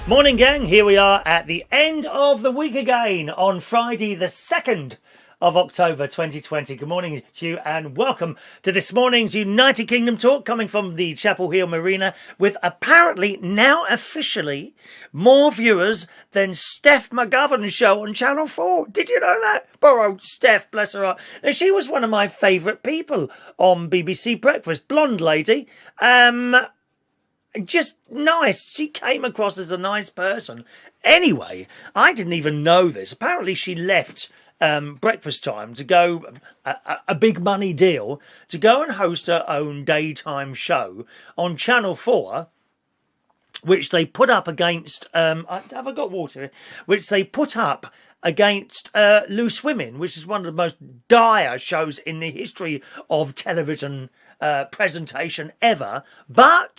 Morning gang, here we are at the end of the week again on Friday the 2nd of October 2020. Good morning to you and welcome to this morning's United Kingdom talk coming from the Chapel Hill Marina with apparently now officially more viewers than Steph McGovern's show on Channel 4. Did you know that? Poor old Steph, bless her heart. Now, she was one of my favourite people on BBC Breakfast. Blonde lady. Just nice. She came across as a nice person. Anyway, I didn't even know this. Apparently she left breakfast time to go, a big money deal, to go and host her own daytime show on Channel 4, which they put up against, have I got water here? Which they put up against Loose Women, which is one of the most dire shows in the history of television presentation ever. But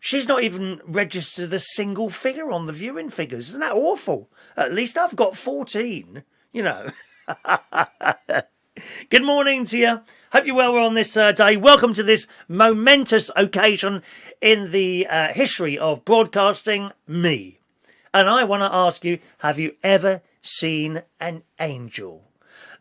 she's not even registered a single figure on the viewing figures. Isn't that awful? At least I've got 14, you know. Good morning to you. Hope you're well on this day. Welcome to this momentous occasion in the history of broadcasting, me. And I want to ask you, have you ever seen an angel?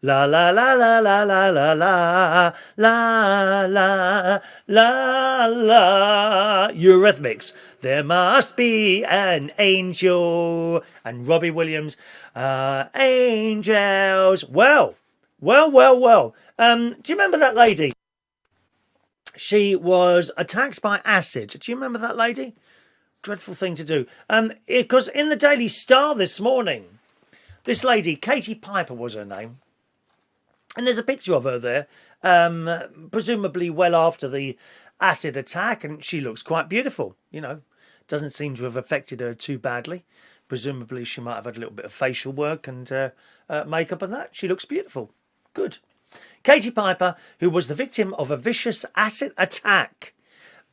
La la la la la la la la la la la la. Eurythmics. There must be an angel. And Robbie Williams. Angels. Well. Do you remember that lady? She was attacked by acid. Do you remember that lady? Dreadful thing to do. Because in the Daily Star this morning, this lady, Katie Piper was her name. And there's a picture of her there, presumably well after the acid attack, and she looks quite beautiful, you know. Doesn't seem to have affected her too badly. Presumably she might have had a little bit of facial work and makeup and that. She looks beautiful. Good. Katie Piper, who was the victim of a vicious acid attack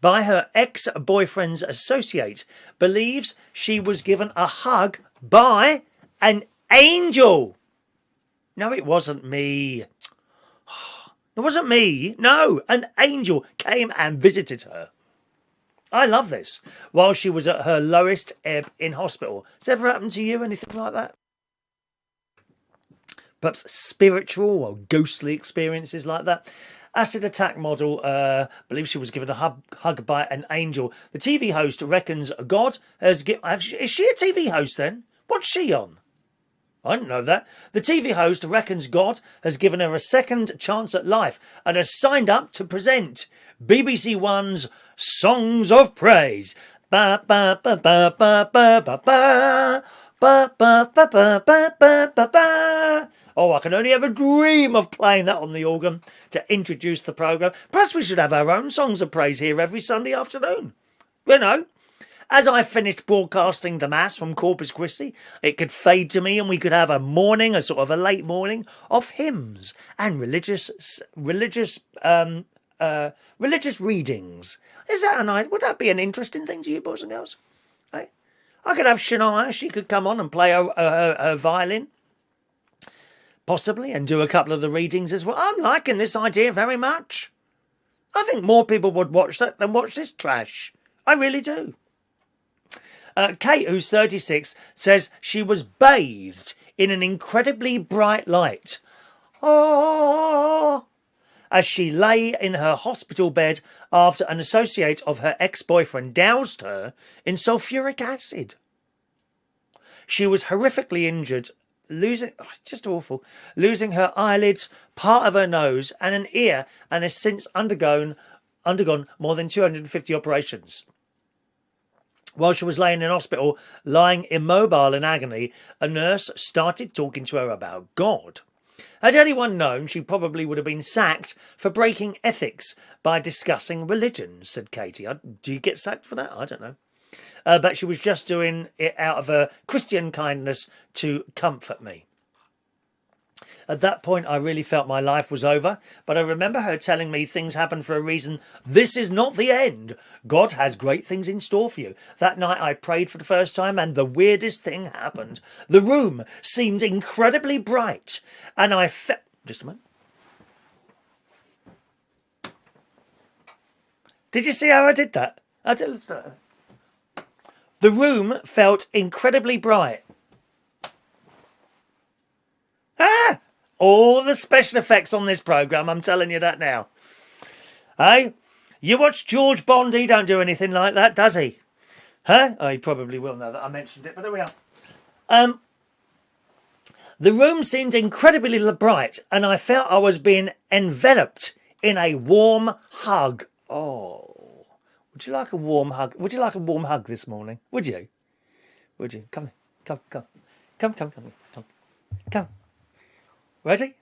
by her ex-boyfriend's associate, believes she was given a hug by an angel. No, it wasn't me. It wasn't me. No, an angel came and visited her. I love this. While she was at her lowest ebb in hospital. Has it ever happened to you? Anything like that? Perhaps spiritual or ghostly experiences like that. Acid attack model believes she was given a hug by an angel. The TV host reckons God has given... Is she a TV host then? What's she on? I didn't know that. The TV host reckons God has given her a second chance at life and has signed up to present BBC One's Songs of Praise. Ba ba ba ba ba ba ba ba ba ba ba ba ba ba ba ba. Oh, I can only ever dream of playing that on the organ to introduce the programme. Perhaps we should have our own Songs of Praise here every Sunday afternoon. You know. As I finished broadcasting the Mass from Corpus Christi, it could fade to me and we could have a morning, a sort of a late morning, of hymns and religious readings. Is that a nice... Would that be an interesting thing to you, boys and girls? Hey? I could have Shania. She could come on and play her violin, possibly, and do a couple of the readings as well. I'm liking this idea very much. I think more people would watch that than watch this trash. I really do. Kate, who's 36, says she was bathed in an incredibly bright light. Oh, as she lay in her hospital bed after an associate of her ex-boyfriend doused her in sulfuric acid. She was horrifically injured, losing her eyelids, part of her nose and an ear, and has since undergone more than 250 operations. While she was laying in hospital, lying immobile in agony, a nurse started talking to her about God. Had anyone known, she probably would have been sacked for breaking ethics by discussing religion, said Katie. Do you get sacked for that? I don't know. But she was just doing it out of her Christian kindness to comfort me. At that point, I really felt my life was over, but I remember her telling me things happen for a reason. This is not the end. God has great things in store for you. That night I prayed for the first time and the weirdest thing happened. The room seemed incredibly bright and I felt... Just a moment. Did you see how I did that? I did that. The room felt incredibly bright. Ah! All the special effects on this programme, I'm telling you that now. Hey? You watch George Bond, he don't do anything like that, does he? Huh? Oh, he probably will know that I mentioned it, but there we are. The room seemed incredibly bright, and I felt I was being enveloped in a warm hug. Oh, would you like a warm hug? Would you like a warm hug this morning? Would you? Would you? Come here. Come. Ready?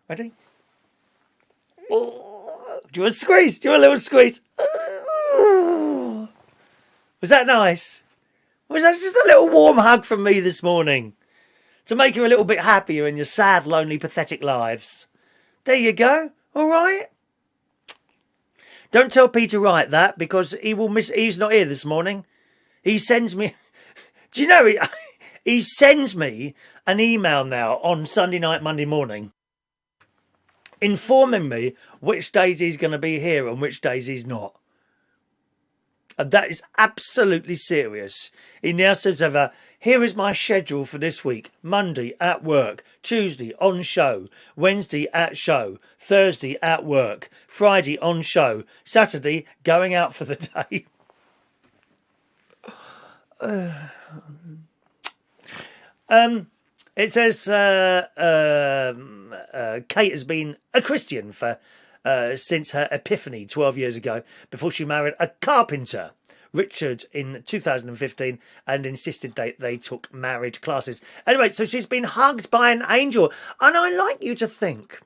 Oh, do you want a squeeze? Do you want a little squeeze? Oh. Was that nice? Was that just a little warm hug from me this morning? To make you a little bit happier in your sad, lonely, pathetic lives. There you go. All right. Don't tell Peter Wright that, because he will miss. He's not here this morning. He sends me. Do you know he sends me an email now on Sunday night, Monday morning, informing me which days he's going to be here and which days he's not. And that is absolutely serious. He now says over, here is my schedule for this week. Monday at work, Tuesday on show, Wednesday at show, Thursday at work, Friday on show, Saturday going out for the day. It says Kate has been a Christian for since her epiphany 12 years ago, before she married a carpenter, Richard, in 2015, and insisted they took marriage classes. Anyway, so she's been hugged by an angel. And I like you to think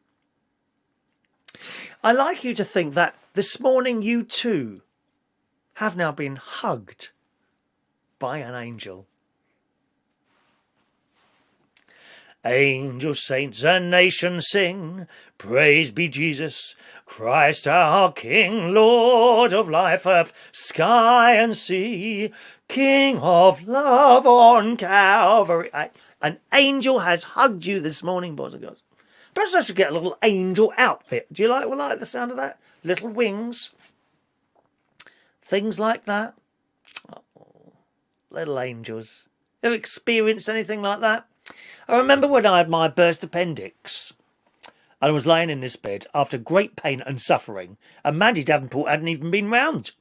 that this morning you too have now been hugged by an angel. Angels, saints, and nations sing, praise be Jesus, Christ our King, Lord of life, earth, sky and sea, King of love on Calvary. An angel has hugged you this morning, boys and girls. Perhaps I should get a little angel outfit. Do you like the sound of that? Little wings. Things like that. Oh, little angels. Ever experienced anything like that? I remember when I had my burst appendix. I was lying in this bed after great pain and suffering, and Mandy Davenport hadn't even been round.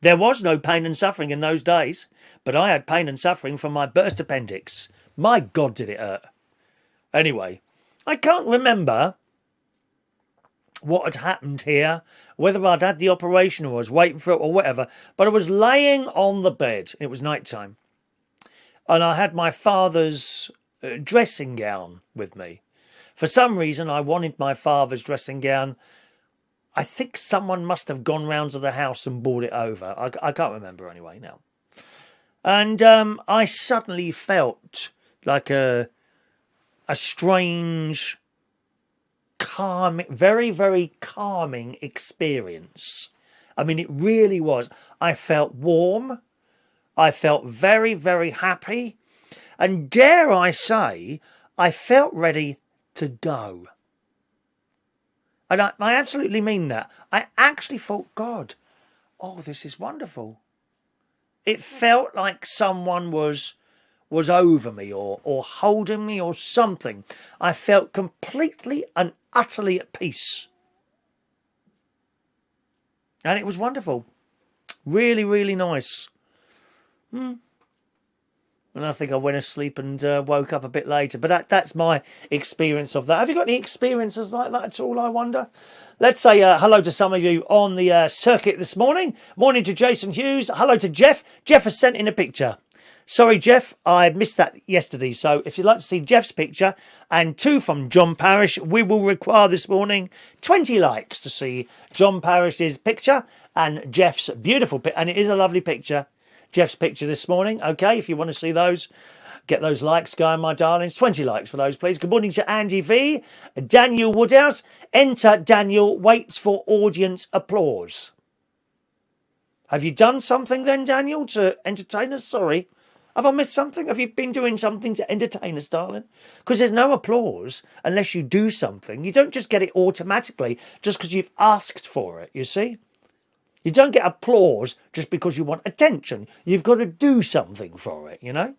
There was no pain and suffering in those days, but I had pain and suffering from my burst appendix. My God, did it hurt. Anyway, I can't remember what had happened here, whether I'd had the operation or was waiting for it or whatever, but I was laying on the bed. It was night time. And I had my father's dressing gown with me. For some reason, I wanted my father's dressing gown. I think someone must have gone round to the house and brought it over. I can't remember anyway now. And I suddenly felt like a strange, calming, very, very calming experience. I mean, it really was. I felt warm. I felt very, very happy. And dare I say, I felt ready to go. And I absolutely mean that. I actually thought, God, oh, this is wonderful. It felt like someone was over me or holding me or something. I felt completely and utterly at peace. And it was wonderful. Really, really nice. And I think I went to sleep and woke up a bit later. But that's my experience of that. Have you got any experiences like that at all, I wonder? Let's say hello to some of you on the circuit this morning. Morning to Jason Hughes. Hello to Jeff. Jeff has sent in a picture. Sorry, Jeff, I missed that yesterday. So if you'd like to see Jeff's picture and 2 from John Parrish, we will require this morning 20 likes to see John Parrish's picture and Jeff's beautiful picture. And it is a lovely picture. Jeff's picture this morning. Okay, if you want to see those, get those likes going, my darlings. 20 likes for those, please. Good morning to Andy V. Daniel Woodhouse. Enter Daniel, waits for audience applause. Have you done something then, Daniel, to entertain us? Sorry. Have I missed something? Have you been doing something to entertain us, darling? Because there's no applause unless you do something. You don't just get it automatically just because you've asked for it, you see? You don't get applause just because you want attention. You've got to do something for it, you know?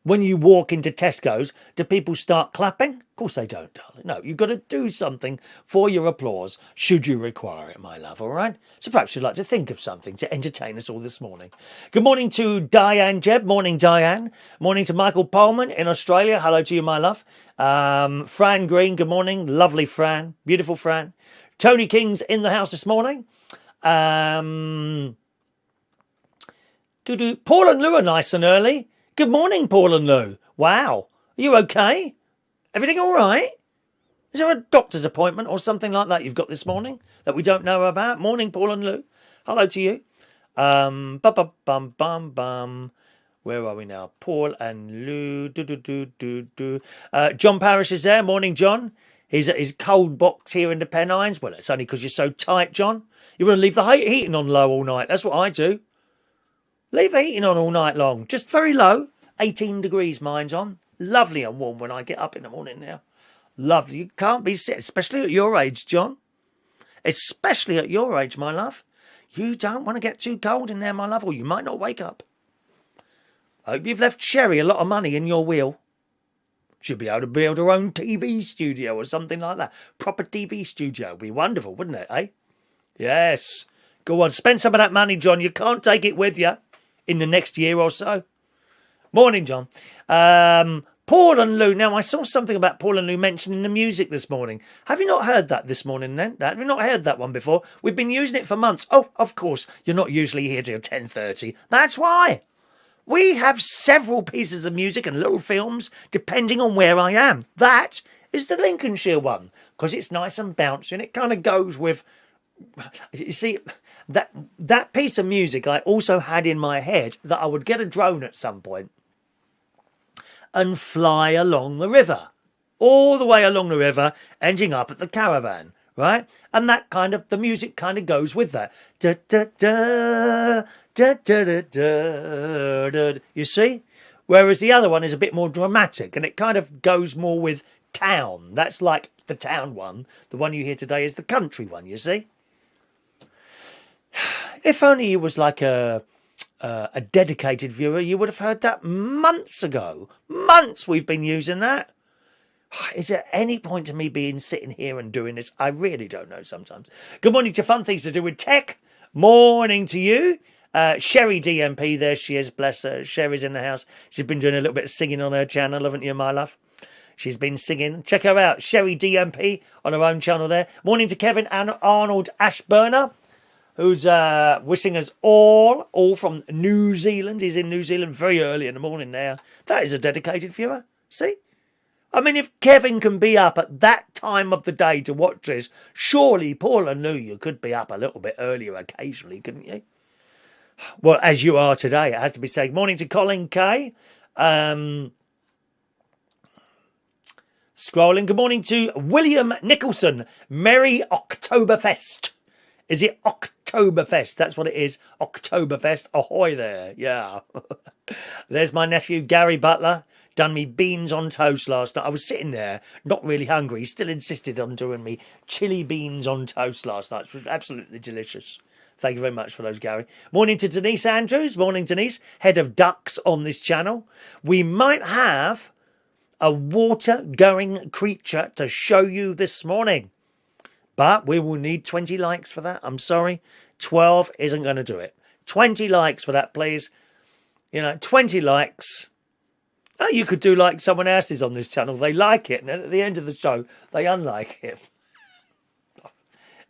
When you walk into Tesco's, do people start clapping? Of course they don't, darling. No, you've got to do something for your applause, should you require it, my love, all right? So perhaps you'd like to think of something to entertain us all this morning. Good morning to Diane Jebb. Morning, Diane. Morning to Michael Pullman in Australia. Hello to you, my love. Fran Green, good morning. Lovely Fran. Beautiful Fran. Tony King's in the house this morning. Paul and Lou are nice and early. Good morning, Paul and Lou. Wow. Are you okay? Everything all right? Is there a doctor's appointment or something like that you've got this morning that we don't know about? Morning, Paul and Lou. Hello to you. Bum, bum, bum, bum, bum. Where are we now? Paul and Lou. John Parrish is there. Morning, John. He's at his cold box here in the Pennines. Well, it's only because you're so tight, John. You want to leave the heating on low all night. That's what I do. Leave the heating on all night long. Just very low. 18 degrees mine's on. Lovely and warm when I get up in the morning now. Lovely. You can't be sick, especially at your age, John. Especially at your age, my love. You don't want to get too cold in there, my love, or you might not wake up. I hope you've left Sherry a lot of money in your will. She'll be able to build her own TV studio or something like that. Proper TV studio would be wonderful, wouldn't it, eh? Yes. Go on, spend some of that money, John. You can't take it with you in the next year or so. Morning, John. Paul and Lou. Now, I saw something about Paul and Lou mentioning the music this morning. Have you not heard that this morning, then? Have you not heard that one before? We've been using it for months. Oh, of course, you're not usually here till 10:30. That's why. We have several pieces of music and little films, depending on where I am. That is the Lincolnshire one, because it's nice and bouncy, and it kind of goes with... You see... That piece of music I also had in my head that I would get a drone at some point and fly along the river, all the way along the river, ending up at the caravan, right? And that kind of, the music kind of goes with that. Da, da, da, da, da, da, da, da. You see? Whereas the other one is a bit more dramatic and it kind of goes more with town. That's like the town one. The one you hear today is the country one, you see? If only you was like a dedicated viewer, you would have heard that months ago. Months we've been using that. Is there any point to me sitting here and doing this? I really don't know sometimes. Good morning to Fun Things to Do with Tech. Morning to you. Sherry DMP, there she is, bless her. Sherry's in the house. She's been doing a little bit of singing on her channel, haven't you, my love? She's been singing. Check her out, Sherry DMP, on her own channel there. Morning to Kevin and Arnold Ashburner, who's wishing us all from New Zealand. He's in New Zealand very early in the morning now. That is a dedicated viewer. See? I mean, if Kevin can be up at that time of the day to watch this, surely Paul and Lou, you could be up a little bit earlier occasionally, couldn't you? Well, as you are today, it has to be said. Morning to Colin Kay. Scrolling. Good morning to William Nicholson. Merry Oktoberfest. Is it Oktoberfest? That's what it is. Oktoberfest. Ahoy there. Yeah. There's my nephew, Gary Butler. Done me beans on toast last night. I was sitting there, not really hungry. He still insisted on doing me chili beans on toast last night, which was absolutely delicious. Thank you very much for those, Gary. Morning to Denise Andrews. Morning, Denise. Head of ducks on this channel. We might have a water-going creature to show you this morning. But we will need 20 likes for that. I'm sorry. 12 isn't going to do it. 20 likes for that, please. 20 likes. Oh, you could do like someone else's on this channel. They like it. And then at the end of the show, they unlike it.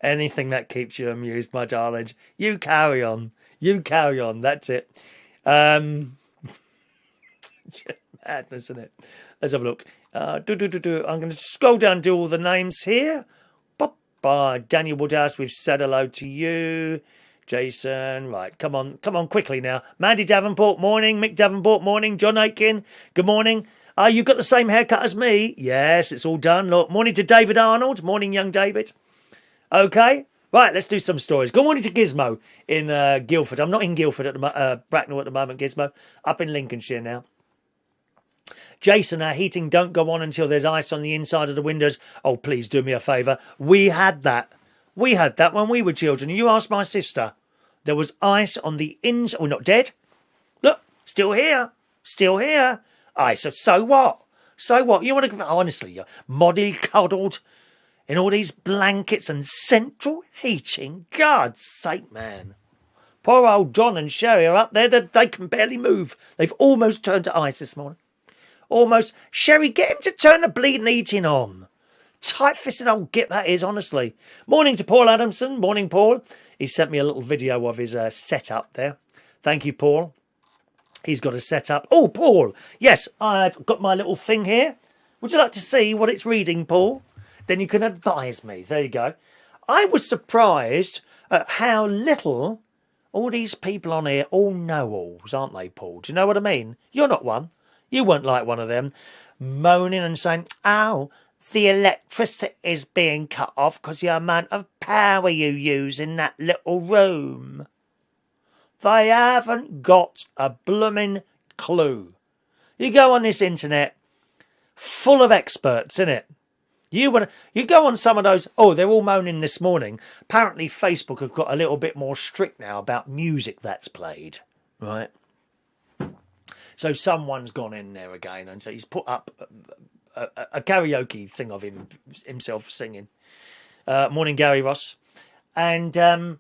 Anything that keeps you amused, my darling. You carry on. You carry on. That's it. Madness, isn't it? Let's have a look. I'm going to scroll down and do all the names here. Daniel Woodhouse, we've said hello to you. Jason, right, come on quickly now. Mandy Davenport, morning. Mick Davenport, morning. John Aitken, good morning. You've got the same haircut as me. Yes, it's all done. Look, morning to David Arnold. Morning, young David. Okay, right, let's do some stories. Good morning to Gizmo in Guildford. I'm not in Guildford at Bracknell at the moment, Gizmo. Up in Lincolnshire now. Jason, our heating don't go on until there's ice on the inside of the windows. Oh, please do me a favour. We had that. We had that when we were children. You asked my sister. There was ice on the inside. We're not dead. Look, still here. Still here. Ice. So what? So what? You want to... Honestly, you're molly-coddled in all these blankets and central heating. God's sake, man. Poor old John and Sherry are up there. They can barely move. They've almost turned to ice this morning. Almost. Sherry, get him to turn the bleeding heating on. Tight-fisted old git that is, honestly. Morning to Paul Adamson. Morning, Paul. He sent me a little video of his setup there. Thank you, Paul. He's got a setup. Oh, Paul. Yes, I've got my little thing here. Would you like to see what it's reading, Paul? Then you can advise me. There you go. I was surprised at how little all these people on here all know-alls, aren't they, Paul? Do you know what I mean? You're not one. You weren't like one of them, moaning and saying, oh, the electricity is being cut off because the amount of power you use in that little room. They haven't got a blooming clue. You go on this internet, full of experts, innit? You go on some of those, oh, they're all moaning this morning. Apparently Facebook have got a little bit more strict now about music that's played, right? So someone's gone in there again and so he's put up a karaoke thing of himself singing. Morning, Gary Ross. And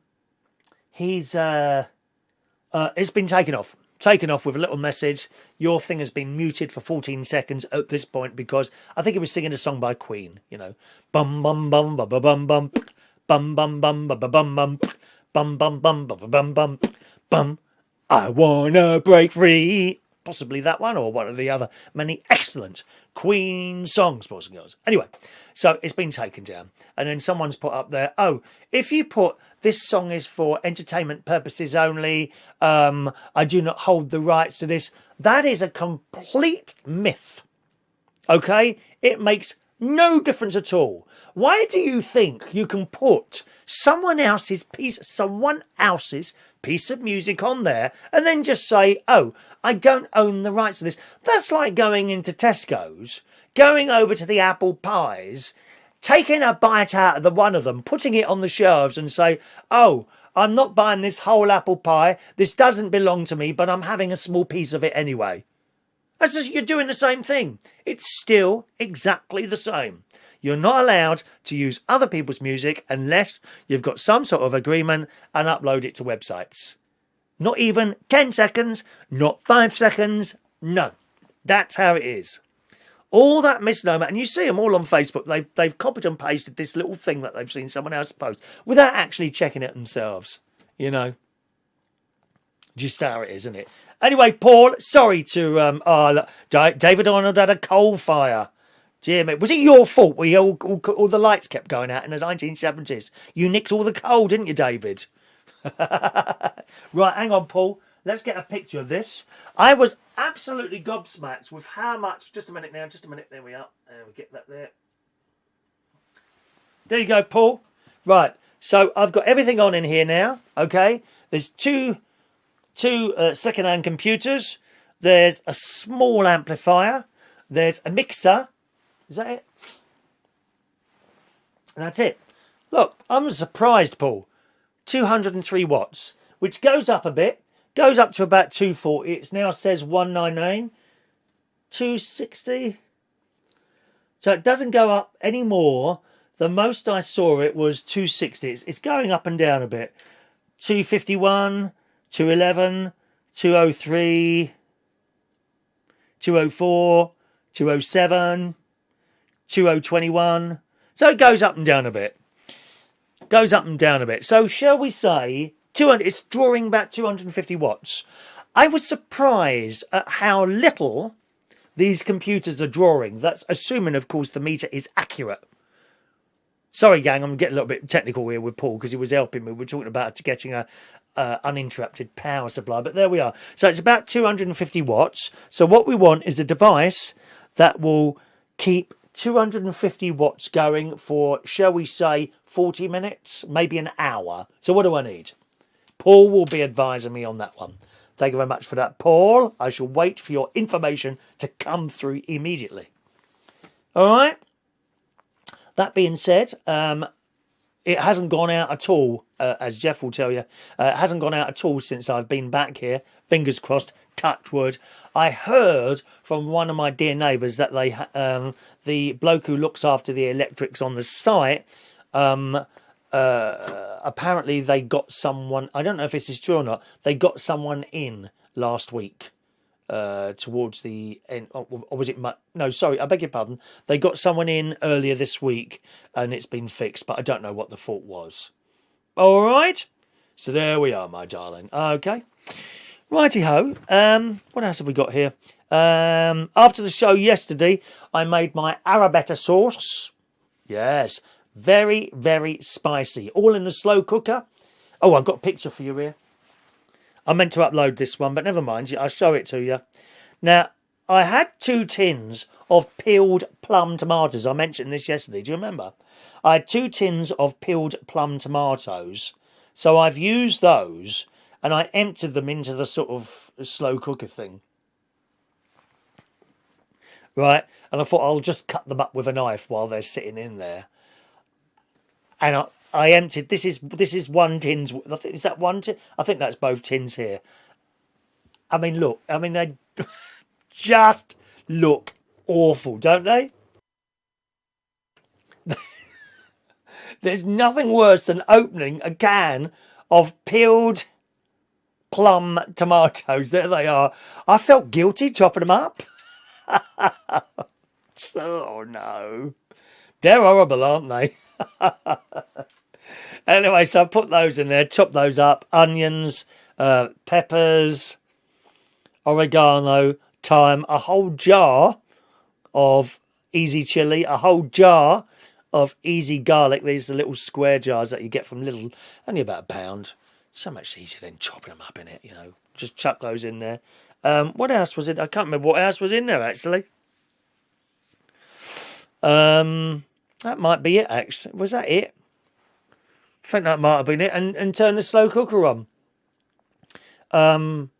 he's it's been taken off. Taken off with a little message. Your thing has been muted for 14 seconds at this point because I think he was singing a song by Queen, you know. Bum bum bum bum bum bum bum bum bum bum bum bum bum bum bum bum bum bum. I wanna break free. Possibly that one or one of the other many excellent Queen songs, boys and girls. Anyway, so it's been taken down. And then someone's put up there, oh, if you put this song is for entertainment purposes only, I do not hold the rights to this. That is a complete myth. Okay? It makes no difference at all. Why do you think you can put someone else's piece of music on there and then just say, oh, I don't own the rights to this? That's like going into Tesco's, going over to the apple pies, taking a bite out of the one of them, putting it on the shelves and say, oh, I'm not buying this whole apple pie. This doesn't belong to me, but I'm having a small piece of it anyway. That's just, you're doing the same thing. It's still exactly the same. You're not allowed to use other people's music unless you've got some sort of agreement and upload it to websites. Not even 10 seconds, not 5 seconds, no. That's how it is. All that misnomer, and you see them all on Facebook, they've copied and pasted this little thing that they've seen someone else post without actually checking it themselves, you know. Just how it is, isn't it? Anyway, Paul, sorry to... David Arnold had a coal fire. Dear me. Was it your fault we all the lights kept going out in the 1970s? You nicked all the coal, didn't you, David? Right, hang on, Paul. Let's get a picture of this. I was absolutely gobsmacked with how much... Just a minute now, just a minute. There we are. There we get that there. There you go, Paul. Right, so I've got everything on in here now, okay? There's two second-hand computers. There's a small amplifier. There's a mixer. Is that it? And that's it. Look, I'm surprised, Paul. 203 watts, which goes up a bit. Goes up to about 240. It now says 199. 260. So it doesn't go up any more. The most I saw it was 260. It's going up and down a bit. 251. 211, 203, 204, 207, 2021. So it goes up and down a bit. Goes up and down a bit. So shall we say 200? It's drawing about 250 watts. I was surprised at how little these computers are drawing. That's assuming, of course, the meter is accurate. Sorry, gang, I'm getting a little bit technical here with Paul because he was helping me. We're talking about getting a uninterrupted power supply, but there we are. So it's about 250 watts. So what we want is a device that will keep 250 watts going for, shall we say, 40 minutes, maybe an hour. So what do I need? Paul will be advising me on that one. Thank you very much for that, Paul. I shall wait for your information to come through immediately. All right. That being said, it hasn't gone out at all, as Jeff will tell you. It hasn't gone out at all since I've been back here. Fingers crossed, touch wood. I heard from one of my dear neighbours that they, the bloke who looks after the electrics on the site, apparently they got someone, I don't know if this is true or not, they got someone in last week. Towards the end, or was it? No, sorry, I beg your pardon. They got someone in earlier this week, and it's been fixed, but I don't know what the fault was. All right, so there we are, my darling. Okay, righty ho. What else have we got here? After the show yesterday, I made my arrabetta sauce. Yes, very, very spicy. All in the slow cooker. Oh, I've got a picture for you here. I meant to upload this one, but never mind. I'll show it to you. Now, I had 2 tins of peeled plum tomatoes. I mentioned this yesterday. Do you remember? I had 2 tins of peeled plum tomatoes. So I've used those, and I emptied them into the sort of slow cooker thing. Right? And I thought I'll just cut them up with a knife while they're sitting in there. And I emptied. This is 1 tin. Is that 1 tin? I think that's both tins here. I mean, look. I mean, they just look awful, don't they? There's nothing worse than opening a can of peeled plum tomatoes. There they are. I felt guilty chopping them up. Oh no, they're horrible, aren't they? Anyway, so I put those in there, chop those up, onions, peppers, oregano, thyme, a whole jar of easy chili, a whole jar of easy garlic. These are the little square jars that you get from Lidl, only about £1. So much easier than chopping them up in it, you know. Just chuck those in there. What else was it? I can't remember what else was in there, actually. That might be it, actually. Was that it? I think that might have been it. And turn the slow cooker on.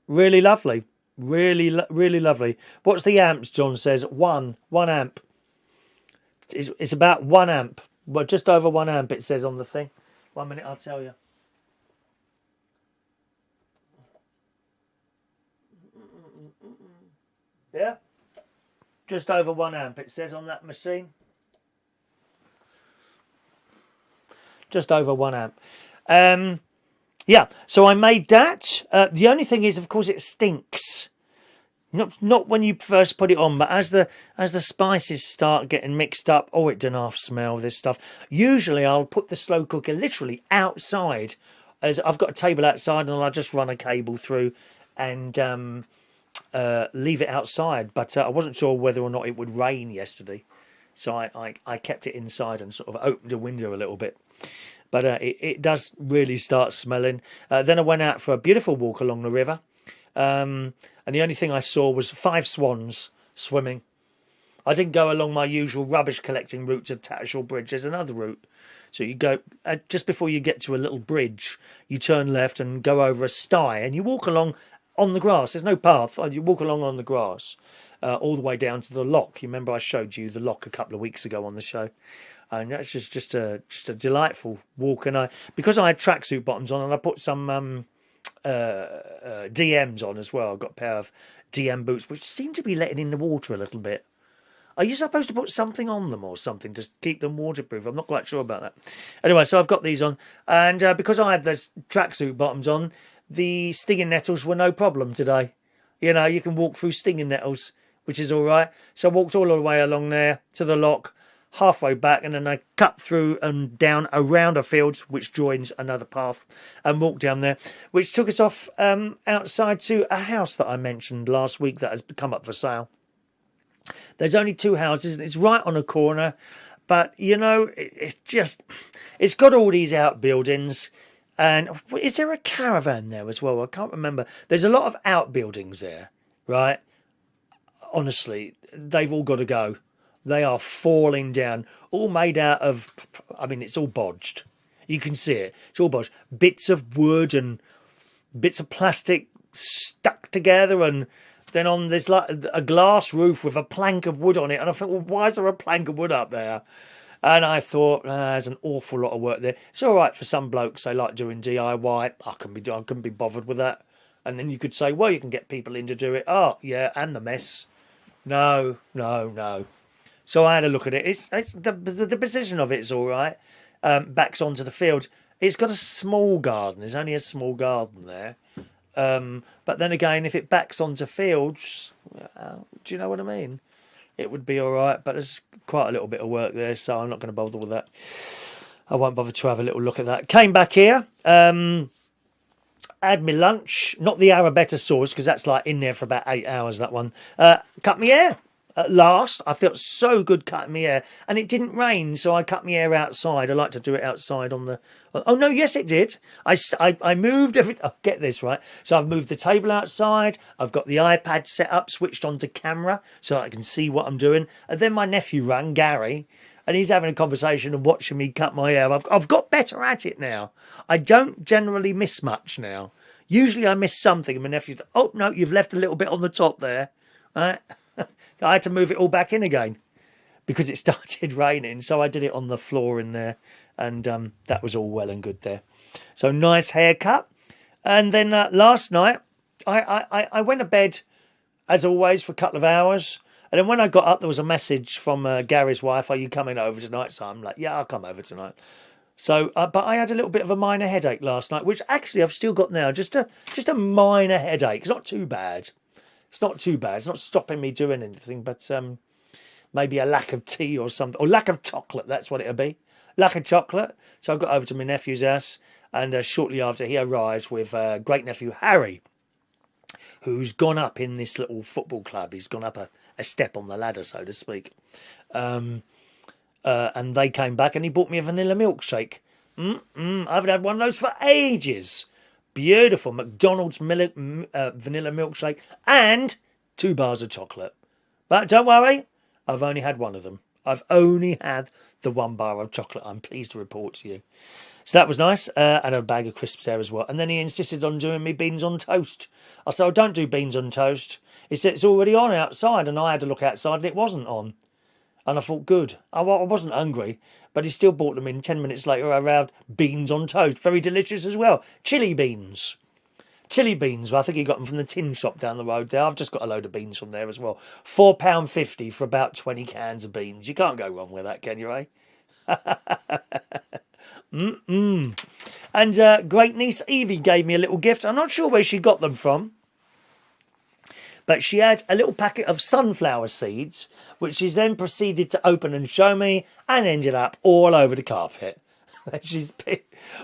Really lovely. Really lovely. What's the amps, John says? 1 amp. It's about 1 amp. Well, just over 1 amp, it says on the thing. 1 minute, I'll tell you. Yeah? Just over 1 amp, it says on that machine. Just over 1 amp. Yeah, so I made that. The only thing is, of course, it stinks. Not when you first put it on, but as the spices start getting mixed up, oh, it doesn't half smell this stuff. Usually, I'll put the slow cooker literally outside, as I've got a table outside, and I'll just run a cable through and leave it outside. But I wasn't sure whether or not it would rain yesterday, so I kept it inside and sort of opened a window a little bit. But it does really start smelling. Then I went out for a beautiful walk along the river. And the only thing I saw was 5 swans swimming. I didn't go along my usual rubbish collecting route to Tattershall Bridge. There's another route. So you go, just before you get to a little bridge, you turn left and go over a sty. And you walk along on the grass. There's no path. You walk along on the grass all the way down to the lock. You remember I showed you the lock a couple of weeks ago on the show. And that's just a delightful walk. And because I had tracksuit bottoms on, and I put some DMs on as well. I've got a pair of DM boots, which seem to be letting in the water a little bit. Are you supposed to put something on them or something to keep them waterproof? I'm not quite sure about that. Anyway, so I've got these on. And because I had the tracksuit bottoms on, the stinging nettles were no problem today. You know, you can walk through stinging nettles, which is all right. So I walked all the way along there to the lock, halfway back, and then I cut through and down around a field which joins another path and walked down there, which took us off outside to a house that I mentioned last week that has come up for sale. There's only 2 houses and it's right on a corner, but you know, it's got all these outbuildings. And is there a caravan there as well? I can't remember. There's a lot of outbuildings there, right? Honestly, they've all got to go. They are falling down, all made out of, I mean, it's all bodged. You can see it. It's all bodged. Bits of wood and bits of plastic stuck together, and then on this like a glass roof with a plank of wood on it. And I thought, well, why is there a plank of wood up there? And I thought, there's an awful lot of work there. It's all right for some blokes. They like doing DIY. I couldn't be bothered with that. And then you could say, well, you can get people in to do it. Oh, yeah, and the mess. No. So I had a look at it. It's the position of it is all right. Backs onto the field. It's got a small garden. There's only a small garden there. But then again, if it backs onto fields, do you know what I mean? It would be all right, but there's quite a little bit of work there, so I'm not going to bother with that. I won't bother to have a little look at that. Came back here, had my lunch, not the arrabetta sauce, because that's like in there for about 8 hours, that one. Cut my hair. At last, I felt so good cutting my hair, and it didn't rain, so I cut my hair outside. I like to do it outside on the... Oh, no, yes, it did. I moved everything... Oh, get this, right? So I've moved the table outside. I've got the iPad set up, switched onto camera, so I can see what I'm doing. And then my nephew rang, Gary, and he's having a conversation and watching me cut my hair. I've got better at it now. I don't generally miss much now. Usually I miss something, and my nephew's... Oh, no, you've left a little bit on the top there. Right? I had to move it all back in again because it started raining. So I did it on the floor in there, and that was all well and good there. So nice haircut. And then last night, I went to bed, as always, for a couple of hours. And then when I got up, there was a message from Gary's wife, are you coming over tonight? So I'm like, yeah, I'll come over tonight. So, but I had a little bit of a minor headache last night, which actually I've still got now. Just a minor headache. It's not too bad. It's not too bad. It's not stopping me doing anything, but maybe a lack of tea or something, or lack of chocolate. That's what it'll be. Lack of chocolate. So I got over to my nephew's house, and shortly after he arrives with great nephew Harry, who's gone up in this little football club. He's gone up a step on the ladder, so to speak. And they came back, and he bought me a vanilla milkshake. I haven't had one of those for ages. Beautiful McDonald's vanilla milkshake and 2 bars of chocolate. But don't worry, I've only had one of them. I've only had the 1 bar of chocolate, I'm pleased to report to you. So that was nice. And a bag of crisps there as well. And then he insisted on doing me beans on toast. I said, oh, don't do beans on toast. He said, it's already on outside. And I had to look outside and it wasn't on. And I thought, good. I wasn't hungry, but he still brought them in 10 minutes later. I arrived beans on toast. Very delicious as well. Chili beans. Well, I think he got them from the tin shop down the road there. I've just got a load of beans from there as well. £4.50 for about 20 cans of beans. You can't go wrong with that, can you, eh? And great niece Evie gave me a little gift. I'm not sure where she got them from. But she had a little packet of sunflower seeds, which she's then proceeded to open and show me, and ended up all over the carpet. She's,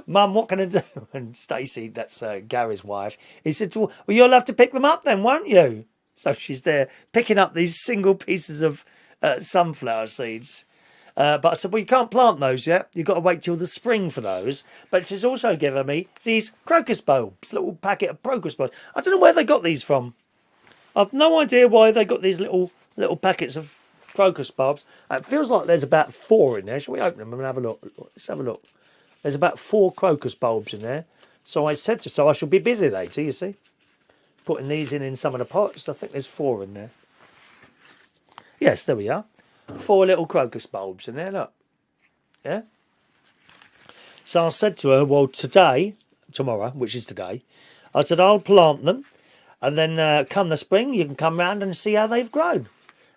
Mum, what can I do? And Stacey, that's Gary's wife, he said, well, you'll have to pick them up then, won't you? So she's there picking up these single pieces of sunflower seeds. But I said, well, you can't plant those yet. You've got to wait till the spring for those. But she's also given me these crocus bulbs, little packet of crocus bulbs. I don't know where they got these from. I've no idea why they got these little packets of crocus bulbs. It feels like there's about 4 in there. Shall we open them and have a look? Let's have a look. There's about 4 crocus bulbs in there. So I said to I shall be busy later, you see. Putting these in some of the pots. I think there's 4 in there. Yes, there we are. 4 little crocus bulbs in there, look. Yeah? So I said to her, well, tomorrow, which is today, I said, I'll plant them. And then come the spring, you can come round and see how they've grown.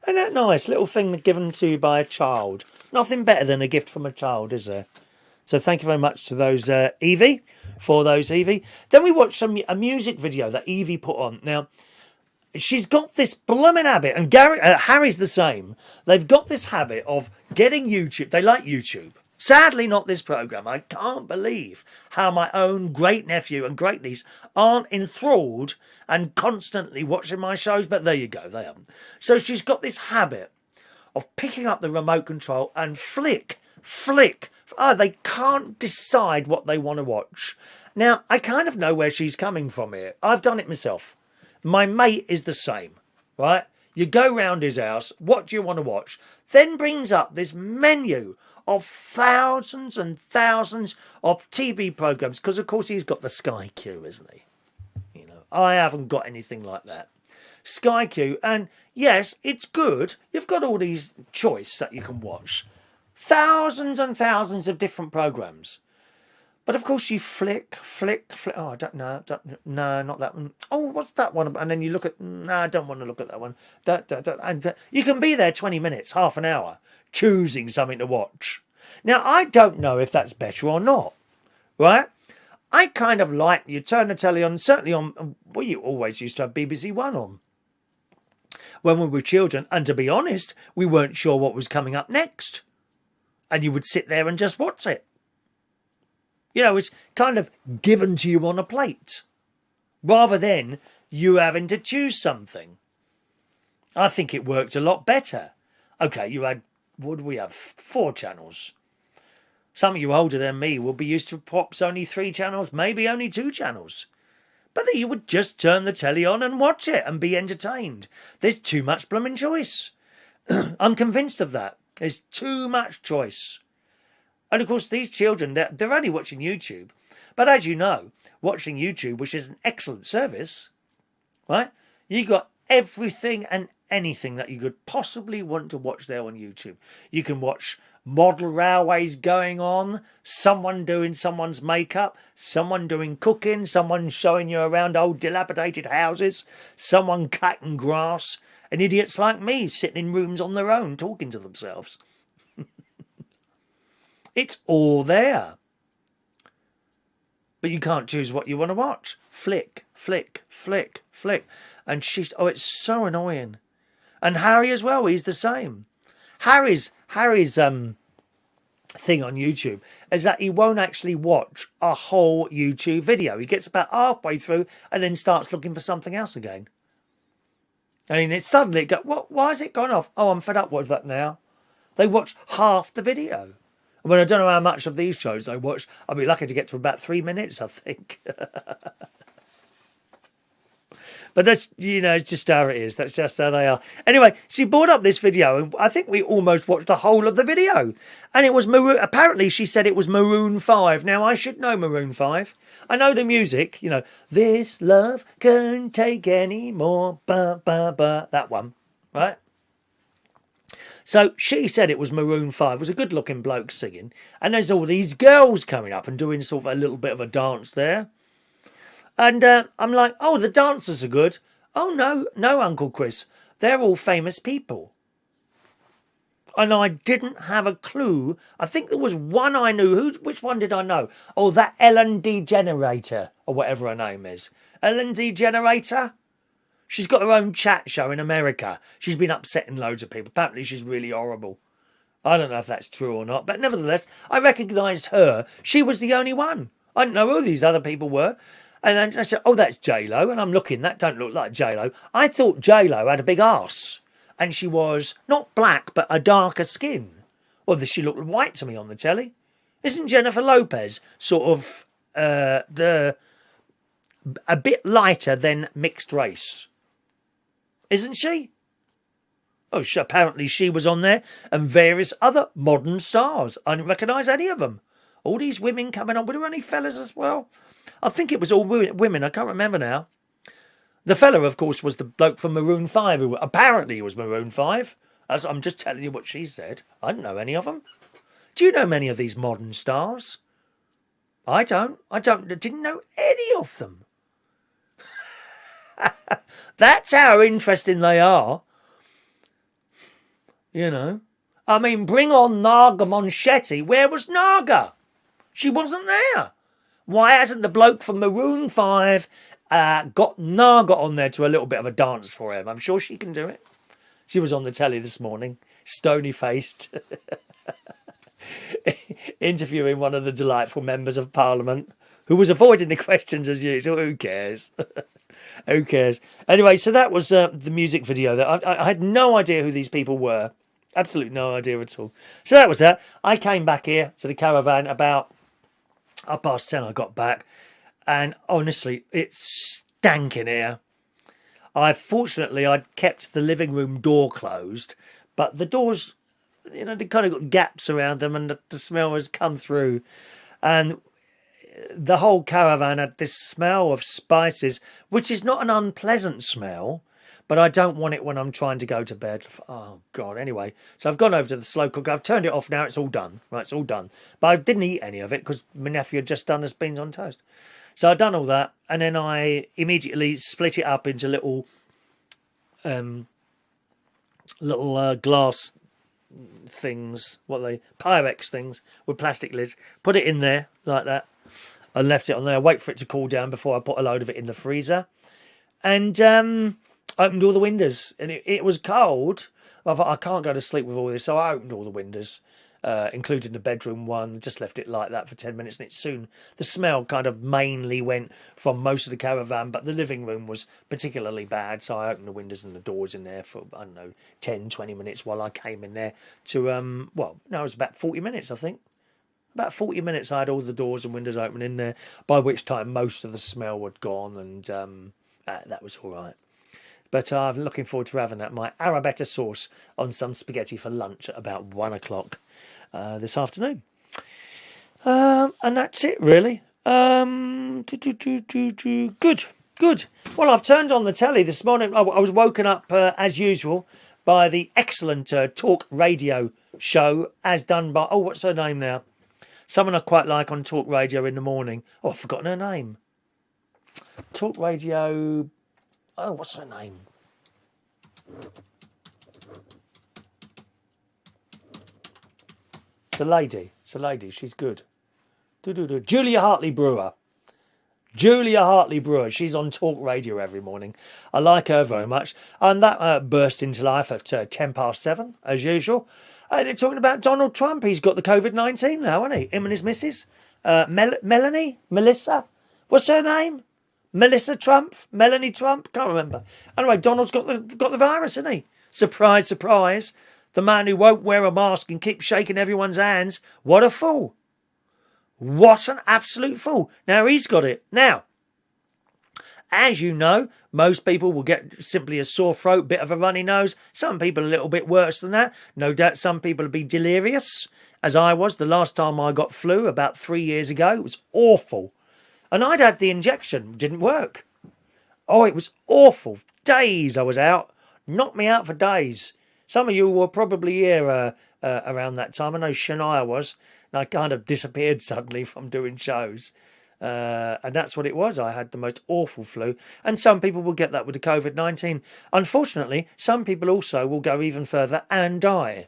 Isn't that nice? Little thing given to you by a child. Nothing better than a gift from a child, is there? So thank you very much to those Evie. Then we watched a music video that Evie put on. Now, she's got this blooming habit, and Harry's the same. They've got this habit of getting YouTube. They like YouTube. Sadly, not this programme. I can't believe how my own great nephew and great niece aren't enthralled and constantly watching my shows, but there you go, they haven't. So she's got this habit of picking up the remote control and flick. Oh, they can't decide what they want to watch. Now, I kind of know where she's coming from here. I've done it myself. My mate is the same, right? You go round his house, what do you want to watch? Then brings up this menu of thousands and thousands of TV programmes, because of course he's got the Sky Q, isn't he? You know, I haven't got anything like that. Sky Q, and yes, it's good. You've got all these choice that you can watch. Thousands and thousands of different programs. But of course you flick. Oh, I don't know. No, not that one. Oh, what's that one? And then you look at, no, I don't want to look at that one. And you can be there 20 minutes, half an hour, choosing something to watch. Now, I don't know if that's better or not, right? I kind of like, you turn the telly on, certainly on, well, you always used to have BBC One on when we were children. And to be honest, we weren't sure what was coming up next. And you would sit there and just watch it. You know, it's kind of given to you on a plate, rather than you having to choose something. I think it worked a lot better. Okay, you had, what do we have? 4 channels. Some of you older than me will be used to perhaps only 3 channels, maybe only 2 channels. But then you would just turn the telly on and watch it and be entertained. There's too much blooming choice. I'm convinced of that. There's too much choice. And of course, these children, they're only watching YouTube. But as you know, watching YouTube, which is an excellent service, right? You got everything and anything that you could possibly want to watch there on YouTube. You can watch model railways going on, someone doing someone's makeup, someone doing cooking, someone showing you around old dilapidated houses, someone cutting grass, and idiots like me sitting in rooms on their own talking to themselves. It's all there. But you can't choose what you want to watch. Flick. And she's, oh, it's so annoying. And Harry as well, he's the same. Harry's thing on YouTube is that he won't actually watch a whole YouTube video. He gets about halfway through and then starts looking for something else again. And it suddenly goes, what? Why has it gone off? Oh, I'm fed up with that now. They watch half the video. I mean, I don't know how much of these shows I watch. I'll be lucky to get to about 3 minutes, I think. But that's, you know, it's just how it is. That's just how they are. Anyway, she brought up this video, and I think we almost watched the whole of the video. And it was Maroon. Apparently, she said it was Maroon 5. Now, I should know Maroon 5. I know the music, you know. This love can't take any more. Ba, ba, ba. That one, right? So she said it was Maroon 5. It was a good-looking bloke singing. And there's all these girls coming up and doing sort of a little bit of a dance there. And I'm like, oh, the dancers are good. Oh, no, Uncle Chris. They're all famous people. And I didn't have a clue. I think there was one I knew. Which one did I know? Oh, that Ellen DeGenerator, or whatever her name is. Ellen DeGenerator? She's got her own chat show in America. She's been upsetting loads of people. Apparently she's really horrible. I don't know if that's true or not. But nevertheless, I recognised her. She was the only one. I didn't know who these other people were. And I said, oh, that's J-Lo. And I'm looking, that don't look like J-Lo. I thought J-Lo had a big arse. And she was not black, but a darker skin. Or she looked white to me on the telly. Isn't Jennifer Lopez sort of a bit lighter than mixed race? Isn't she? Oh, apparently she was on there. And various other modern stars. I didn't recognise any of them. All these women coming on. Were there any fellas as well? I think it was all women. I can't remember now. The fella, of course, was the bloke from Maroon 5. Who apparently he was Maroon 5. I'm just telling you what she said. I don't know any of them. Do you know many of these modern stars? I don't. Didn't know any of them. That's how interesting they are. You know. I mean, bring on Naga Monchetti. Where was Naga? She wasn't there. Why hasn't the bloke from Maroon 5 got Naga on there to a little bit of a dance for him? I'm sure she can do it. She was on the telly this morning, stony-faced, interviewing one of the delightful members of Parliament, who was avoiding the questions as usual. Who cares? Who cares? Anyway, so that was the music video. That I had no idea who these people were. Absolutely no idea at all. So that was that. I came back here to the caravan about 10:30. I got back, and honestly, it stank in here. Fortunately, I'd kept the living room door closed, but the doors, you know, they kind of got gaps around them, and the smell has come through. And the whole caravan had this smell of spices, which is not an unpleasant smell, but I don't want it when I'm trying to go to bed. Oh, God. Anyway, so I've gone over to the slow cooker. I've turned it off now. It's all done. Right, it's all done. But I didn't eat any of it because my nephew had just done us beans on toast. So I'd done all that, and then I immediately split it up into little glass things, Pyrex things with plastic lids. Put it in there like that. I left it on there. Wait for it to cool down before I put a load of it in the freezer. And opened all the windows. And it was cold. I thought, I can't go to sleep with all this. So I opened all the windows, including the bedroom one. Just left it like that for 10 minutes. And the smell kind of mainly went from most of the caravan. But the living room was particularly bad. So I opened the windows and the doors in there for, 10, 20 minutes while I came in there to, it was about 40 minutes, I think. About 40 minutes I had all the doors and windows open in there, by which time most of the smell had gone, and that was all right. But I'm looking forward to having that. My arrabbiata sauce on some spaghetti for lunch at about 1 o'clock this afternoon. And that's it, really. Good. Well, I've turned on the telly this morning. I was woken up, as usual, by the excellent talk radio show, as done by... Oh, what's her name now? Someone I quite like on talk radio in the morning. Oh, I've forgotten her name. Talk radio... Oh, what's her name? It's a lady. She's good. Julia Hartley-Brewer. She's on talk radio every morning. I like her very much. And that burst into life at 7:10, as usual. They're talking about Donald Trump. He's got the COVID-19 now, hasn't he? Him and his missus. Melissa? What's her name? Melissa Trump? Melanie Trump? Can't remember. Anyway, Donald's got the virus, hasn't he? Surprise, surprise. The man who won't wear a mask and keeps shaking everyone's hands. What a fool. What an absolute fool. Now, he's got it. Now, as you know, most people will get simply a sore throat, bit of a runny nose. Some people a little bit worse than that. No doubt some people will be delirious, as I was the last time I got flu about 3 years ago. It was awful. And I'd had the injection. Didn't work. Oh, it was awful. Days I was out. Knocked me out for days. Some of you were probably here around that time. I know Shania was. And I kind of disappeared suddenly from doing shows. And that's what it was. I had the most awful flu. And some people will get that with the COVID-19. Unfortunately, some people also will go even further and die.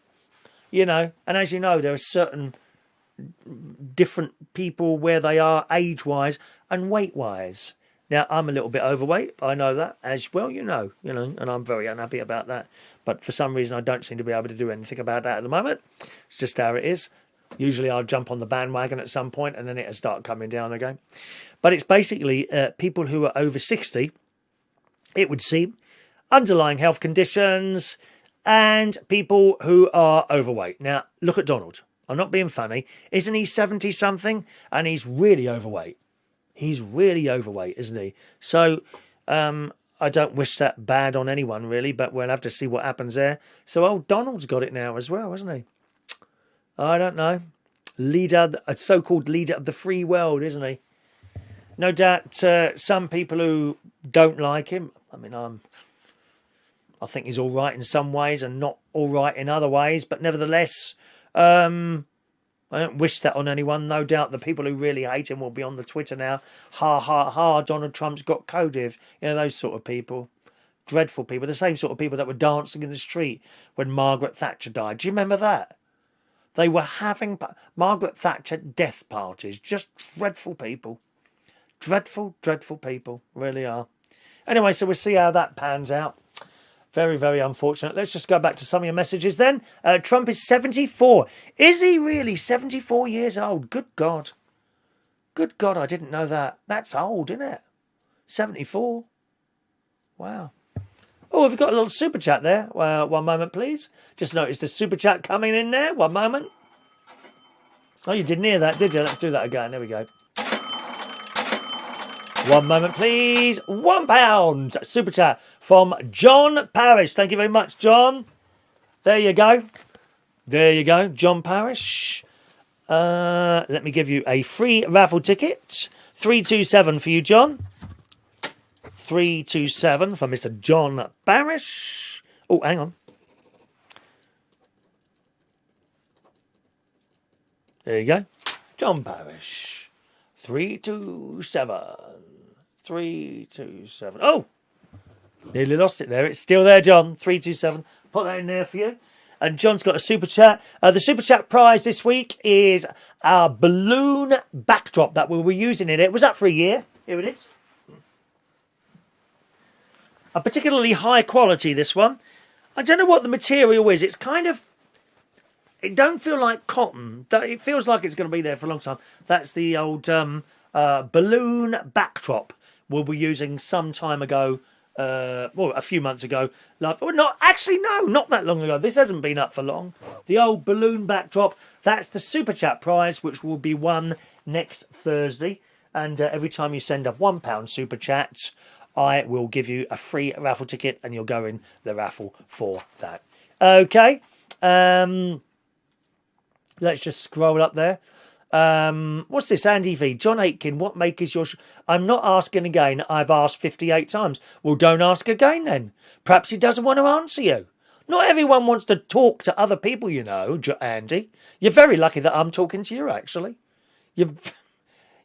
You know, and as you know, there are certain different people where they are age-wise and weight-wise. Now, I'm a little bit overweight. I know that as well, you know, and I'm very unhappy about that. But for some reason, I don't seem to be able to do anything about that at the moment. It's just how it is. Usually I'll jump on the bandwagon at some point and then it'll start coming down again. But it's basically people who are over 60, it would seem, underlying health conditions, and people who are overweight. Now, look at Donald. I'm not being funny. Isn't he 70-something? And he's really overweight. He's really overweight, isn't he? So I don't wish that bad on anyone, really, but we'll have to see what happens there. So old Donald's got it now as well, hasn't he? I don't know. A so-called leader of the free world, isn't he? No doubt some people who don't like him, I mean, I think he's all right in some ways and not all right in other ways, but nevertheless, I don't wish that on anyone. No doubt the people who really hate him will be on the Twitter now. Ha, ha, ha, Donald Trump's got COVID. You know, those sort of people. Dreadful people. The same sort of people that were dancing in the street when Margaret Thatcher died. Do you remember that? They were having Margaret Thatcher death parties. Just dreadful people. Dreadful, dreadful people. Really are. Anyway, so we'll see how that pans out. Very, very unfortunate. Let's just go back to some of your messages then. Trump is 74. Is he really 74 years old? Good God. Good God, I didn't know that. That's old, isn't it? 74. Wow. Oh, we've got a little super chat there. One moment, please. Just noticed the super chat coming in there. One moment. Oh, you didn't hear that, did you? Let's do that again. There we go. 1 moment, please. £1 super chat from John Parrish. Thank you very much, John. There you go. There you go. John Parrish. Let me give you a free raffle ticket. 327 for you, John. 327 for Mr. John Parrish. Oh, hang on. There you go. John Parrish. 327. 327. Oh! Nearly lost it there. It's still there, John. 327. Put that in there for you. And John's got a super chat. The super chat prize this week is our balloon backdrop that we were using in it. It was up for a year. Here it is. A particularly high quality, this one. I don't know what the material is. It's kind of... It don't feel like cotton. It feels like it's going to be there for a long time. That's the old balloon backdrop we'll be using some time ago. A few months ago. Not that long ago. This hasn't been up for long. The old balloon backdrop. That's the super chat prize, which will be won next Thursday. And every time you send a £1 super chat, I will give you a free raffle ticket, and you'll go in the raffle for that. Okay. Let's just scroll up there. What's this? Andy V. John Aitken, what make is your... I'm not asking again. I've asked 58 times. Well, don't ask again then. Perhaps he doesn't want to answer you. Not everyone wants to talk to other people, you know, Andy. You're very lucky that I'm talking to you, actually. You're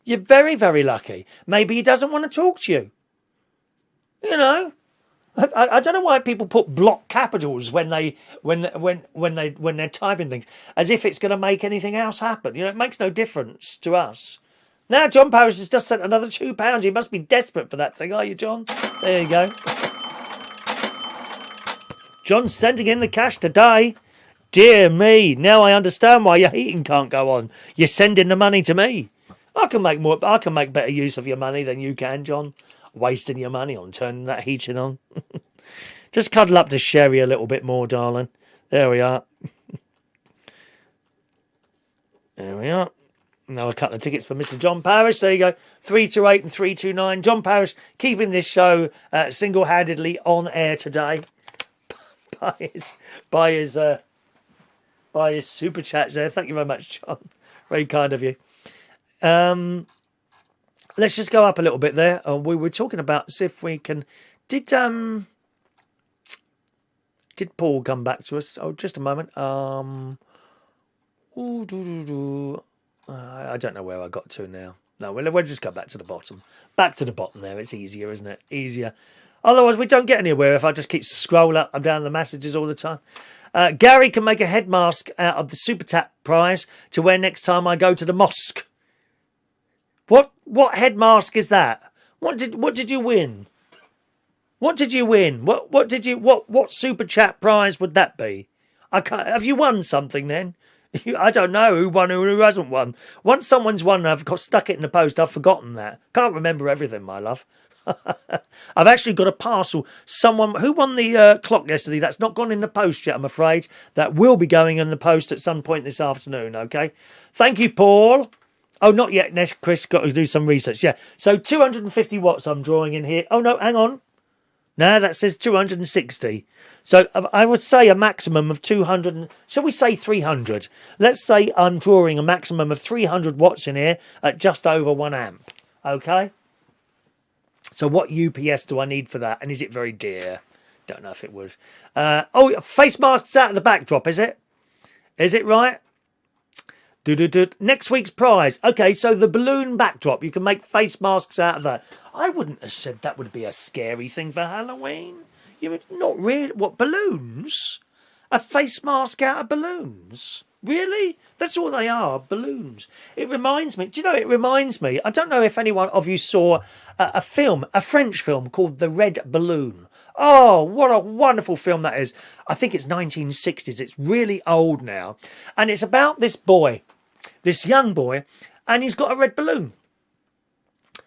very, very lucky. Maybe he doesn't want to talk to you. You know, I don't know why people put block capitals when they're typing things, as if it's going to make anything else happen. You know, it makes no difference to us. Now John Parrish has just sent another £2. You must be desperate for that thing, are you, John? There you go. John's sending in the cash today. Dear me, now I understand why your heating can't go on. You're sending the money to me. I can make better use of your money than you can, John. Wasting your money on turning that heating on. Just cuddle up to Sherry a little bit more, darling. There we are. There we are. Now a couple of tickets for Mr. John Parrish. There you go. 328 and 329. John Parrish keeping this show single-handedly on air today by his super chats there. Thank you very much, John. Very kind of you. Let's just go up a little bit there. We were talking about see if we can... Did Paul come back to us? Oh, just a moment. I don't know where I got to now. No, we'll just go back to the bottom. Back to the bottom there. It's easier, isn't it? Easier. Otherwise, we don't get anywhere if I just keep scrolling up and down the messages all the time. Gary can make a head mask out of the Super Tap prize to wear next time I go to the mosque. What head mask is that? What did you win? What did you win? What super chat prize would that be? Have you won something then? I don't know who won and who hasn't won. Once someone's won and I've got stuck it in the post, I've forgotten that. Can't remember everything, my love. I've actually got a parcel. Someone who won the clock yesterday, that's not gone in the post yet, I'm afraid. That will be going in the post at some point this afternoon, okay? Thank you, Paul. Oh, not yet, Next, Chris. Got to do some research. Yeah. So 250 watts I'm drawing in here. Oh, no, hang on. No, that says 260. So I would say a maximum of 200. Shall we say 300? Let's say I'm drawing a maximum of 300 watts in here at just over 1 amp. Okay? So what UPS do I need for that? And is it very dear? Don't know if it would. Face masks out of the backdrop, is it? Is it right? Next week's prize. Okay, so the balloon backdrop. You can make face masks out of that. I wouldn't have said that would be a scary thing for Halloween. You would not really. What, balloons? A face mask out of balloons? Really? That's all they are, balloons. It reminds me. Do you know? It reminds me. I don't know if anyone of you saw a French film called The Red Balloon. Oh, what a wonderful film that is. I think it's 1960s. It's really old now. And it's about this boy, this young boy, and he's got a red balloon.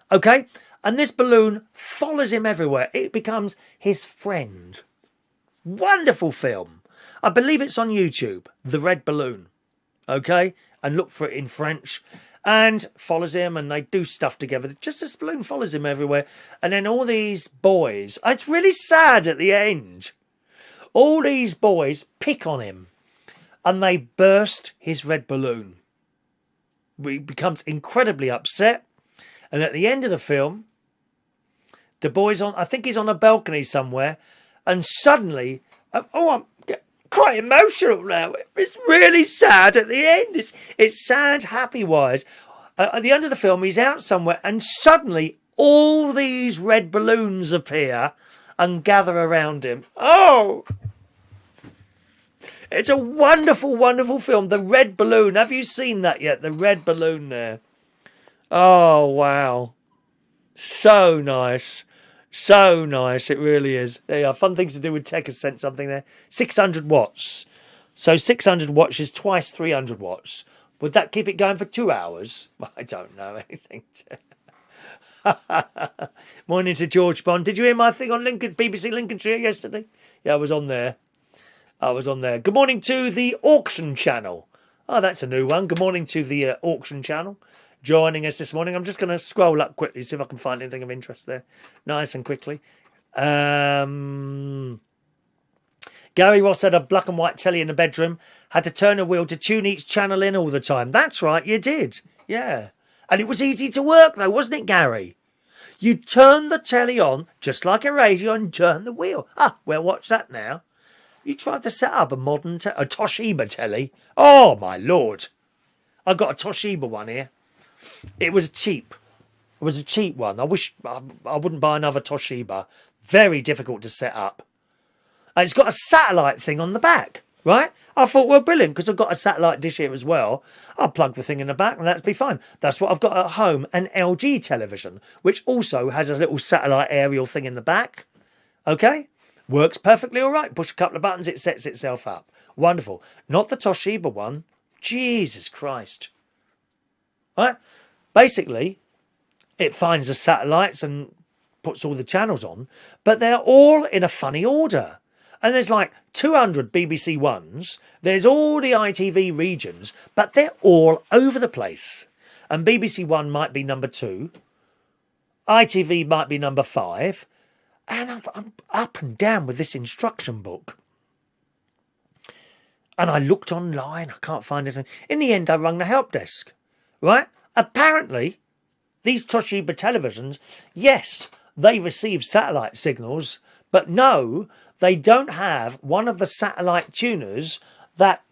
Okay? And this balloon follows him everywhere. It becomes his friend. Wonderful film. I believe it's on YouTube, The Red Balloon. Okay? And look for it in French. And follows him and they do stuff together. Just this balloon follows him everywhere. And then all these boys... It's really sad at the end. All these boys pick on him. And they burst his red balloon. he becomes incredibly upset. And at the end of the film, the boy's on, I think he's on a balcony somewhere, and suddenly, I'm getting quite emotional now. It's really sad at the end. It's sad, happy-wise. At the end of the film, he's out somewhere, and suddenly all these red balloons appear and gather around him. Oh! It's a wonderful, wonderful film. The Red Balloon. Have you seen that yet? The Red Balloon there. Oh, wow. So nice. So nice. It really is. There you are. Fun things to do with tech. Has sent something there. 600 watts. So 600 watts is twice 300 watts. Would that keep it going for 2 hours? I don't know anything. Morning to George Bond. Did you hear my thing on BBC Lincolnshire yesterday? Yeah, I was on there. Good morning to the Auction Channel. Oh, that's a new one. Good morning to the Auction Channel. Joining us this morning. I'm just going to scroll up quickly, see if I can find anything of interest there. Nice and quickly. Gary Ross had a black and white telly in the bedroom. Had to turn a wheel to tune each channel in all the time. That's right, you did. Yeah. And it was easy to work though, wasn't it, Gary? You turn the telly on, just like a radio, and turn the wheel. Well, watch that now. You tried to set up a modern a Toshiba telly. Oh, my Lord. I got a Toshiba one here. It was cheap. It was a cheap one. I wish I wouldn't buy another Toshiba. Very difficult to set up. And it's got a satellite thing on the back, right? I thought, well, brilliant, because I've got a satellite dish here as well. I'll plug the thing in the back and that'll be fine. That's what I've got at home, an LG television, which also has a little satellite aerial thing in the back. Okay? Works perfectly all right. Push a couple of buttons, it sets itself up. Wonderful. Not the Toshiba one. Jesus Christ. Right? Basically, it finds the satellites and puts all the channels on, but they're all in a funny order. And there's like 200 BBC Ones. There's all the ITV regions, but they're all over the place. And BBC One might be number 2. ITV might be number 5. And I'm up and down with this instruction book. And I looked online. I can't find anything. In the end, I rang the help desk. Right? Apparently, these Toshiba televisions, yes, they receive satellite signals, but no, they don't have one of the satellite tuners that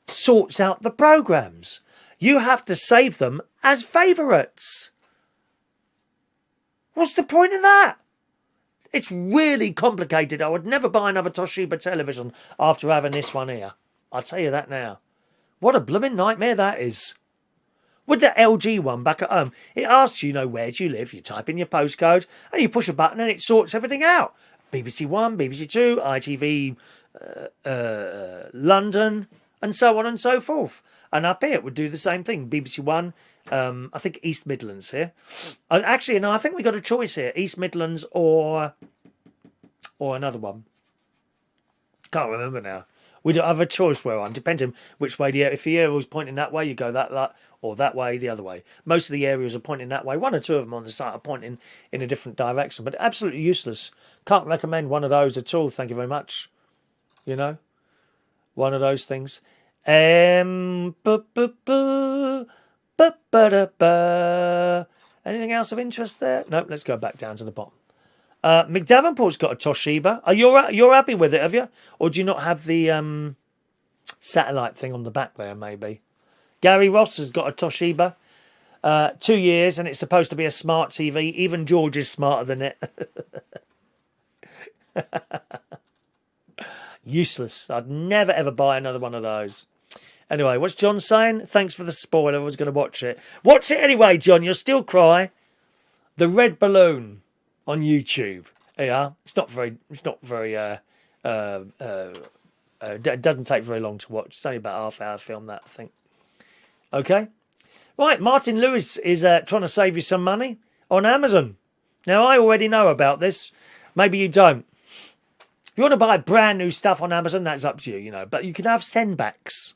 sorts out the programs. You have to save them as favourites. What's the point of that? It's really complicated. I would never buy another Toshiba television after having this one here. I'll tell you that now. What a blooming nightmare that is. With the LG one back at home, it asks you, where do you live? You type in your postcode and you push a button and it sorts everything out. BBC One, BBC Two, ITV London, and so on and so forth. And up here it would do the same thing. BBC One, I think East Midlands here. Actually, no, I think we got a choice here. East Midlands or another one. Can't remember now. We don't have a choice where I'm, depending which way if the arrow's pointing that way, you go that or that way, the other way. Most of the areas are pointing that way. One or two of them on the site are pointing in a different direction, but absolutely useless. Can't recommend one of those at all. Thank you very much. One of those things. Anything else of interest there? Nope. Let's go back down to the bottom. McDavenport's got a Toshiba. You're happy with it, have you? Or do you not have the satellite thing on the back there? Maybe. Gary Ross has got a Toshiba. 2 years, and it's supposed to be a smart TV. Even George is smarter than it. Useless. I'd never ever buy another one of those. Anyway, what's John saying? Thanks for the spoiler. I was going to watch it. Watch it anyway, John. You'll still cry. The Red Balloon on YouTube. Yeah, it doesn't take very long to watch. It's only about a half-hour film, that, I think. Okay. Right, Martin Lewis is trying to save you some money on Amazon. Now, I already know about this. Maybe you don't. If you want to buy brand new stuff on Amazon, that's up to you, But you can have sendbacks.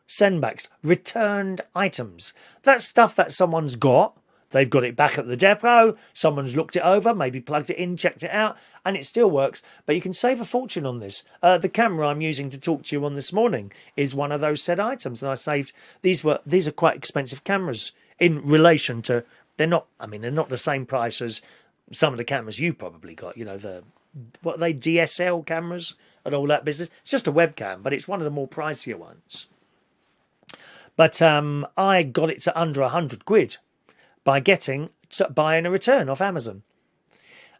Sendbacks. Returned items. That's stuff that someone's got. They've got it back at the depot. Someone's looked it over, maybe plugged it in, checked it out, and it still works. But you can save a fortune on this. The camera I'm using to talk to you on this morning is one of those said items, and I saved. These are quite expensive cameras in relation to. They're not the same price as some of the cameras you've probably got. What are they, DSL cameras and all that business. It's just a webcam, but it's one of the more pricier ones. But I got it to under £100 by buying a return off Amazon.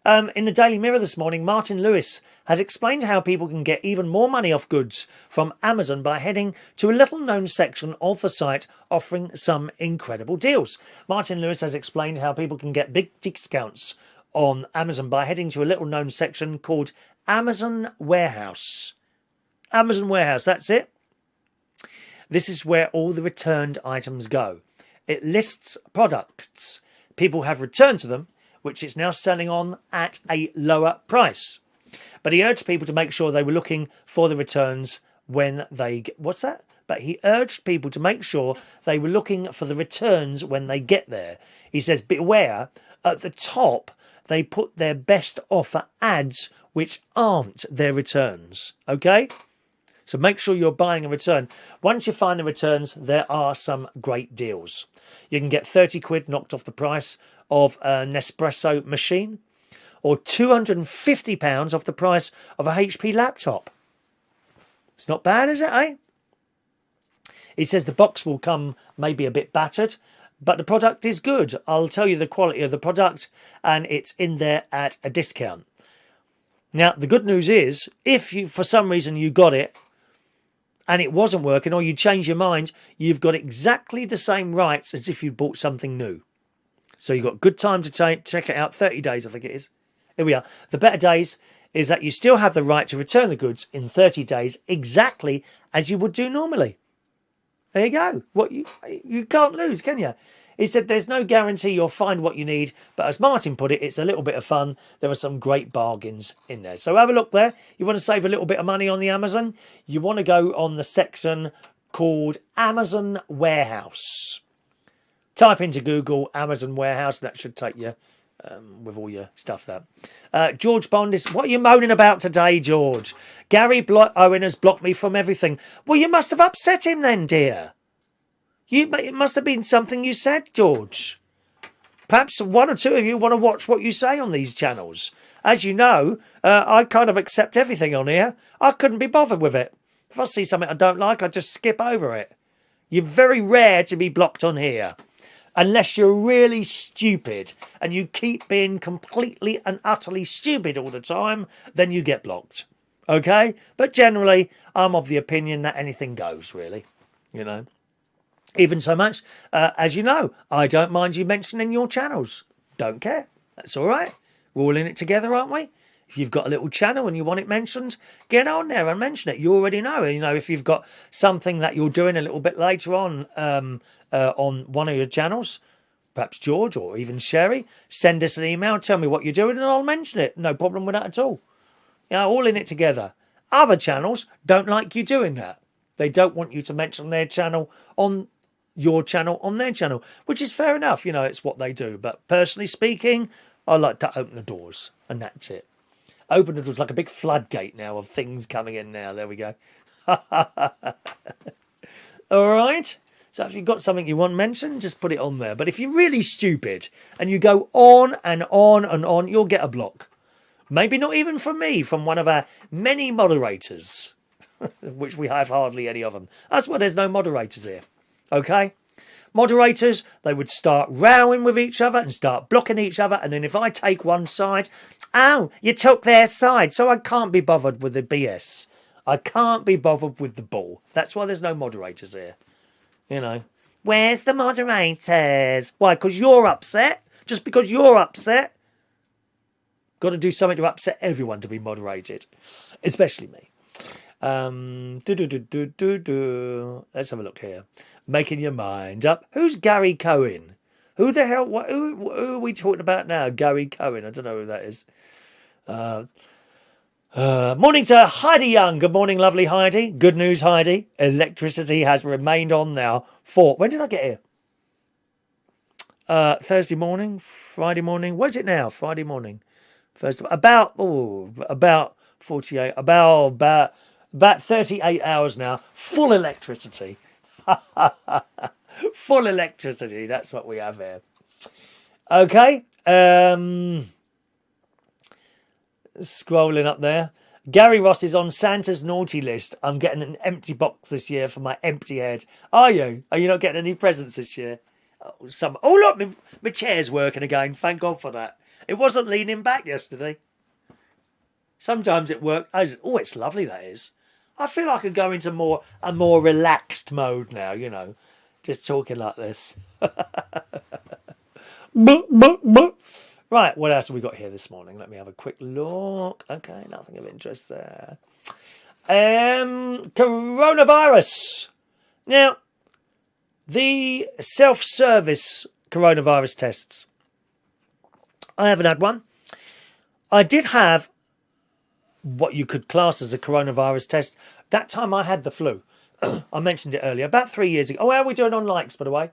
In the Daily Mirror this morning, Martin Lewis has explained how people can get even more money off goods from Amazon by heading to a little-known section of the site offering some incredible deals. Martin Lewis has explained how people can get big discounts on Amazon by heading to a little-known section called Amazon Warehouse. Amazon Warehouse, that's it. This is where all the returned items go. It lists products people have returned to them, which it's now selling on at a lower price. But he urged people to make sure they were looking for the returns when they get... What's that? But he urged people to make sure they were looking for the returns when they get there. He says, beware, at the top, they put their best offer ads, which aren't their returns. Okay? So make sure you're buying a return. Once you find the returns, there are some great deals. You can get £30 knocked off the price of a Nespresso machine, or £250 off the price of a HP laptop. It's not bad, is it, eh? He says the box will come maybe a bit battered, but the product is good. I'll tell you the quality of the product, and it's in there at a discount. Now, the good news is, if you, for some reason you got it, and it wasn't working, or you change your mind, you've got exactly the same rights as if you bought something new. So you've got good time to check it out, 30 days I think it is. Here we are. The better days is that you still have the right to return the goods in 30 days, exactly as you would do normally. There you go. What you can't lose, can you? He said there's no guarantee you'll find what you need, but as Martin put it, it's a little bit of fun. There are some great bargains in there. So have a look there. You want to save a little bit of money on the Amazon? You want to go on the section called Amazon Warehouse. Type into Google Amazon Warehouse, and that should take you with all your stuff there. George Bond is... What are you moaning about today, George? Gary Owen has blocked me from everything. Well, you must have upset him then, dear. It must have been something you said, George. Perhaps one or two of you want to watch what you say on these channels. As you know, I kind of accept everything on here. I couldn't be bothered with it. If I see something I don't like, I just skip over it. You're very rare to be blocked on here. Unless you're really stupid and you keep being completely and utterly stupid all the time, then you get blocked. Okay? But generally, I'm of the opinion that anything goes, really. You know? Even so much, as you know, I don't mind you mentioning your channels. Don't care. That's all right. We're all in it together, aren't we? If you've got a little channel and you want it mentioned, get on there and mention it. You already know. You know, if you've got something that you're doing a little bit later on one of your channels, perhaps George or even Sherry, send us an email, tell me what you're doing, and I'll mention it. No problem with that at all. You know, all in it together. Other channels don't like you doing that. They don't want you to mention their channel on your channel on their channel, which is fair enough. You know, it's what they do. But personally speaking, I like to open the doors, and that's it. Open the doors like a big floodgate now of things coming in now. There we go. All right. So if you've got something you want mentioned, just put it on there. But if you're really stupid and you go on and on and on, you'll get a block. Maybe not even from me, from one of our many moderators, which we have hardly any of them. That's why there's no moderators here. Okay? Moderators, they would start rowing with each other and start blocking each other. And then if I take one side, oh, you took their side. So I can't be bothered with the BS. I can't be bothered with the bull. That's why there's no moderators here. You know. Where's the moderators? Why? Because you're upset? Just because you're upset? Got to do something to upset everyone to be moderated. Especially me. Let's have a look here. Making your mind up. Who's Gary Cohen? Who the hell? Who are we talking about now? Gary Cohen. I don't know who that is. Morning to Heidi Young. Good morning, lovely Heidi. Good news, Heidi. Electricity has remained on now for... When did I get here? Thursday morning, Friday morning. What is it now? Friday morning. Thursday. About 48. About 38 hours now. Full electricity. Full electricity. That's what we have here. Okay. Scrolling up there. Gary Ross is on Santa's naughty list. I'm getting an empty box this year for my empty head. Are you? Are you not getting any presents this year? Oh, look, my chair's working again. Thank God for that. It wasn't leaning back yesterday. Sometimes it works. Oh, it's lovely, that is. I feel I could go into a more relaxed mode now, you know. Just talking like this. Right, what else have we got here this morning? Let me have a quick look. Okay, nothing of interest there. Coronavirus. Now, the self-service coronavirus tests. I haven't had one. I did have what you could class as a coronavirus test. That time I had the flu. I mentioned it earlier, about 3 years ago. Oh, how are we doing on likes, by the way?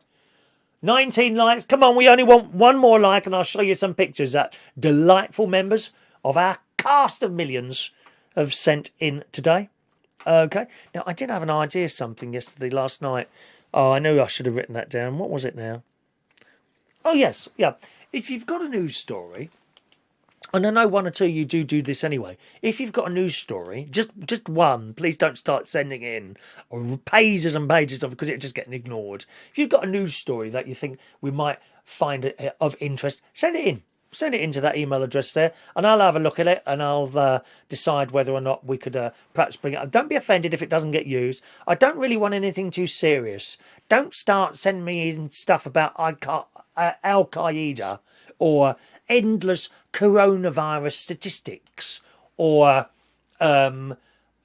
19 likes. Come on, we only want one more like and I'll show you some pictures that delightful members of our cast of millions have sent in today. Okay. Now, I did have an idea of something last night. Oh, I know I should have written that down. What was it now? Oh, yes. Yeah. If you've got a news story, and I know one or two you do this anyway. If you've got a news story, just one, please don't start sending in or pages and pages of because it's just getting ignored. If you've got a news story that you think we might find of interest, send it in. Send it into that email address there, and I'll have a look at it, and I'll decide whether or not we could perhaps bring it up. Don't be offended if it doesn't get used. I don't really want anything too serious. Don't start sending me in stuff about Al-Qaeda or endless coronavirus statistics or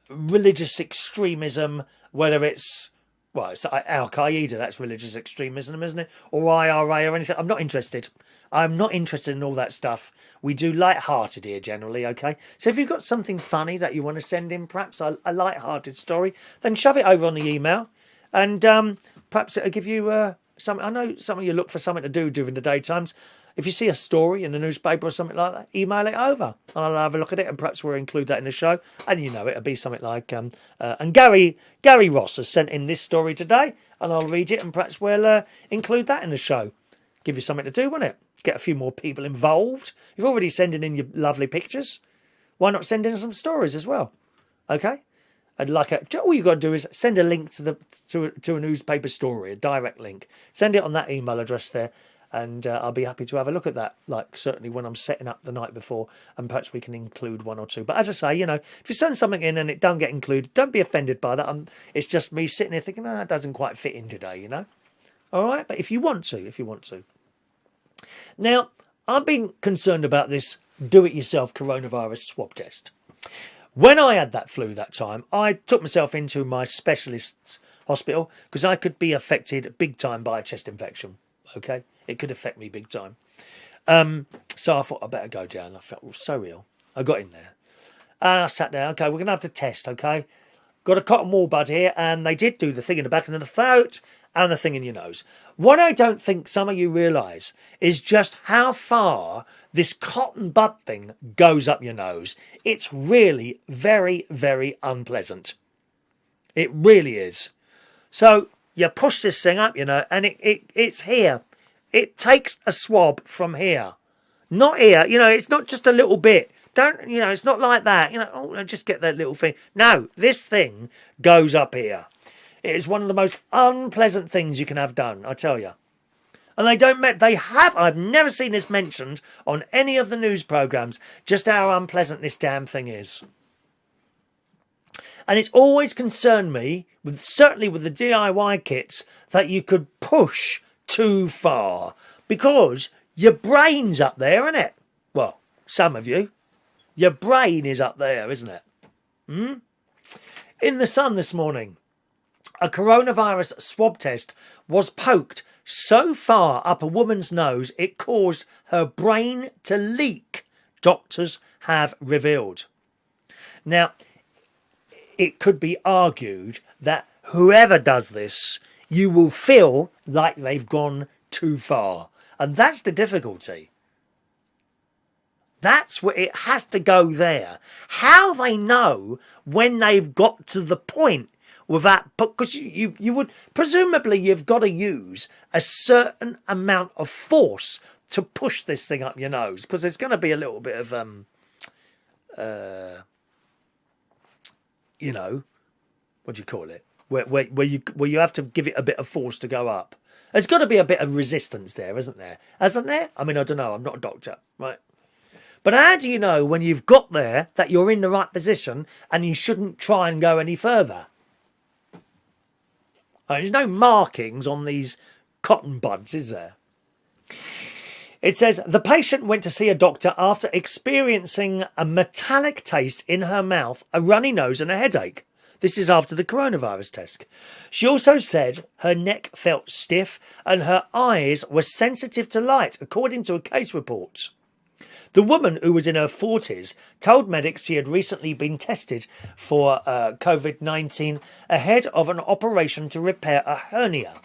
religious extremism, whether it's Al-Qaeda, that's religious extremism, isn't it? Or IRA or anything. I'm not interested. I'm not interested in all that stuff. We do light-hearted here generally, okay? So if you've got something funny that you want to send in, perhaps a light-hearted story, then shove it over on the email and perhaps it'll give you something. I know some of you look for something to do during the daytimes. If you see a story in the newspaper or something like that, email it over and I'll have a look at it and perhaps we'll include that in the show. And you know, it'll be something like, and Gary Ross has sent in this story today and I'll read it and perhaps we'll include that in the show. Give you something to do, won't it? Get a few more people involved. You're already sending in your lovely pictures. Why not send in some stories as well? Okay? And all you got to do is send a link to a newspaper story, a direct link. Send it on that email address there. And I'll be happy to have a look at that, like certainly when I'm setting up the night before, and perhaps we can include one or two. But as I say, you know, if you send something in and it don't get included, don't be offended by that. It's just me sitting here thinking, that doesn't quite fit in today, you know. All right, but if you want to. Now, I've been concerned about this do-it-yourself coronavirus swab test. When I had that flu that time, I took myself into my specialist's hospital because I could be affected big time by a chest infection. Okay, it could affect me big time. So I thought I better go down. I felt so ill. I got in there and I sat there. Okay, we're going to have to test. Okay, got a cotton wool bud here, and they did do the thing in the back of the throat and the thing in your nose. What I don't think some of you realise is just how far this cotton bud thing goes up your nose. It's really very, very unpleasant. It really is. So you push this thing up, you know, and it's here. It takes a swab from here. Not here. You know, it's not just a little bit. Don't, you know, it's not like that. You know, oh, just get that little thing. No, this thing goes up here. It is one of the most unpleasant things you can have done, I tell you. And I've never seen this mentioned on any of the news programmes, just how unpleasant this damn thing is. And it's always concerned me, certainly with the DIY kits, that you could push too far. Because your brain's up there, isn't it? Well, some of you. Your brain is up there, isn't it? In the Sun this morning, a coronavirus swab test was poked so far up a woman's nose it caused her brain to leak, doctors have revealed. Now, it could be argued that whoever does this, you will feel like they've gone too far. And that's the difficulty. That's where it has to go there. How they know when they've got to the point without, because you would, presumably you've got to use a certain amount of force to push this thing up your nose, because there's going to be a little bit of, you know, what do you call it? Where you have to give it a bit of force to go up. There's got to be a bit of resistance there, isn't there? Hasn't there? I mean, I don't know. I'm not a doctor, right? But how do you know when you've got there that you're in the right position and you shouldn't try and go any further? There's no markings on these cotton buds, is there? It says, the patient went to see a doctor after experiencing a metallic taste in her mouth, a runny nose and a headache. This is after the coronavirus test. She also said her neck felt stiff and her eyes were sensitive to light, according to a case report. The woman, who was in her 40s, told medics she had recently been tested for COVID-19 ahead of an operation to repair a hernia.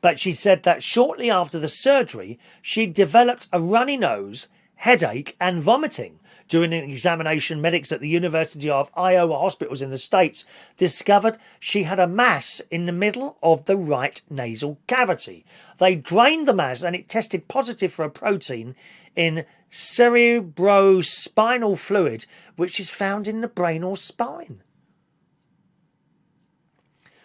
But she said that shortly after the surgery, she developed a runny nose, headache and vomiting. During an examination, medics at the University of Iowa hospitals in the States discovered she had a mass in the middle of the right nasal cavity. They drained the mass and it tested positive for a protein in cerebrospinal fluid, which is found in the brain or spine.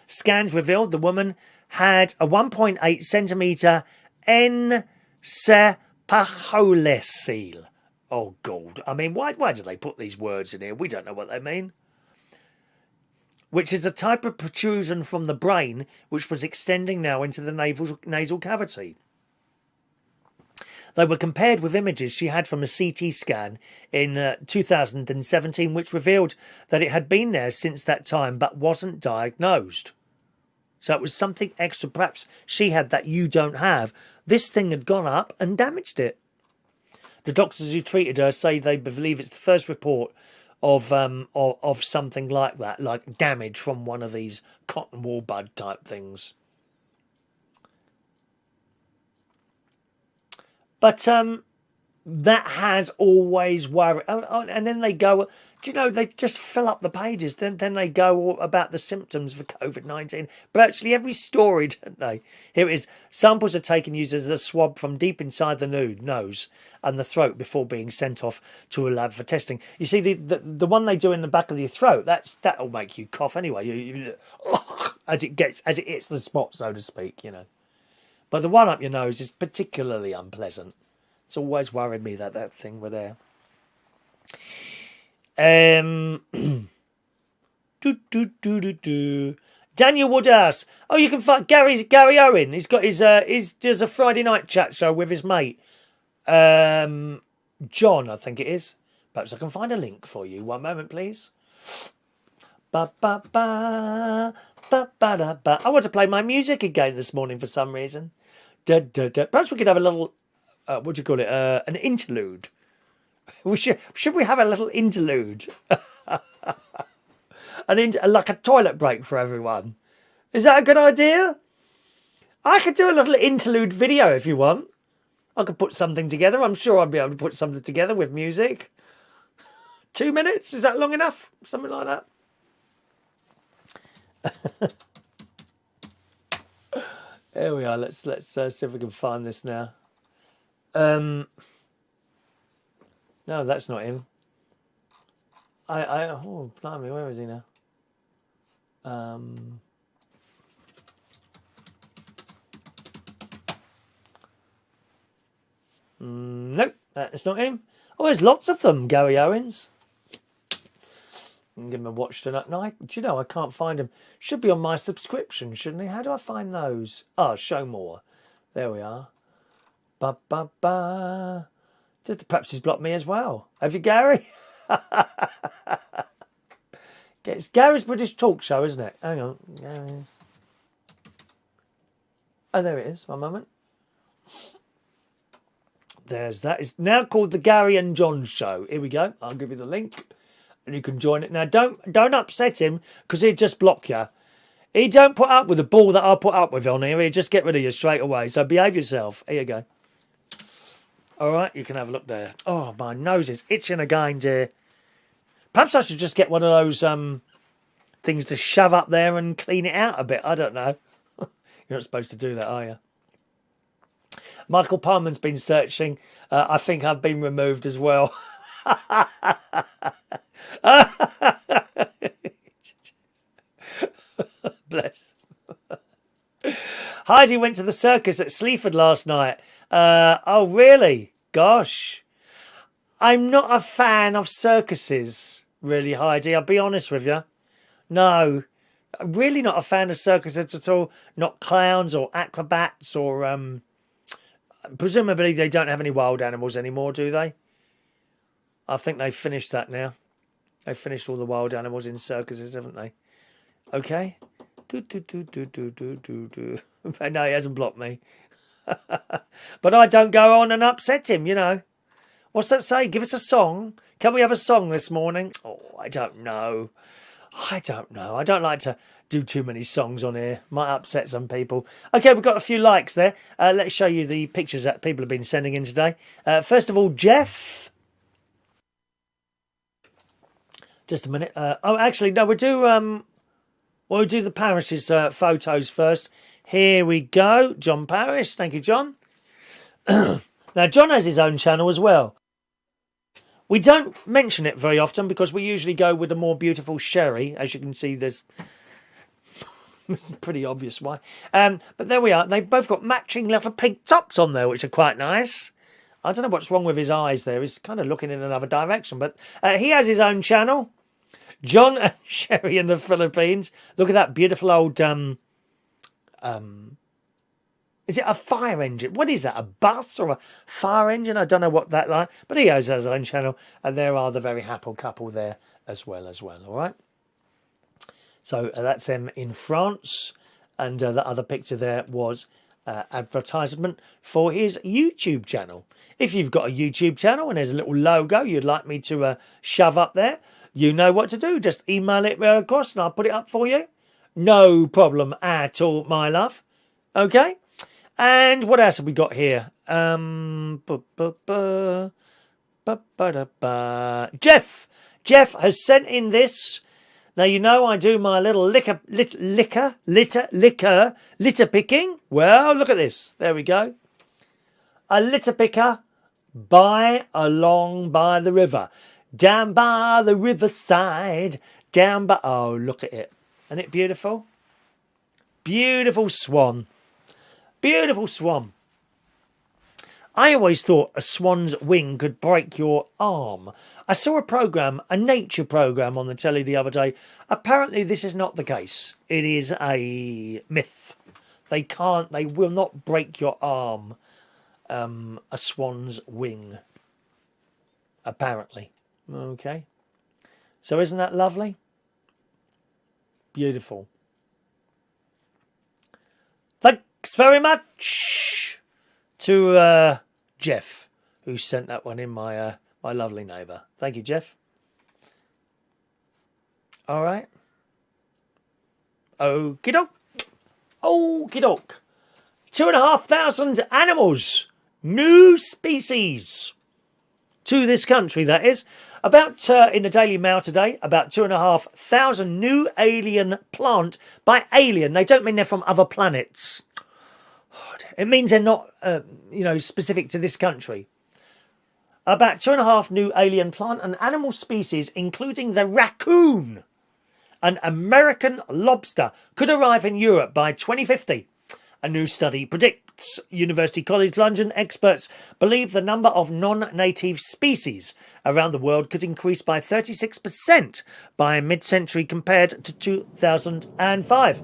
Scans revealed the woman had a 1.8 centimetre encephalocele. Oh, God. I mean, why do they put these words in here? We don't know what they mean. Which is a type of protrusion from the brain which was extending now into the nasal cavity. They were compared with images she had from a CT scan in 2017, which revealed that it had been there since that time but wasn't diagnosed. So it was something extra. Perhaps she had that you don't have. This thing had gone up and damaged it. The doctors who treated her say they believe it's the first report of something like that, like damage from one of these cotton wool bud type things. But that has always worried. Oh, and then they go, do you know, they just fill up the pages. Then they go about the symptoms for COVID-19. Virtually every story, don't they? Here it is. Samples are taken used as a swab from deep inside the nose and the throat before being sent off to a lab for testing. You see, the one they do in the back of your throat, that'll make you cough anyway. As it hits the spot, so to speak, you know. But the one up your nose is particularly unpleasant. It's always worried me that thing were there. Daniel Woodhouse. Oh, you can find Gary Owen. He's got his does a Friday night chat show with his mate. John, I think it is. Perhaps I can find a link for you. One moment, please. Ba ba ba ba ba da ba. I want to play my music again this morning for some reason. Da, da, da. Perhaps we could have a little, what do you call it? An interlude. Should we have a little interlude? Like a toilet break for everyone. Is that a good idea? I could do a little interlude video if you want. I could put something together. I'm sure I'd be able to put something together with music. 2 minutes? Is that long enough? Something like that. There we are. Let's see if we can find this now. No, that's not him. Oh, blimey, where is he now? Nope, that's not him. Oh, there's lots of them, Gary Owens. Give him a watch tonight. No, do you know, I can't find him. Should be on my subscription, shouldn't he? How do I find those? Oh, show more. There we are. Ba ba ba. Perhaps he's blocked me as well. Have you, Gary? It's Gary's British Talk Show, isn't it? Hang on. Gary's. Oh, there it is. One moment. There's that. It's now called the Gary and John Show. Here we go. I'll give you the link. And you can join it. Now, don't upset him, because he'll just block you. He don't put up with the ball that I put up with on here. He'll just get rid of you straight away. So behave yourself. Here you go. All right, you can have a look there. Oh, my nose is itching again, dear. Perhaps I should just get one of those things to shove up there and clean it out a bit. I don't know. You're not supposed to do that, are you? Michael Parman's been searching. I think I've been removed as well. Bless. Heidi went to the circus at Sleaford last night. Oh, really? Gosh. I'm not a fan of circuses, really, Heidi. I'll be honest with you. No. I'm really not a fan of circuses at all. Not clowns or acrobats or... presumably they don't have any wild animals anymore, do they? I think they've finished that now. They've finished all the wild animals in circuses, haven't they? Okay. No, he hasn't blocked me. But I don't go on and upset him, you know. What's that say? Give us a song. Can we have a song this morning? Oh, I don't know. I don't like to do too many songs on here. Might upset some people. Okay, we've got a few likes there. Let's show you the pictures that people have been sending in today. First of all, Jeff. Just a minute. Oh, actually, no, we'll do the Parish's photos first. Here we go. John Parish. Thank you, John. Now, John has his own channel as well. We don't mention it very often because we usually go with the more beautiful Sherry. As you can see, there's... it's pretty obvious why. But there we are. They've both got matching leather pink tops on there, which are quite nice. I don't know what's wrong with his eyes there. He's kind of looking in another direction. But he has his own channel. John and Sherry in the Philippines. Look at that beautiful old... is it a fire engine? What is that? A bus or a fire engine? I don't know what that like. But he has his own channel. And there are the very happy couple there as well. All right. So that's them in France. And the other picture there was advertisement for his YouTube channel. If you've got a YouTube channel and there's a little logo you'd like me to shove up there, you know what to do. Just email it across and I'll put it up for you. No problem at all, my love. Okay. And what else have we got here? Jeff. Jeff has sent in this. Now, you know I do my little litter picking. Well, look at this. There we go. A litter picker along by the river. Down by the riverside. Oh, look at it. Isn't it beautiful? Beautiful swan. Beautiful swan. I always thought a swan's wing could break your arm. I saw a nature program on the telly the other day. Apparently this is not the case. It is a myth. They will not break your arm. A swan's wing. Apparently. Okay. So isn't that lovely? Beautiful. Thanks very much to Jeff, who sent that one in, my lovely neighbour. Thank you, Jeff. All right. Okie doke. Okie doke. 2,500 animals. New species. To this country, that is. About, in the Daily Mail today, about 2,500 new alien plant. By alien, they don't mean they're from other planets. It means they're not, specific to this country. About 2.5 new alien plant and animal species, including the raccoon, an American lobster, could arrive in Europe by 2050. A new study predicts. University College London experts believe the number of non-native species around the world could increase by 36% by mid-century compared to 2005.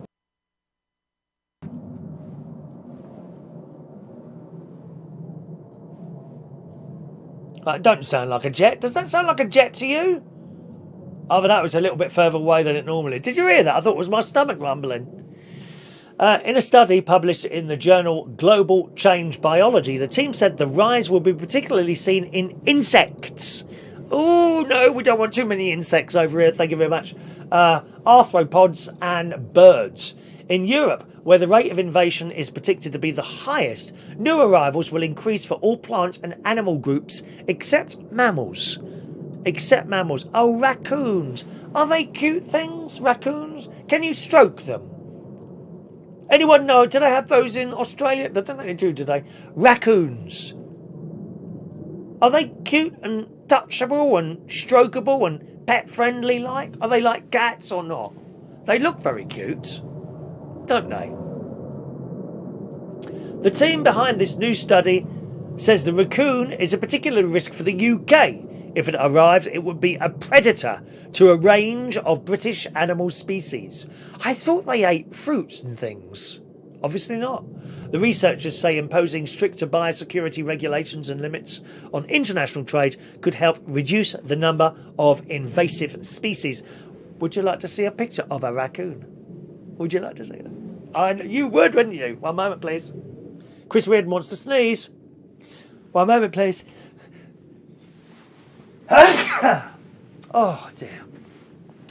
That don't sound like a jet. Does that sound like a jet to you? Either that was a little bit further away than it normally. Did you hear that? I thought it was my stomach rumbling. In a study published in the journal Global Change Biology, the team said the rise will be particularly seen in insects. Oh, no, we don't want too many insects over here. Thank you very much. arthropods and birds. In Europe, where the rate of invasion is predicted to be the highest, new arrivals will increase for all plant and animal groups except mammals. Except mammals. Oh, raccoons. Are they cute things, raccoons? Can you stroke them? Anyone know? Do they have those in Australia? I don't think they do they? Raccoons. Are they cute and touchable and strokeable and pet friendly like? Are they like cats or not? They look very cute, don't they? The team behind this new study says the raccoon is a particular risk for the UK. If it arrived, it would be a predator to a range of British animal species. I thought they ate fruits and things. Obviously not. The researchers say imposing stricter biosecurity regulations and limits on international trade could help reduce the number of invasive species. Would you like to see a picture of a raccoon? Would you like to see that? You would, wouldn't you? One moment, please. Chris Reardon wants to sneeze. One moment, please. Oh, dear.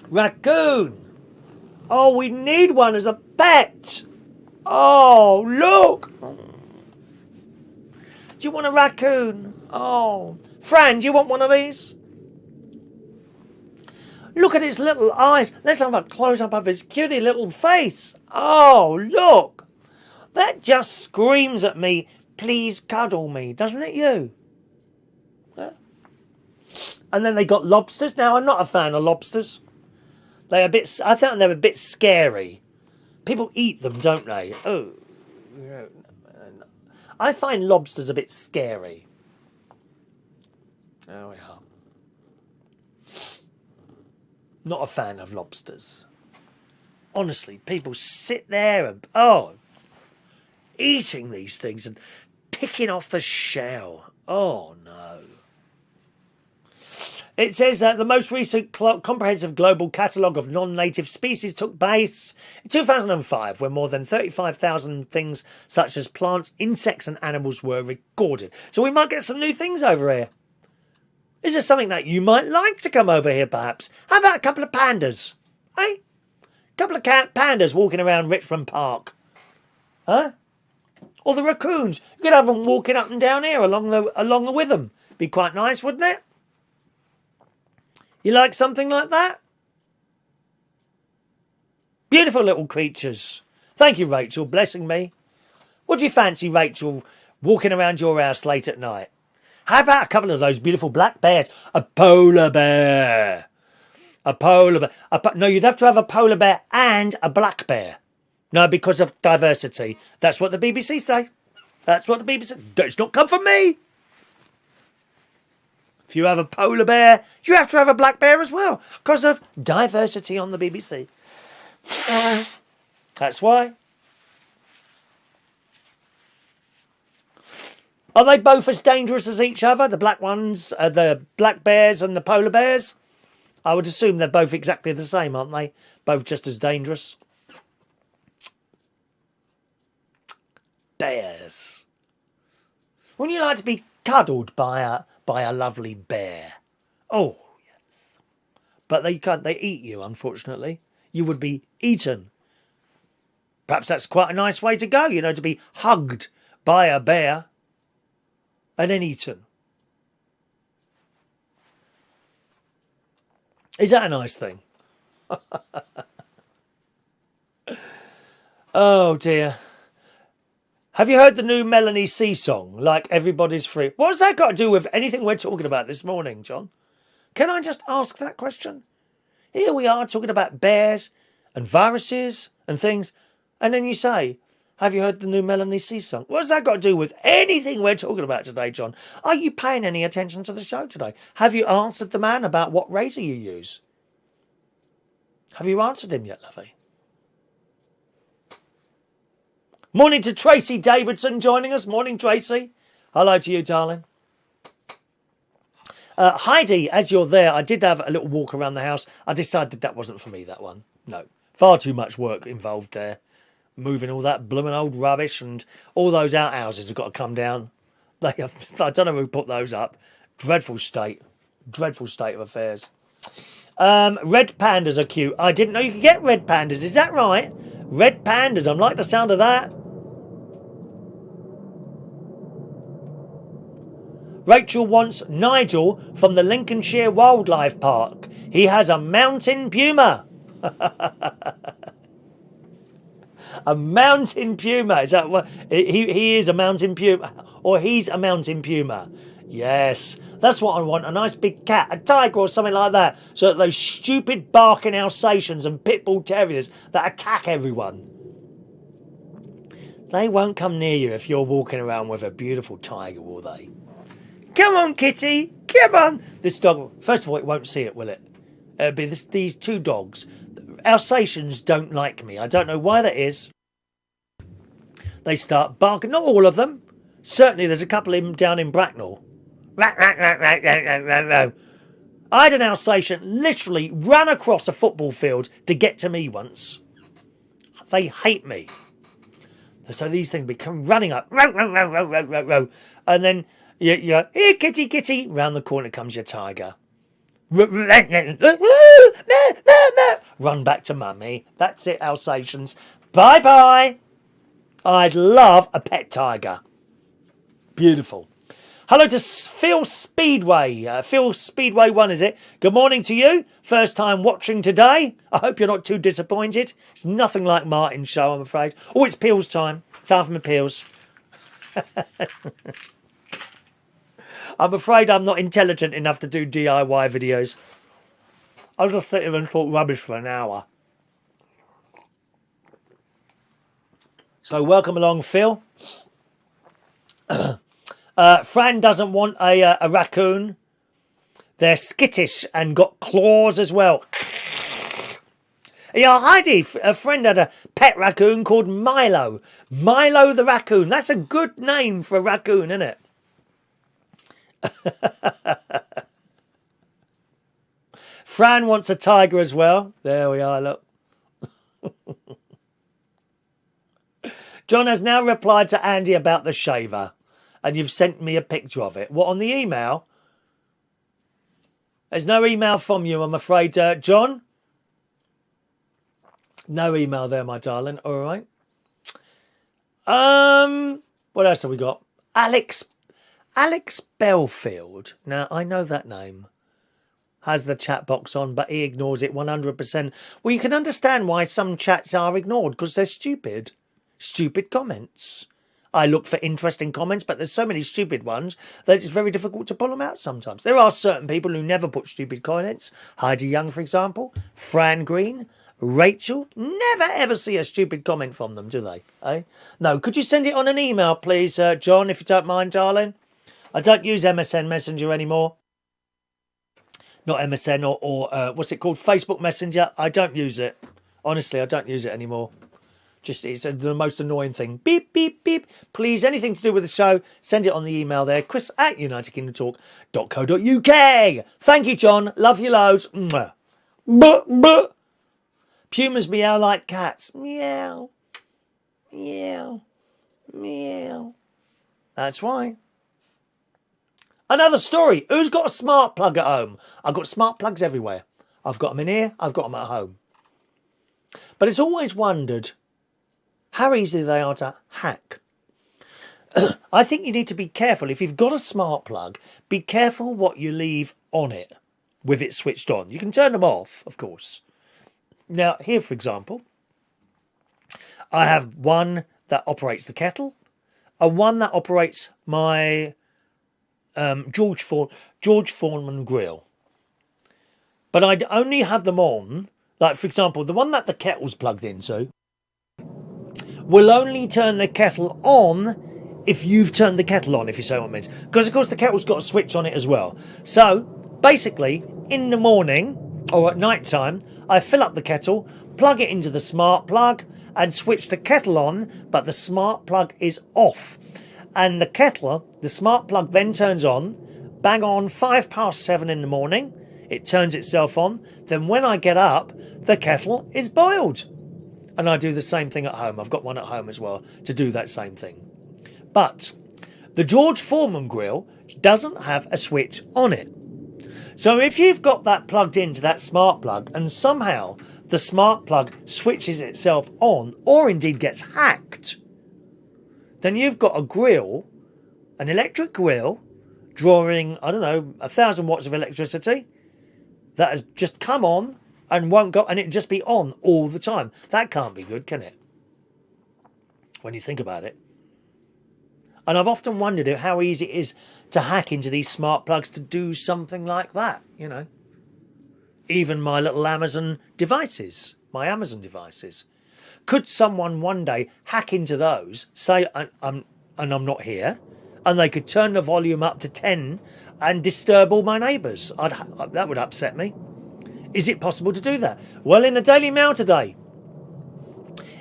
Raccoon. Oh, we need one as a pet. Oh, look. Do you want a raccoon? Oh. Fran, do you want one of these? Look at his little eyes. Let's have a close-up of his cutie little face. Oh, look. That just screams at me, please cuddle me, doesn't it you? Yeah. And then they got lobsters. Now, I'm not a fan of lobsters. I think they're a bit scary. People eat them, don't they? Oh. I find lobsters a bit scary. There we are. Not a fan of lobsters. Honestly, people sit there and, eating these things and picking off the shell. Oh, no. It says that the most recent comprehensive global catalogue of non-native species took place in 2005, when more than 35,000 things such as plants, insects and animals were recorded. So we might get some new things over here. Is there something that you might like to come over here, perhaps? How about a couple of pandas? Eh? A couple of pandas walking around Richmond Park. Huh? Or the raccoons. You could have them walking up and down here along the with them. Be quite nice, wouldn't it? You like something like that? Beautiful little creatures. Thank you, Rachel, blessing me. What do you fancy, Rachel, walking around your house late at night? How about a couple of those beautiful black bears? A polar bear. A polar bear. No, you'd have to have a polar bear and a black bear. No, because of diversity. That's what the BBC say. That's what the BBC... It's not come from me. If you have a polar bear, you have to have a black bear as well. Because of diversity on the BBC. That's why. Are they both as dangerous as each other? The black ones, the black bears and the polar bears? I would assume they're both exactly the same, aren't they? Both just as dangerous. Bears. Wouldn't you like to be cuddled by a lovely bear? Oh, yes. But they can't. They eat you, unfortunately. You would be eaten. Perhaps that's quite a nice way to go, to be hugged by a bear and then eaten. Is that a nice thing? Oh, dear. Have you heard the new Melanie C song, Like Everybody's Free? What's that got to do with anything we're talking about this morning, John? Can I just ask that question? Here we are talking about bears and viruses and things, and then you say, have you heard the new Melanie C song? What's that got to do with anything we're talking about today, John? Are you paying any attention to the show today? Have you answered the man about what razor you use? Have you answered him yet, lovey? Morning to Tracy Davidson joining us. Morning, Tracy. Hello to you, darling. Heidi, as you're there, I did have a little walk around the house. I decided that wasn't for me, that one. No. Far too much work involved there. Moving all that blooming old rubbish, and all those outhouses have got to come down. I don't know who put those up. Dreadful state of affairs. Red pandas are cute. I didn't know you could get red pandas. Is that right? Red pandas. I like the sound of that. Rachel wants Nigel from the Lincolnshire Wildlife Park. He has a mountain puma. A mountain puma. Is that what he is? A mountain puma, or he's a mountain puma? Yes, that's what I want. A nice big cat, a tiger, or something like that. So that those stupid barking Alsatians and pit bull terriers that attack everyone, they won't come near you if you're walking around with a beautiful tiger, will they? Come on, kitty. Come on. This dog. First of all, it won't see it, will it? It'll be these two dogs. Alsatians don't like me. I don't know why that is. They start barking. Not all of them. Certainly there's a couple of them down in Bracknell. I had an Alsatian literally run across a football field to get to me once. They hate me. So these things become running up. And then you go, here, kitty, kitty. Round the corner comes your tiger. Run back to mummy. That's it, Alsatians. Bye-bye. I'd love a pet tiger. Beautiful. Hello to Phil Speedway. Phil Speedway 1, is it? Good morning to you. First time watching today. I hope you're not too disappointed. It's nothing like Martin's show, I'm afraid. Oh, it's Peels time. Time for my Peels. I'm afraid I'm not intelligent enough to do DIY videos. I'll just sit here and talk rubbish for an hour. So welcome along, Phil. Fran doesn't want a raccoon. They're skittish and got claws as well. Yeah, Heidi, a friend had a pet raccoon called Milo. Milo the raccoon. That's a good name for a raccoon, isn't it? Fran wants a tiger as well. There we are, look. John has now replied to Andy about the shaver. And you've sent me a picture of it. What, on the email? There's no email from you, I'm afraid, John. No email there, my darling. All right. What else have we got? Alex Belfield. Now, I know that name. Has the chat box on, but he ignores it 100%. Well, you can understand why some chats are ignored, because they're stupid. Stupid comments. I look for interesting comments, but there's so many stupid ones that it's very difficult to pull them out sometimes. There are certain people who never put stupid comments. Heidi Young, for example. Fran Green. Rachel. Never ever see a stupid comment from them, do they? Eh? No. Could you send it on an email, please, John, if you don't mind, darling? I don't use MSN Messenger anymore. Not MSN or what's it called? Facebook Messenger. I don't use it. Honestly, I don't use it anymore. Just, it's the most annoying thing. Beep, beep, beep. Please, anything to do with the show, send it on the email there. chris@unitedkingdomtalk.co.uk. Thank you, John. Love you loads. Mwah. Buh, buh. Pumas meow like cats. Meow. Meow. Meow. That's why. Another story. Who's got a smart plug at home? I've got smart plugs everywhere. I've got them in here. I've got them at home. But it's always wondered how easy they are to hack. I think you need to be careful. If you've got a smart plug, be careful what you leave on it with it switched on. You can turn them off, of course. Now, here, for example, I have one that operates the kettle and one that operates my George Foreman grill. But I'd only have them on, like, for example, the one that the kettle's plugged into will only turn the kettle on if you've turned the kettle on, if you say what I mean. Because, of course, the kettle's got a switch on it as well. So, basically, in the morning or at night time, I fill up the kettle, plug it into the smart plug and switch the kettle on, but the smart plug is off. And the kettle, the smart plug then turns on, bang on 7:05 in the morning. It turns itself on. Then when I get up, the kettle is boiled. And I do the same thing at home. I've got one at home as well to do that same thing. But the George Foreman grill doesn't have a switch on it. So if you've got that plugged into that smart plug and somehow the smart plug switches itself on or indeed gets hacked, then you've got a grill, an electric grill, drawing, I don't know, 1,000 watts of electricity that has just come on and won't go, and it'd just be on all the time. That can't be good, can it? When you think about it. And I've often wondered how easy it is to hack into these smart plugs to do something like that, you know. Even my little Amazon devices, my Amazon devices. Could someone one day hack into those, say, I'm not here, and they could turn the volume up to 10 and disturb all my neighbours? That would upset me. Is it possible to do that? Well, in the Daily Mail today,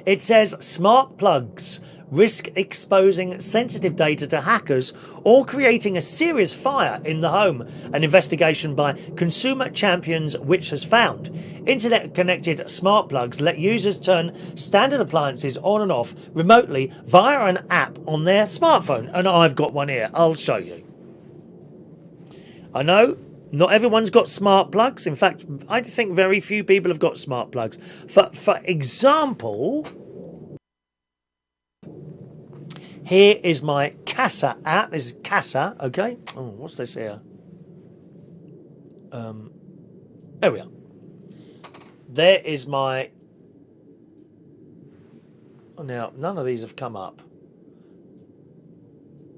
it says smart plugs risk exposing sensitive data to hackers or creating a serious fire in the home. An investigation by Consumer Champions which has found internet-connected smart plugs let users turn standard appliances on and off remotely via an app on their smartphone. And I've got one here. I'll show you. I know not everyone's got smart plugs. In fact, I think very few people have got smart plugs. For example, here is my Casa app. This is Casa, okay? Oh, what's this here? There we are. There is my... Now, none of these have come up.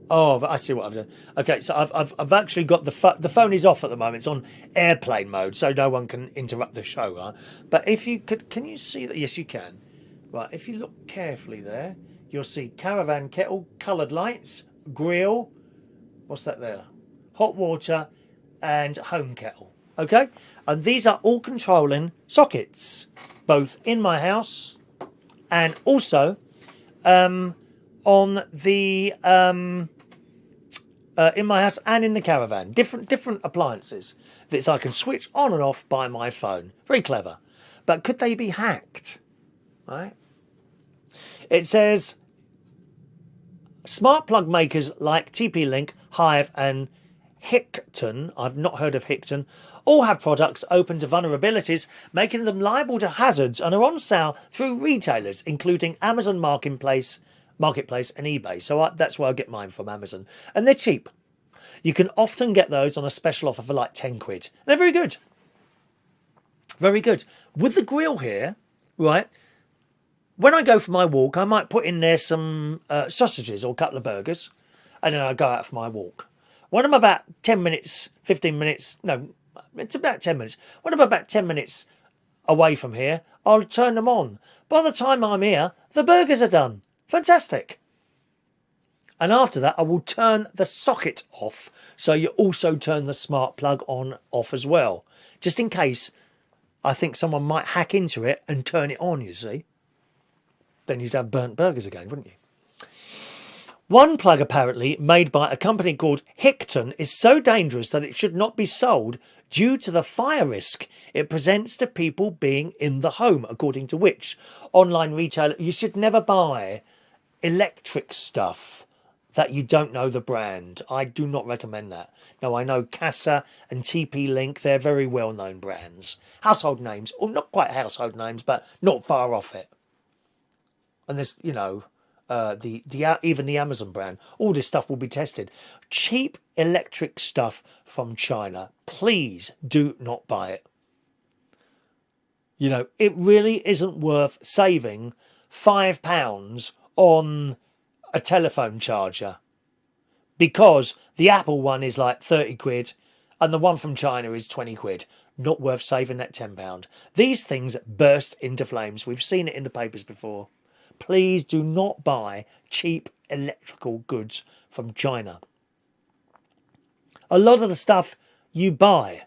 Oh, I see what I've done. Okay, so I've actually got the phone is off at the moment. It's on airplane mode, so no one can interrupt the show, right? But if you could, can you see that? Yes, you can. Right, if you look carefully there, you'll see caravan kettle, coloured lights, grill. What's that there? Hot water and home kettle. Okay, and these are all controlling sockets, both in my house and also on the in my house and in the caravan. Different appliances that I can switch on and off by my phone. Very clever. But could they be hacked? Right. It says smart plug makers like TP-Link, Hive and Hicton, I've not heard of Hicton, all have products open to vulnerabilities, making them liable to hazards and are on sale through retailers, including Amazon Marketplace and eBay. So that's where I get mine from, Amazon. And they're cheap. You can often get those on a special offer for like 10 quid. And they're very good. Very good. With the grill here, right, when I go for my walk, I might put in there some sausages or a couple of burgers, and then I go out for my walk. When I'm about 10 minutes, 15 minutes, no, it's about 10 minutes. When I'm about 10 minutes away from here, I'll turn them on. By the time I'm here, the burgers are done. Fantastic. And after that, I will turn the socket off. So you also turn the smart plug on off as well. Just in case I think someone might hack into it and turn it on, you see. Then you'd have burnt burgers again, wouldn't you? One plug apparently made by a company called Hicton is so dangerous that it should not be sold due to the fire risk it presents to people being in the home, according to which online retailer. You should never buy electric stuff that you don't know the brand. I do not recommend that. Now, I know Casa and TP-Link, they're very well-known brands. Household names, or not quite household names, but not far off it. And there's, you know, even the Amazon brand, all this stuff will be tested. Cheap electric stuff from China, please do not buy it. You know, it really isn't worth saving £5 on a telephone charger, because the Apple one is like 30 quid and the one from China is 20 quid. Not worth saving that £10. These things burst into flames. We've seen it in the papers before. Please do not buy cheap electrical goods from China. A lot of the stuff you buy,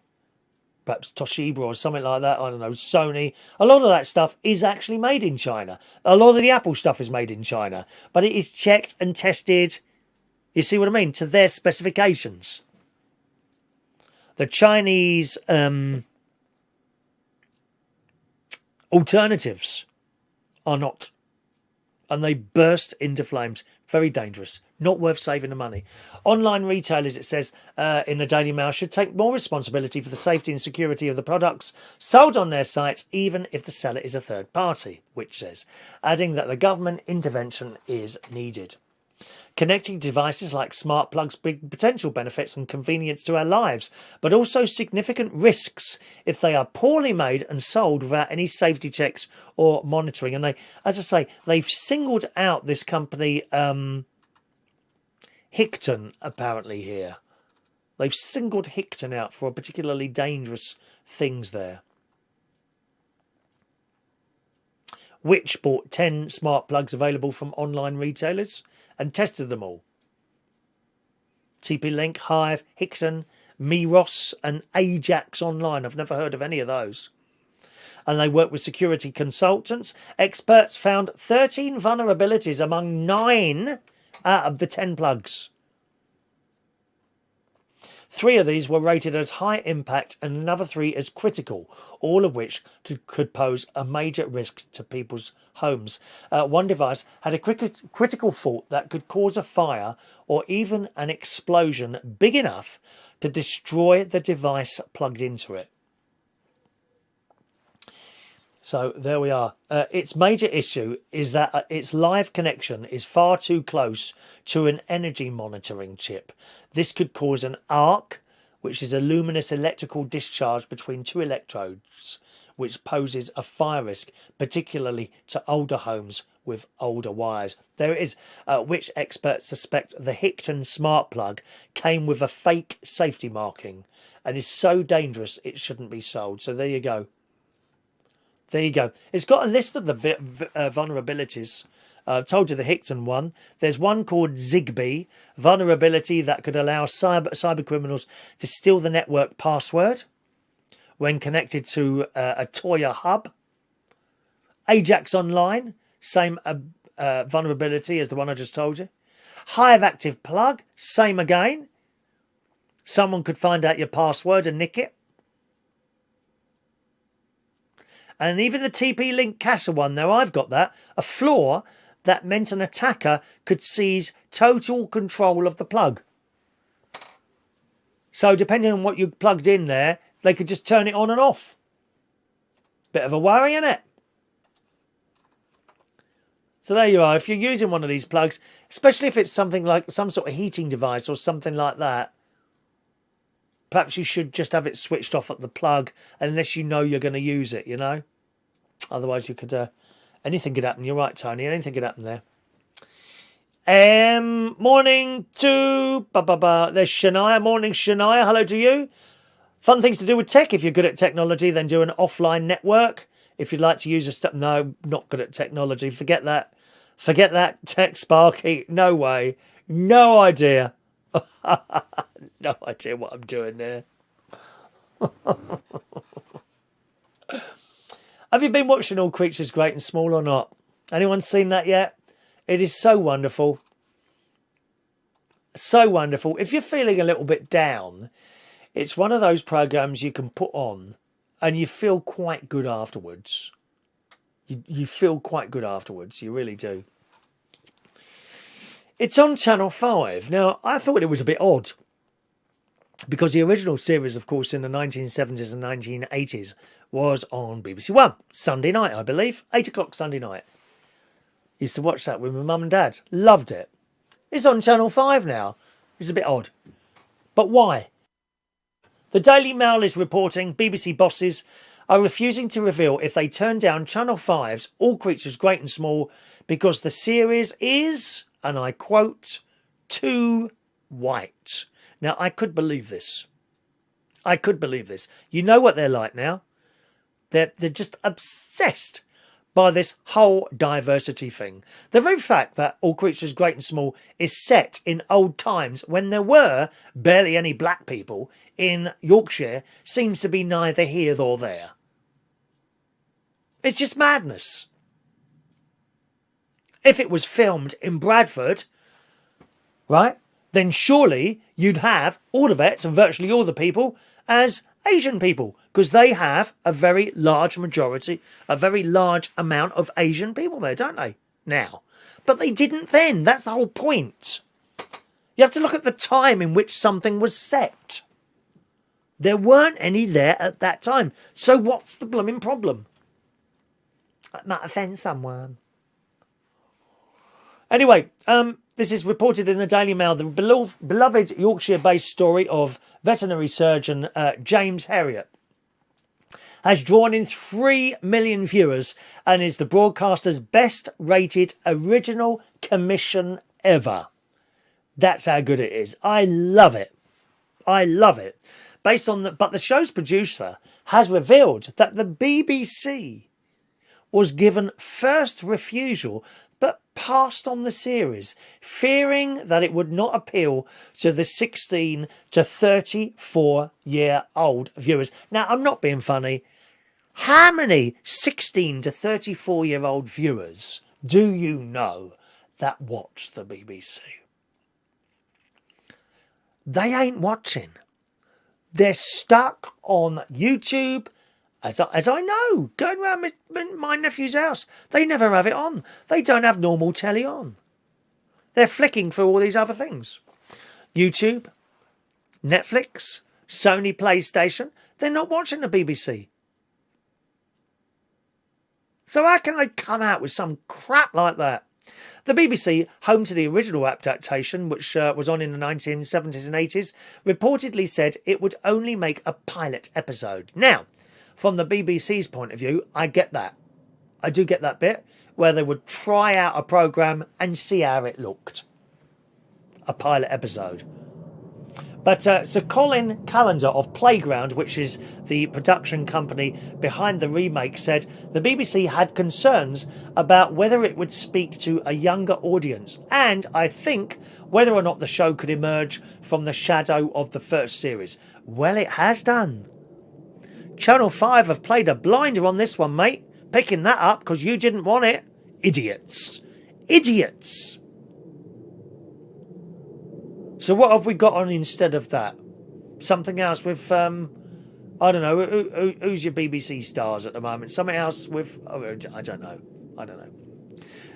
perhaps Toshiba or something like that, I don't know, Sony, a lot of that stuff is actually made in China. A lot of the Apple stuff is made in China, but it is checked and tested, you see what I mean, to their specifications. The Chinese alternatives are not and they burst into flames. Very dangerous. Not worth saving the money. Online retailers, it says in the Daily Mail, should take more responsibility for the safety and security of the products sold on their sites, even if the seller is a third party, which says, adding that the government intervention is needed. Connecting devices like smart plugs bring potential benefits and convenience to our lives, but also significant risks if they are poorly made and sold without any safety checks or monitoring. And they, as I say, they've singled out this company, Hicton, apparently here. They've singled Hicton out for particularly dangerous things there. Which bought 10 smart plugs available from online retailers and tested them all. TP-Link, Hive, Hicton, Miros and Ajax Online. I've never heard of any of those. And they work with security consultants. Experts found 13 vulnerabilities among 9 out of the 10 plugs. 3 of these were rated as high impact and another 3 as critical, all of which could pose a major risk to people's homes. One device had a critical fault that could cause a fire or even an explosion big enough to destroy the device plugged into it. So there we are. Its major issue is that its live connection is far too close to an energy monitoring chip. This could cause an arc, which is a luminous electrical discharge between 2 electrodes, which poses a fire risk, particularly to older homes with older wires. There it is, which experts suspect the Hicton smart plug came with a fake safety marking and is so dangerous it shouldn't be sold. So there you go. There you go. It's got a list of the vulnerabilities. I've told you the Hicton one. There's one called Zigbee, vulnerability that could allow cyber criminals to steal the network password when connected to a Toya hub. Ajax Online, same vulnerability as the one I just told you. Hive Active Plug, same again. Someone could find out your password and nick it. And even the TP-Link Casa one, now I've got that, a flaw that meant an attacker could seize total control of the plug. So depending on what you plugged in there, they could just turn it on and off. Bit of a worry, isn't it? So there you are. If you're using one of these plugs, especially if it's something like some sort of heating device or something like that, perhaps you should just have it switched off at the plug unless you know you're going to use it, you know. Otherwise, you could... anything could happen. You're right, Tony. Anything could happen there. Morning to... There's Shania. Morning, Shania. Hello to you. Fun things to do with tech. If you're good at technology, then do an offline network. If you'd like to use a stuff... No, not good at technology. Forget that. Forget that, Tech Sparky. No way. No idea. No idea what I'm doing there. Have you been watching All Creatures Great and Small or not? Anyone seen that yet? It is so wonderful. So wonderful. If you're feeling a little bit down, it's one of those programs you can put on and you feel quite good afterwards. You feel quite good afterwards. You really do. It's on Channel 5. Now, I thought it was a bit odd because the original series, of course, in the 1970s and 1980s was on BBC One, Sunday night, I believe. 8 o'clock Sunday night. Used to watch that with my mum and dad. Loved it. It's on Channel 5 now. It's a bit odd. But why? The Daily Mail is reporting BBC bosses are refusing to reveal if they turn down Channel 5's All Creatures Great and Small because the series is, and I quote, too white. Now, I could believe this. I could believe this. You know what they're like now. They're just obsessed by this whole diversity thing. The very fact that All Creatures Great and Small is set in old times when there were barely any black people in Yorkshire seems to be neither here nor there. It's just madness. If it was filmed in Bradford, right, then surely you'd have all the vets and virtually all the people as Asian people, because they have a very large majority, a very large amount of Asian people there, don't they? now. But they didn't then. That's the whole point. You have to look at the time in which something was set. There weren't any there at that time. So what's the blooming problem? That might offend someone. Anyway, this is reported in the Daily Mail. The beloved Yorkshire-based story of veterinary surgeon James Herriot has drawn in 3 million viewers and is the broadcaster's best-rated original commission ever. That's how good it is. I love it. I love it. But the show's producer has revealed that the BBC was given first refusal but passed on the series, fearing that it would not appeal to the 16 to 34-year-old viewers. Now, I'm not being funny. How many 16 to 34-year-old viewers do you know that watch the BBC? They ain't watching. They're stuck on YouTube. As I know, going around my nephew's house, they never have it on. They don't have normal telly on. They're flicking through all these other things. YouTube, Netflix, Sony PlayStation. They're not watching the BBC. So how can they come out with some crap like that? The BBC, home to the original adaptation, which was on in the 1970s and 80s, reportedly said it would only make a pilot episode. Now, from the BBC's point of view, I get that. I do get that bit, where they would try out a programme and see how it looked. A pilot episode. But Sir Colin Callender of Playground, which is the production company behind the remake, said the BBC had concerns about whether it would speak to a younger audience and, I think, whether or not the show could emerge from the shadow of the first series. Well, it has done. Channel 5 have played a blinder on this one, mate. Picking that up because you didn't want it. Idiots. Idiots. So what have we got on instead of that? Something else with, I don't know, who's your BBC stars at the moment? Something else with, I don't know.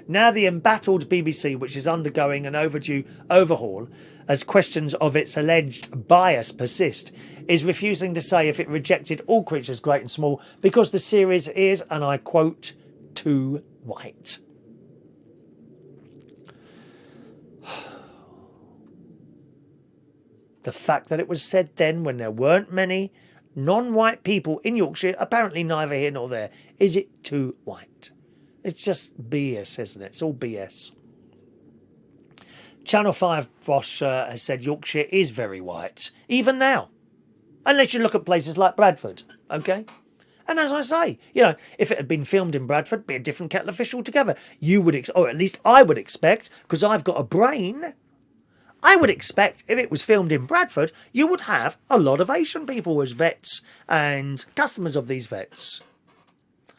Now the embattled BBC, which is undergoing an overdue overhaul as questions of its alleged bias persist, is refusing to say if it rejected All Creatures Great and Small because the series is, and I quote, too white. The fact that it was said then when there weren't many non-white people in Yorkshire, apparently neither here nor there. Is it too white? It's just BS, isn't it? It's all BS. Channel 5 boss has said Yorkshire is very white, even now. Unless you look at places like Bradford, okay? And as I say, you know, if it had been filmed in Bradford, it'd be a different kettle of fish altogether. You would, or at least I would expect, because I've got a brain, I would expect if it was filmed in Bradford, you would have a lot of Asian people as vets and customers of these vets.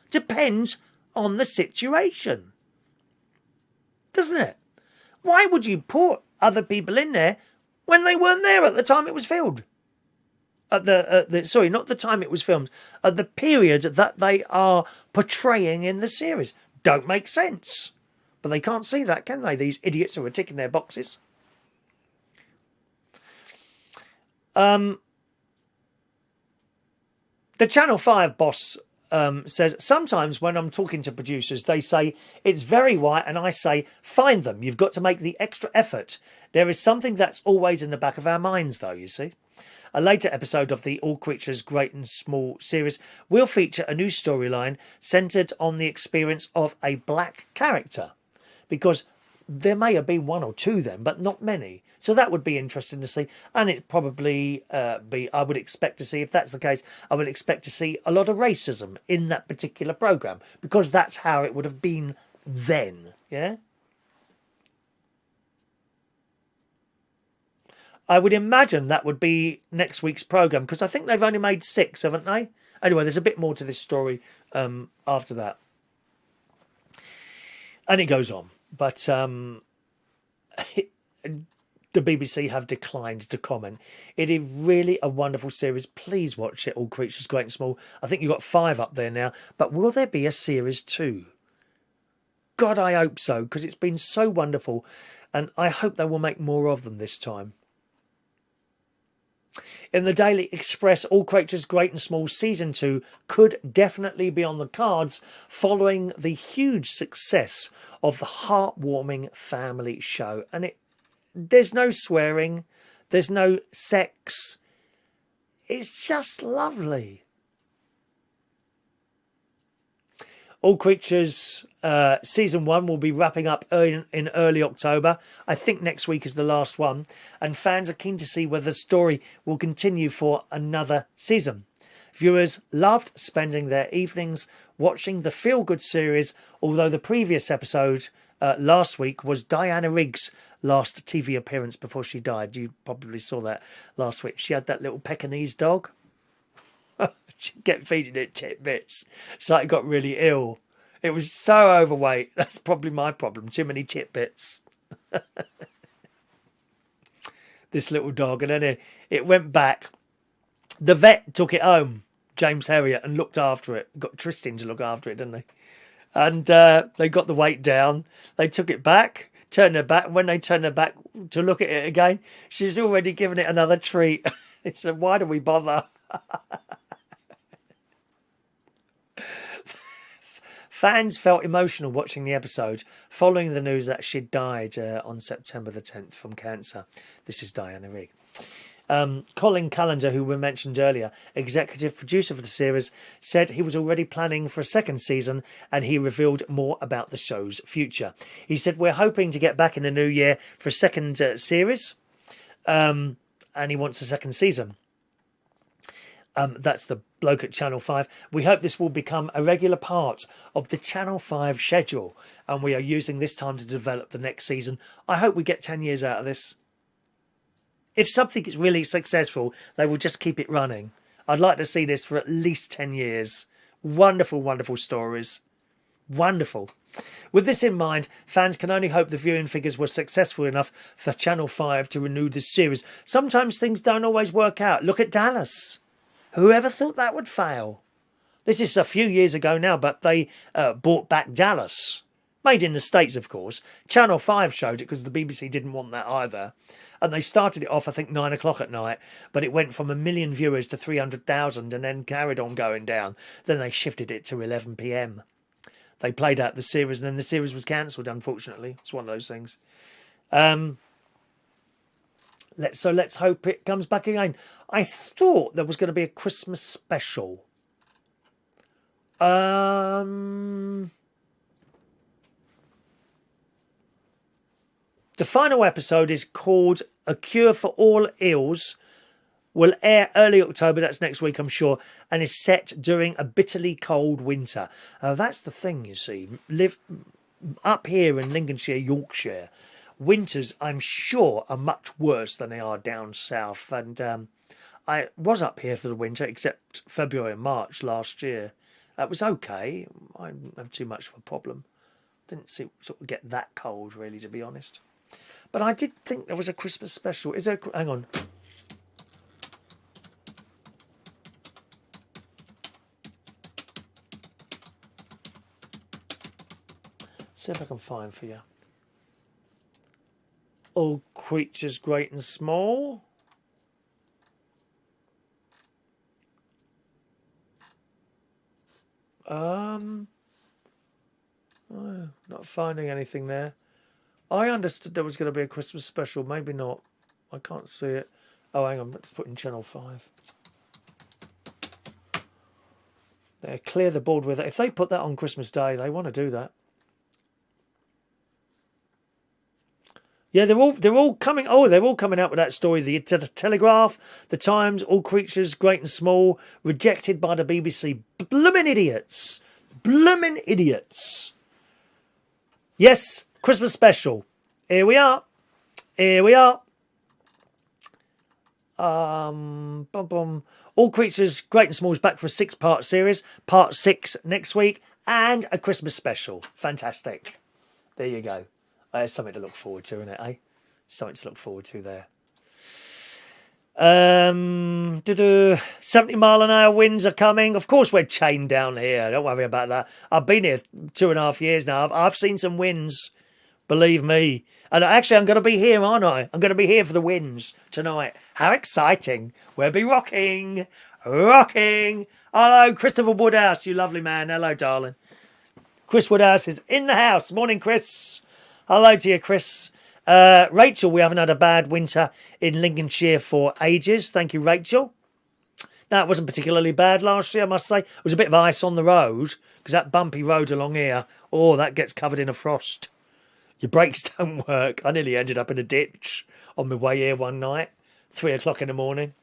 Depends on the situation. Doesn't it? Why would you put other people in there when they weren't there at the time it was filmed? Sorry, not the time it was filmed. At the period that they are portraying in the series. Don't make sense. But they can't see that, can they? These idiots who are ticking their boxes. The Channel 5 boss says, sometimes when I'm talking to producers, they say, it's very white, and I say, find them. You've got to make the extra effort. There is something that's always in the back of our minds, though, you see. A later episode of the All Creatures Great and Small series will feature a new storyline centred on the experience of a black character. Because there may have been one or two then, but not many. So that would be interesting to see. And it probably I would expect to see, if that's the case, I would expect to see a lot of racism in that particular programme. Because that's how it would have been then. Yeah? I would imagine that would be next week's programme. Because I think they've only made 6, haven't they? Anyway, there's a bit more to this story after that. And it goes on. But the BBC have declined to comment. It is really a wonderful series. Please watch it, All Creatures Great and Small. I think you've got 5 up there now. But will there be a series 2? God, I hope so, because it's been so wonderful, and I hope they will make more of them this time. In the Daily Express, All Creatures Great and Small Season 2 could definitely be on the cards following the huge success of the heartwarming family show. And there's no swearing, there's no sex. It's just lovely. All Creatures Season 1 will be wrapping up in early October. I think next week is the last one. And fans are keen to see whether the story will continue for another season. Viewers loved spending their evenings watching the feel-good series, although the previous episode last week was Diana Rigg's last TV appearance before she died. You probably saw that last week. She had that little Pekingese dog. She kept feeding it tidbits. So it got really ill. It was so overweight. That's probably my problem. Too many tidbits. This little dog. And then it went back. The vet took it home, James Herriot, and looked after it. Got Tristan to look after it, didn't they? And they got the weight down. They took it back, turned her back. And when they turned her back to look at it again, she's already given it another treat. He said, why do we bother? Fans felt emotional watching the episode following the news that she'd died on September the 10th from cancer. This is Diana Rigg. Colin Callender, who we mentioned earlier, executive producer for the series, said he was already planning for a second season, and he revealed more about the show's future. He said, we're hoping to get back in the new year for a second series, and he wants a second season. That's the bloke at Channel 5. We hope this will become a regular part of the Channel 5 schedule, and we are using this time to develop the next season. I hope we get 10 years out of this. If something is really successful, they will just keep it running. I'd like to see this for at least 10 years. Wonderful, wonderful stories. Wonderful. With this in mind, fans can only hope the viewing figures were successful enough for Channel 5 to renew this series. Sometimes things don't always work out. Look at Dallas. Whoever thought that would fail? This is a few years ago now, but they brought back Dallas. Made in the States, of course. Channel 5 showed it because the BBC didn't want that either. And they started it off, I think, 9 o'clock at night. But it went from 1 million viewers to 300,000 and then carried on going down. Then they shifted it to 11 p.m. They played out the series and then the series was cancelled, unfortunately. It's one of those things. Let's hope it comes back again. I thought there was going to be a Christmas special. The final episode is called A Cure for All Ills. Will air early October, that's next week I'm sure, and is set during a bitterly cold winter. That's the thing, you see. Live up here in Lincolnshire, Yorkshire, winters, I'm sure, are much worse than they are down south. And I was up here for the winter, except February and March last year. It was okay. I didn't have too much of a problem. Didn't sort of get that cold, really, to be honest. But I did think there was a Christmas special. Is there? Hang on. See if I can find for you. All Creatures Great and Small. Not finding anything there. I understood there was going to be a Christmas special. Maybe not. I can't see it. Oh, hang on. Let's put in Channel 5. They clear the board with it. If they put that on Christmas Day, they want to do that. Yeah, they're all coming. Oh, they're all coming out with that story. The Telegraph, the Times, All Creatures Great and Small, rejected by the BBC. Bloomin' idiots. Bloomin' idiots. Yes, Christmas special. Here we are. Here we are. All Creatures Great and Small is back for a 6-part series. Part 6 next week. And a Christmas special. Fantastic. There you go. There's something to look forward to, isn't it, eh? Something to look forward to there. 70-mile-an-hour winds are coming. Of course, we're chained down here. Don't worry about that. I've been here 2.5 years now. I've seen some winds, believe me. And actually, I'm going to be here, aren't I? I'm going to be here for the winds tonight. How exciting. We'll be rocking. Rocking. Hello, Christopher Woodhouse, you lovely man. Hello, darling. Chris Woodhouse is in the house. Morning, Chris. Hello to you, Chris. Rachel, we haven't had a bad winter in Lincolnshire for ages. Thank you, Rachel. No, it wasn't particularly bad last year, I must say. It was a bit of ice on the road, because that bumpy road along here, that gets covered in a frost. Your brakes don't work. I nearly ended up in a ditch on my way here one night, 3 o'clock in the morning.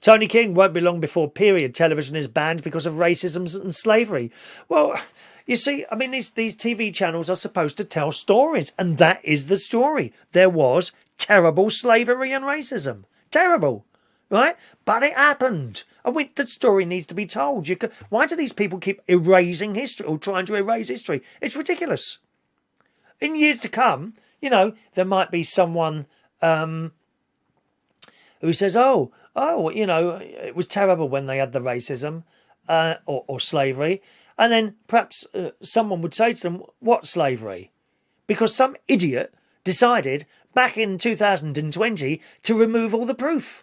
Tony King, won't be long before period television is banned because of racism and slavery. Well, you see, I mean, these TV channels are supposed to tell stories, and that is the story. There was terrible slavery and racism. Terrible, right? But it happened. And the story needs to be told. Why do these people keep erasing history or trying to erase history? It's ridiculous. In years to come, there might be someone who says, it was terrible when they had the racism or slavery. And then perhaps someone would say to them, what slavery? Because some idiot decided back in 2020 to remove all the proof.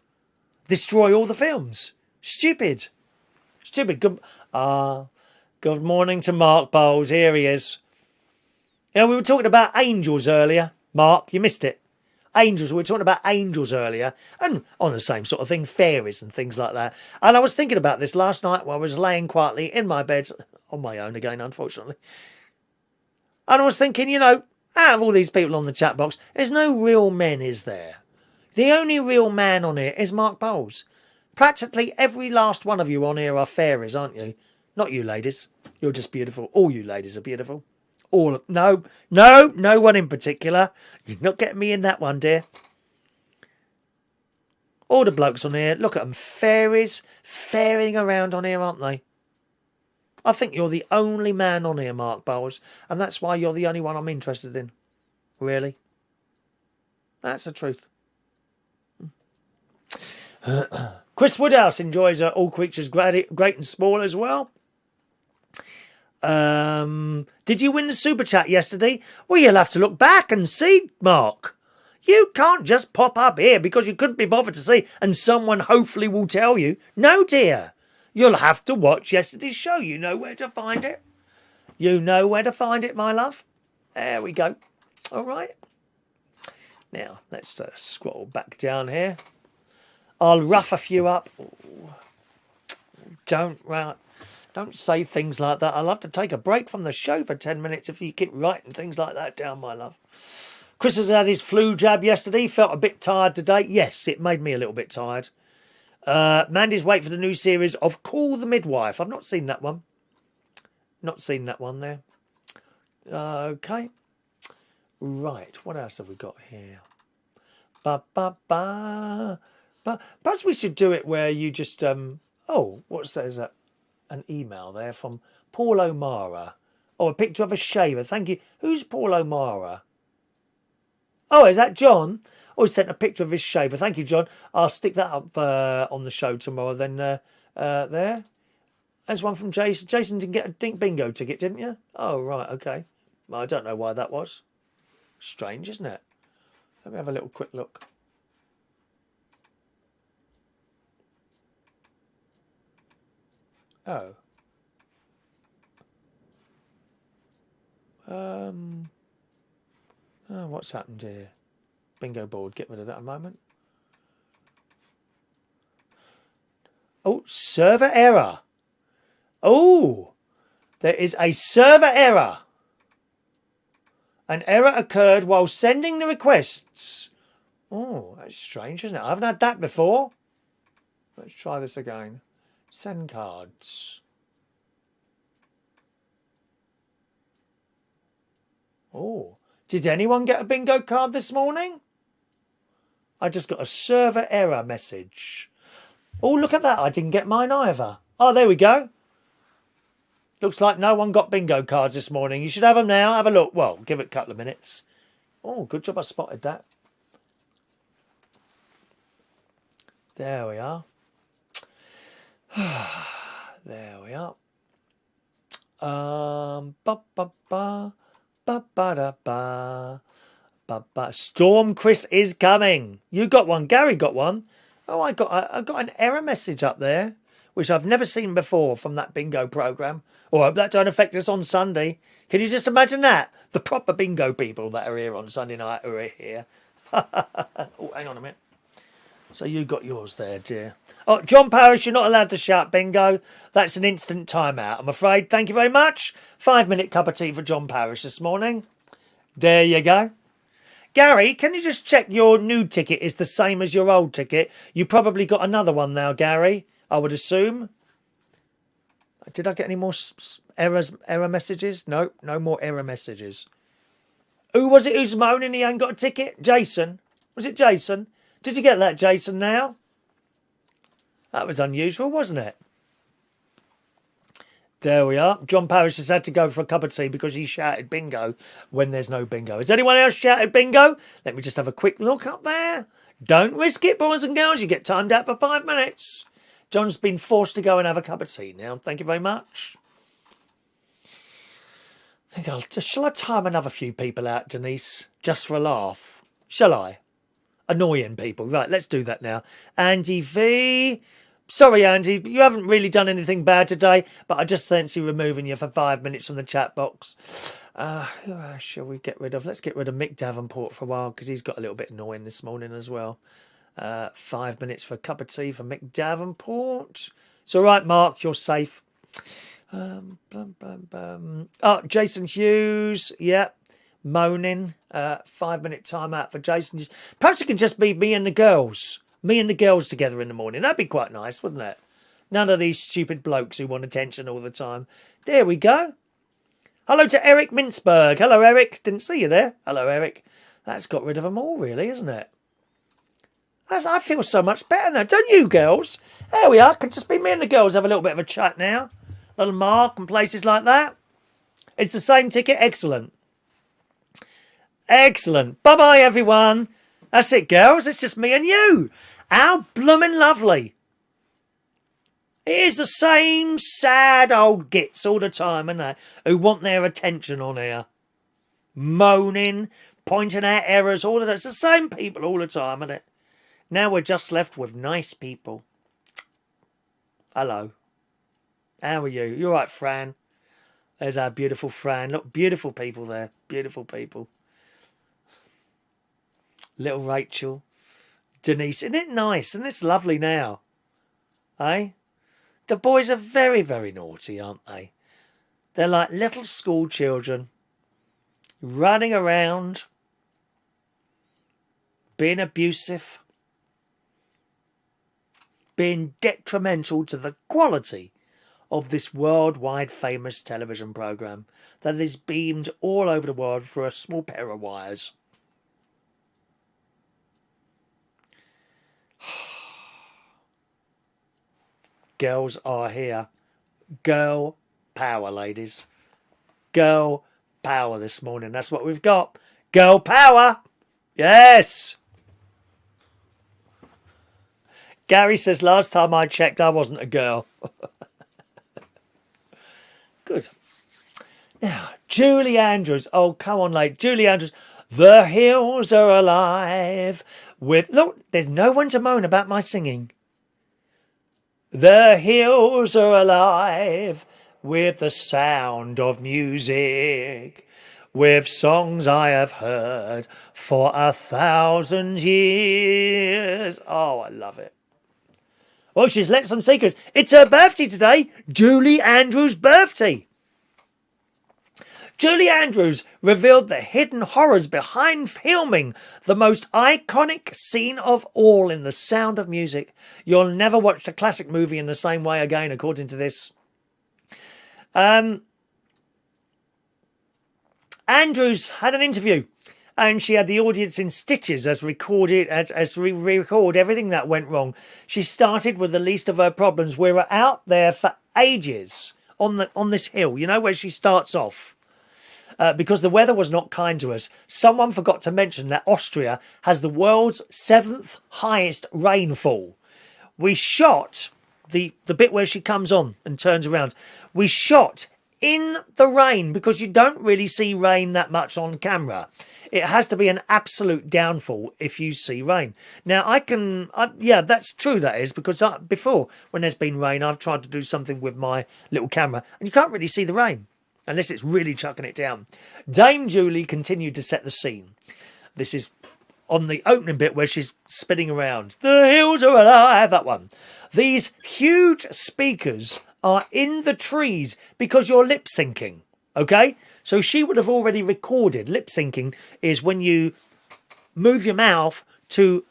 Destroy all the films. Stupid. Good morning to Mark Bowles. Here he is. We were talking about angels earlier. Mark, you missed it. Angels, we were talking about angels earlier, and on the same sort of thing, fairies and things like that. And I was thinking about this last night while I was laying quietly in my bed, on my own again, unfortunately. And I was thinking, out of all these people on the chat box, there's no real men, is there? The only real man on here is Mark Bowles. Practically every last one of you on here are fairies, aren't you? Not you ladies. You're just beautiful. All you ladies are beautiful. No one in particular. You're not getting me in that one, dear. All the blokes on here, look at them, fairies fairing around on here, aren't they? I think you're the only man on here, Mark Bowles, and that's why you're the only one I'm interested in. Really? That's the truth. Chris Woodhouse enjoys All Creatures Great and Small as well. Did you win the super chat yesterday? Well, you'll have to look back and see, Mark. You can't just pop up here because you couldn't be bothered to see and someone hopefully will tell you. No, dear. You'll have to watch yesterday's show. You know where to find it. You know where to find it, my love. There we go. All right. Now, let's scroll back down here. I'll rough a few up. Don't say things like that. I'll have to take a break from the show for 10 minutes if you keep writing things like that down, my love. Chris has had his flu jab yesterday. Felt a bit tired today. Yes, it made me a little bit tired. Mandy's waiting for the new series of Call the Midwife. I've not seen that one. Not seen that one there. Okay. Right. What else have we got here? Perhaps we should do it where you just... what's that? Is that an email there from Paul O'Mara? Oh, a picture of a shaver. Thank you. Who's Paul O'Mara? Oh, is that John? Oh, he sent a picture of his shaver. Thank you, John. I'll stick that up on the show tomorrow then. There. There's one from Jason. Jason didn't get a bingo ticket, didn't you? Oh, right, okay. Well, I don't know why that was. Strange, isn't it? Let me have a little quick look. Oh. What's happened here? Bingo board, get rid of that a moment. Oh, server error. Oh, there is a server error. An error occurred while sending the requests. Oh, that's strange, isn't it? I haven't had that before. Let's try this again. Send cards. Oh, did anyone get a bingo card this morning? I just got a server error message. Oh, look at that. I didn't get mine either. Oh, there we go. Looks like no one got bingo cards this morning. You should have them now. Have a look. Well, give it a couple of minutes. Oh, good job I spotted that. There we are. There we are. Ba ba ba ba ba da ba ba ba. Storm Chris is coming. You got one. Gary got one. Oh, I got an error message up there, which I've never seen before from that bingo program. Oh, I hope that don't affect us on Sunday. Can you just imagine that? The proper bingo people that are here on Sunday night are here. Oh, hang on a minute. So you got yours there, dear. Oh, John Parrish, you're not allowed to shout bingo. That's an instant timeout, I'm afraid. Thank you very much. 5-minute cup of tea for John Parrish this morning. There you go. Gary, can you just check your new ticket is the same as your old ticket? You probably got another one now, Gary, I would assume. Did I get any more error messages? No, no more error messages. Who was it who's moaning he ain't got a ticket? Jason. Was it Jason? Did you get that, Jason, now? That was unusual, wasn't it? There we are. John Parrish has had to go for a cup of tea because he shouted bingo when there's no bingo. Has anyone else shouted bingo? Let me just have a quick look up there. Don't risk it, boys and girls. You get timed out for 5 minutes. John's been forced to go and have a cup of tea now. Thank you very much. Shall I time another few people out, Denise? Just for a laugh. Shall I? Annoying people. Right, let's do that now. Andy V. Sorry, Andy, you haven't really done anything bad today, but I just fancy removing you for 5 minutes from the chat box. Who else shall we get rid of? Let's get rid of Mick Davenport for a while, because he's got a little bit annoying this morning as well. 5 minutes for a cup of tea for Mick Davenport. It's all right, Mark, you're safe. Oh, Jason Hughes, yeah. Moaning. 5-minute timeout for Jason. Perhaps it can just be me and the girls. Me and the girls together in the morning. That'd be quite nice, wouldn't it? None of these stupid blokes who want attention all the time. There we go. Hello to Eric Mintzberg. Hello, Eric. Didn't see you there. Hello, Eric. That's got rid of them all, really, isn't it? I feel so much better now. Don't you, girls? There we are. Can just be me and the girls have a little bit of a chat now. Little Mark and places like that. It's the same ticket. Excellent. Excellent. Bye-bye, everyone. That's it, girls. It's just me and you. How blooming lovely. It is the same sad old gits all the time, and who want their attention on here. Moaning, pointing out errors, all of that. It's the same people all the time, isn't it? Now we're just left with nice people. Hello. How are you? You all right, Fran? There's our beautiful Fran. Look, beautiful people there. Beautiful people. Little Rachel, Denise. Isn't it nice? And it's lovely now. Eh? The boys are very, very naughty, aren't they? They're like little school children running around, being abusive, being detrimental to the quality of this worldwide famous television programme that is beamed all over the world through a small pair of wires. Girls are here. Girl power, ladies. Girl power this morning. That's what we've got. Girl power. Yes. Gary says, last time I checked, I wasn't a girl. Good. Now, Julie Andrews. Oh, come on, late. Julie Andrews. The hills are alive with... Look, there's no one to moan about my singing. The hills are alive with the sound of music, with songs I have heard for 1,000 years. Oh, I love it. Well, she's let some secrets. It's her birthday today. Julie Andrews' birthday. Julie Andrews revealed the hidden horrors behind filming the most iconic scene of all in The Sound of Music. You'll never watch the classic movie in the same way again, according to this. Andrews had an interview, and she had the audience in stitches as we record everything that went wrong. She started with the least of her problems. We were out there for ages on this hill, you know, where she starts off. because the weather was not kind to us, someone forgot to mention that Austria has the world's 7th highest rainfall. We shot the bit where she comes on and turns around. We shot in the rain because you don't really see rain that much on camera. It has to be an absolute downfall if you see rain. Now, yeah, that's true, that is, because before, when there's been rain, I've tried to do something with my little camera, and you can't really see the rain, unless it's really chucking it down. Dame Julie continued to set the scene. This is on the opening bit where she's spinning around. The hills are alive, that one. These huge speakers are in the trees because you're lip syncing, okay? So she would have already recorded. Lip syncing is when you move your mouth to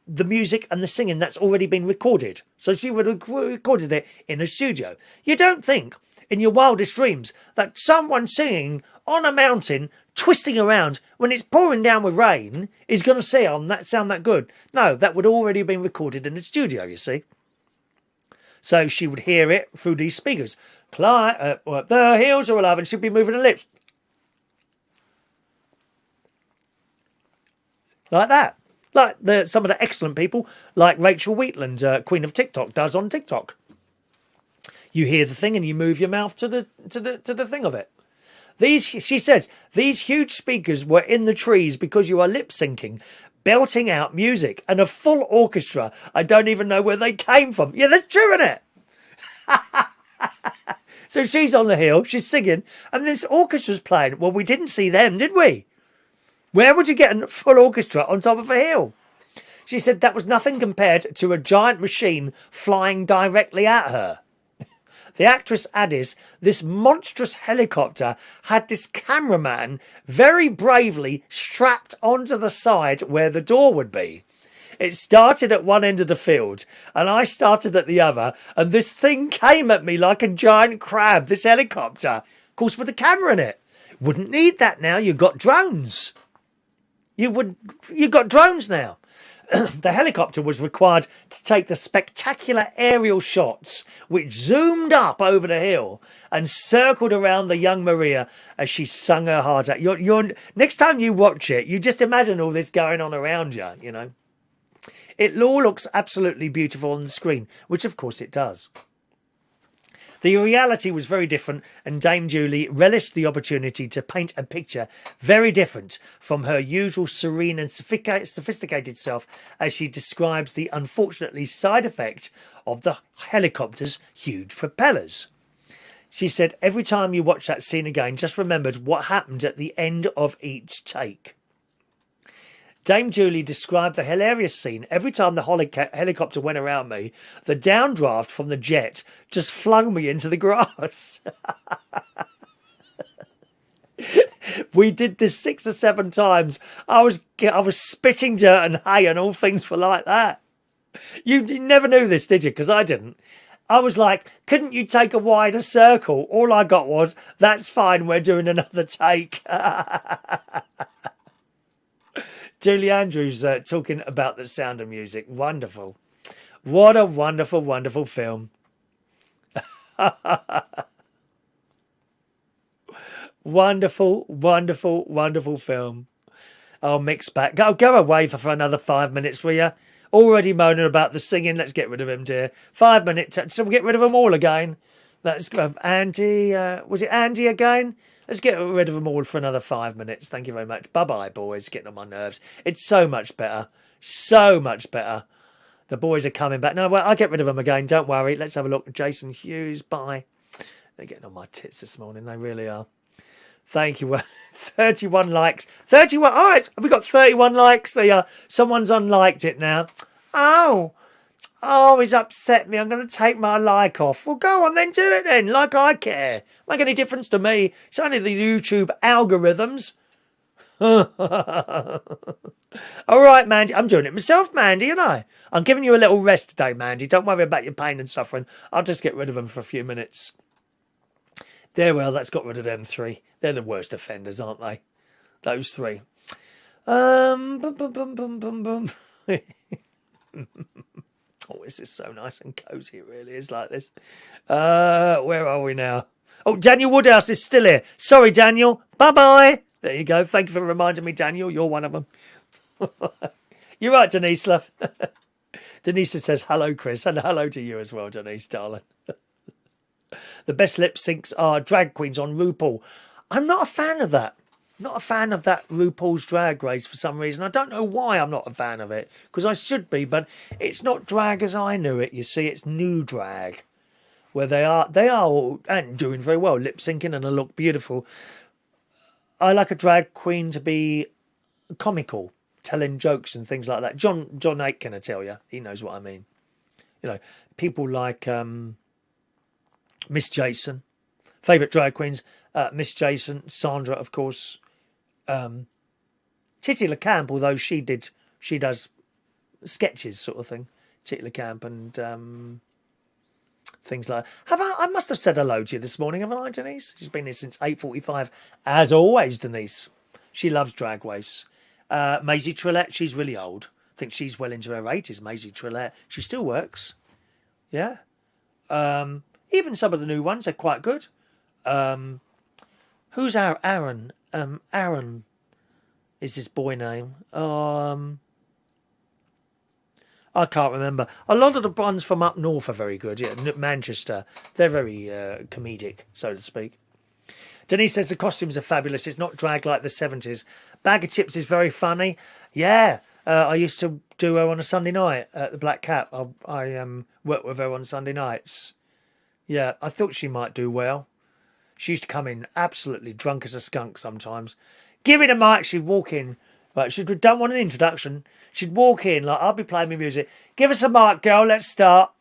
the music and the singing that's already been recorded. So she would have recorded it in a studio. You don't think in your wildest dreams that someone singing on a mountain, twisting around when it's pouring down with rain, is going to sound that good. No, that would already have been recorded in the studio, you see. So she would hear it through these speakers. The hills are alive, and she'd be moving her lips. Like that. Like some of the excellent people, like Rachel Wheatland, Queen of TikTok, does on TikTok. You hear the thing and you move your mouth to the thing of it. She says, these huge speakers were in the trees because you are lip syncing, belting out music, and a full orchestra. I don't even know where they came from. Yeah, that's true, isn't it? So she's on the hill, she's singing, and this orchestra's playing. Well, we didn't see them, did we? Where would you get a full orchestra on top of a hill? She said that was nothing compared to a giant machine flying directly at her. The actress added, this monstrous helicopter had this cameraman very bravely strapped onto the side where the door would be. It started at one end of the field, and I started at the other, and this thing came at me like a giant crab, this helicopter. Of course, with a camera in it. Wouldn't need that now, you've got drones. You've got drones now. The helicopter was required to take the spectacular aerial shots which zoomed up over the hill and circled around the young Maria as she sung her heart out. Next time you watch it, you just imagine all this going on around you, you know. It all looks absolutely beautiful on the screen, which of course it does. The reality was very different, and Dame Julie relished the opportunity to paint a picture very different from her usual serene and sophisticated self as she describes the unfortunately side effect of the helicopter's huge propellers. She said, every time you watch that scene again, just remembered what happened at the end of each take. Dame Julie described the hilarious scene. Every time the helicopter went around me, the downdraft from the jet just flung me into the grass. We did this 6 or 7 times. I was spitting dirt and hay and all things were like that. You never knew this, did you? Because I didn't. I was like, couldn't you take a wider circle? All I got was, that's fine, we're doing another take. Julie Andrews talking about The Sound of Music. Wonderful. What a wonderful, wonderful film. Wonderful, wonderful, wonderful film. Oh, mixed back. Go away for another 5 minutes, will you? Already moaning about the singing. Let's get rid of him, dear. 5 minutes. So we'll get rid of them all again. Let's go. Andy. Was it Andy again? Let's get rid of them all for another 5 minutes. Thank you very much. Bye-bye, boys. Getting on my nerves. It's so much better. So much better. The boys are coming back. No, well, I'll get rid of them again. Don't worry. Let's have a look. Jason Hughes. Bye. They're getting on my tits this morning. They really are. Thank you. 31 likes. 31. All right. Have we got 31 likes? Someone's unliked it now. Oh, he's upset me. I'm going to take my like off. Well, go on then, do it then. Like I care. Make any difference to me. It's only the YouTube algorithms. All right, Mandy. I'm doing it myself, Mandy, and I'm giving you a little rest today, Mandy. Don't worry about your pain and suffering. I'll just get rid of them for a few minutes. There, well, that's got rid of them 3. They're the worst offenders, aren't they? Those 3. Oh, this is so nice and cosy. It really is like this. Where are we now? Oh, Daniel Woodhouse is still here. Sorry, Daniel. Bye-bye. There you go. Thank you for reminding me, Daniel. You're one of them. You're right, Denise, love. Denise says, hello, Chris, and hello to you as well, Denise, darling. The best lip syncs are drag queens on RuPaul. I'm not a fan of that. Not a fan of that RuPaul's Drag Race for some reason. I don't know why I'm not a fan of it, because I should be, but it's not drag as I knew it, you see. It's new drag, where they are all, and doing very well, lip syncing, and they look beautiful. I like a drag queen to be comical, telling jokes and things like that. John Aitken, I tell you, he knows what I mean. You know, people like Miss Jason, favourite drag queens, Miss Jason, Sandra, of course, Titty LeCamp, although she does sketches sort of thing, Titty LeCamp, and things like that. I must have said hello to you this morning, haven't I, Denise? She's been here since 8:45, as always, Denise. She loves Drag Race. Maisie Trillette, she's really old. I think she's well into her 80s, Maisie Trillette. She still works. Yeah. Even some of the new ones are quite good. Who's our Aaron? Aaron is his boy name. I can't remember. A lot of the ones from up north are very good. Yeah, Manchester. They're very comedic, so to speak. Denise says the costumes are fabulous. It's not drag like the 70s. Bag of Chips is very funny. Yeah, I used to do her on a Sunday night at the Black Cat. I worked with her on Sunday nights. Yeah, I thought she might do well. She used to come in absolutely drunk as a skunk sometimes. Give me the mic, she'd walk in. Right, she don't want an introduction. She'd walk in, like, I'll be playing my music. Give us a mic, girl, let's start.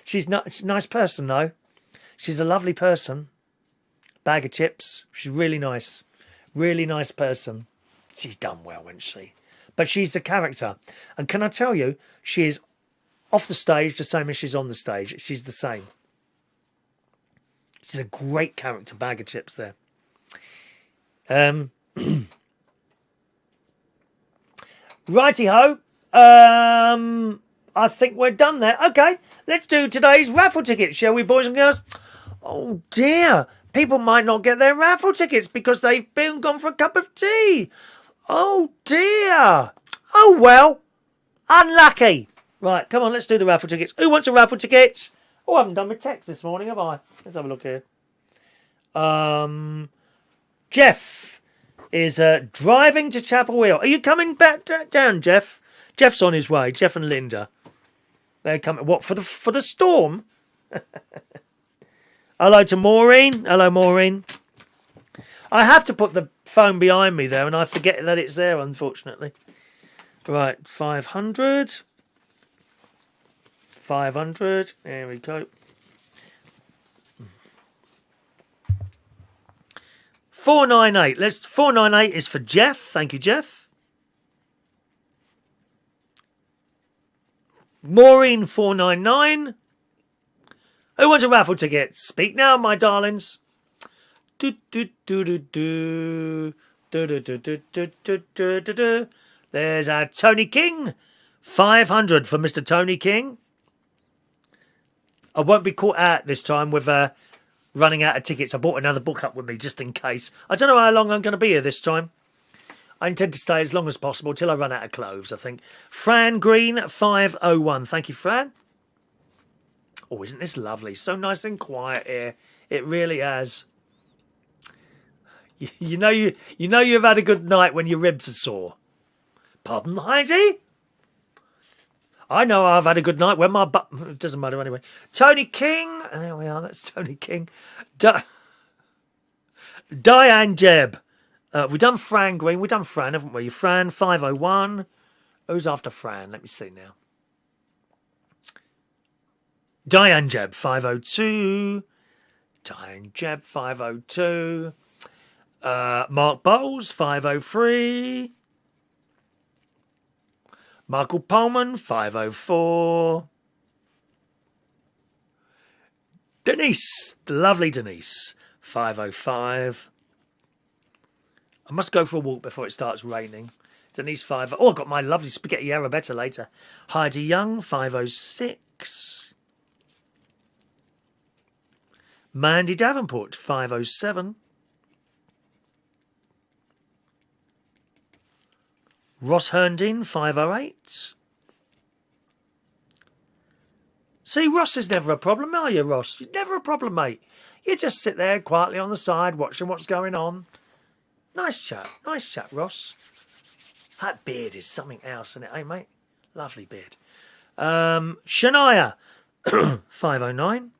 She's a nice person, though. She's a lovely person. Bag of Chips. She's really nice. Really nice person. She's done well, hasn't she? But she's a character. And can I tell you, she is off the stage the same as she's on the stage. She's the same. She's a great character, Bag of Chips there. Righty-ho. I think we're done there. Okay, let's do today's raffle tickets, shall we, boys and girls? Oh, dear. People might not get their raffle tickets because they've gone for a cup of tea. Oh, dear. Oh, well. Unlucky. Right, come on, let's do the raffle tickets. Who wants a raffle ticket? Oh, I haven't done my text this morning, have I? Let's have a look here. Jeff is driving to Chapel Hill. Are you coming back down, Jeff? Jeff's on his way. Jeff and Linda. They're coming. What, for the storm? Hello to Maureen. Hello, Maureen. I have to put the phone behind me there, and I forget that it's there, unfortunately. Right, 500. 500. There we go. 498. 498 is for Jeff. Thank you, Jeff. Maureen 499. Who wants a raffle ticket? Speak now, my darlings. There's our Tony King. 500 for Mr. Tony King. I won't be caught out this time with running out of tickets. I bought another book up with me just in case. I don't know how long I'm going to be here this time. I intend to stay as long as possible till I run out of clothes, I think. Fran Green, 501. Thank you, Fran. Oh, isn't this lovely? So nice and quiet here. It really has. You know you've had a good night when your ribs are sore. Pardon, Heidi? I know I've had a good night when my butt... It doesn't matter anyway. Tony King. There we are. That's Tony King. Diane Jebb. We've done Fran Green. We've done Fran, haven't we? Fran, 501. Who's after Fran? Let me see now. Diane Jebb, 502. Diane Jebb, 502. Mark Bowles, 503. Michael Pullman, 504. Denise, the lovely Denise, 505. I must go for a walk before it starts raining. Denise, 5. Oh, I've got my lovely spaghetti arrabetta later. Heidi Young, 506. Mandy Davenport, 507. Ross Herndon, 508. See, Ross is never a problem, are you, Ross? You're never a problem, mate. You just sit there quietly on the side watching what's going on. Nice chap, Ross. That beard is something else, isn't it, eh, mate? Lovely beard. Shania, 509.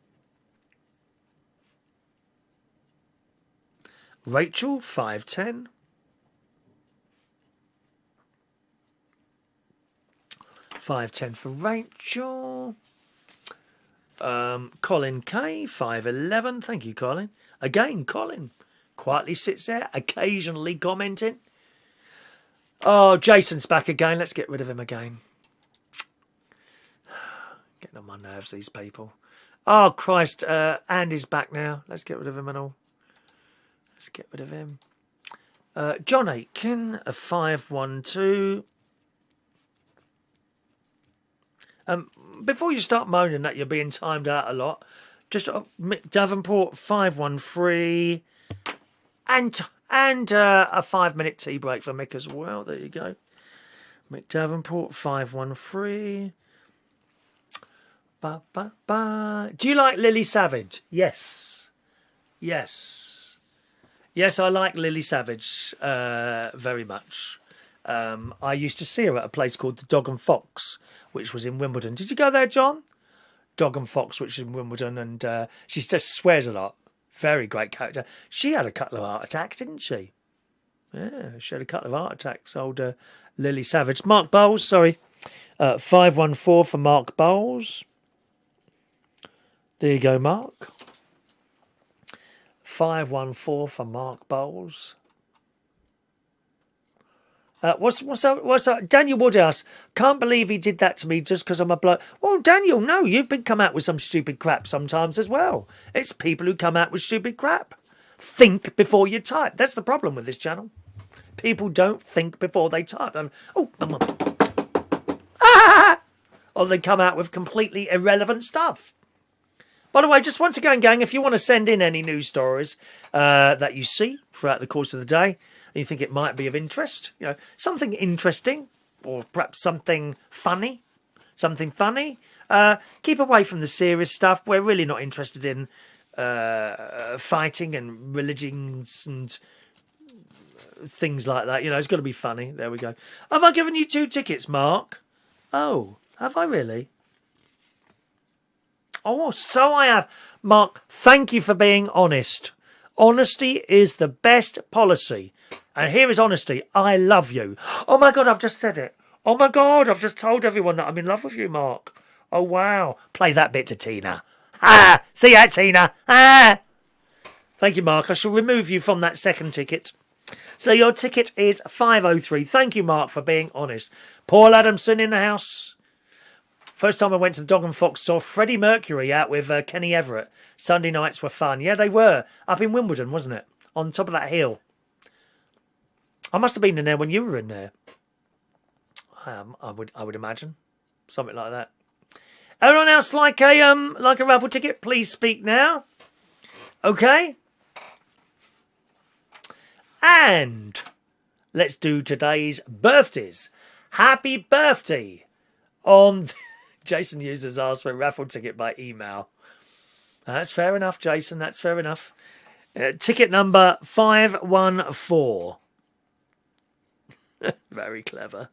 Rachel, 510. 510 for Rachel. Colin K, 511. Thank you, Colin. Again, Colin quietly sits there, occasionally commenting. Oh, Jason's back again. Let's get rid of him again. Getting on my nerves, these people. Oh, Christ. Andy's back now. Let's get rid of him and all. Let's get rid of him. John Aitken, a 512. Before you start moaning that you're being timed out a lot, just Mick Davenport, 513. And a 5-minute tea break for Mick as well. There you go. Mick Davenport, 513. Ba, ba, ba. Do you like Lily Savage? Yes. Yes. Yes, I like Lily Savage very much. I used to see her at a place called the Dog and Fox, which was in Wimbledon. Did you go there, John? Dog and Fox, which is in Wimbledon, and she just swears a lot. Very great character. She had a couple of heart attacks, didn't she? Yeah, she had a couple of heart attacks, old Lily Savage. Mark Bowles, sorry. 514 for Mark Bowles. There you go, Mark. 514 for Mark Bowles. What's up? Daniel Woodhouse. Can't believe he did that to me just because I'm a bloke. Well, Daniel, no, you've been come out with some stupid crap sometimes as well. It's people who come out with stupid crap. Think before you type. That's the problem with this channel. People don't think before they type. Or they come out with completely irrelevant stuff. By the way, just once again, gang, if you want to send in any news stories that you see throughout the course of the day, and you think it might be of interest, you know, something interesting, or perhaps something funny, keep away from the serious stuff. We're really not interested in fighting and religions and things like that. You know, it's got to be funny. There we go. Have I given you 2 tickets, Mark? Oh, have I really? Oh, so I have. Mark, thank you for being honest. Honesty is the best policy. And here is honesty. I love you. Oh, my God, I've just said it. Oh, my God, I've just told everyone that I'm in love with you, Mark. Oh, wow. Play that bit to Tina. Ah, see ya, Tina. Ah. Thank you, Mark. I shall remove you from that second ticket. So your ticket is 503. Thank you, Mark, for being honest. Paul Adamson in the house. First time I went to the Dog and Fox, saw Freddie Mercury out with Kenny Everett. Sunday nights were fun. Yeah, they were. Up in Wimbledon, wasn't it? On top of that hill. I must have been in there when you were in there. I would imagine. Something like that. Everyone else like a raffle ticket? Please speak now. Okay. And let's do today's birthdays. Happy birthday on... Jason Users asked for a raffle ticket by email. That's fair enough, Jason. That's fair enough. Ticket number 514. Very clever.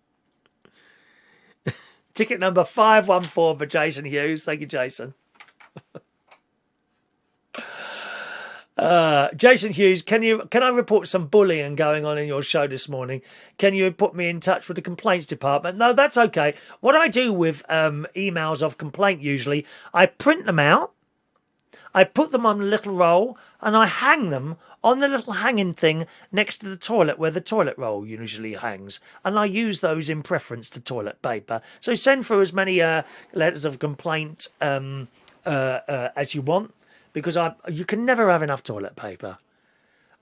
Ticket number 514 for Jason Hughes. Thank you, Jason. Jason Hughes, can I report some bullying going on in your show this morning? Can you put me in touch with the complaints department? No, that's okay. What I do with emails of complaint usually, I print them out, I put them on a little roll, and I hang them on the little hanging thing next to the toilet where the toilet roll usually hangs. And I use those in preference to toilet paper. So send through as many letters of complaint as you want. Because you can never have enough toilet paper.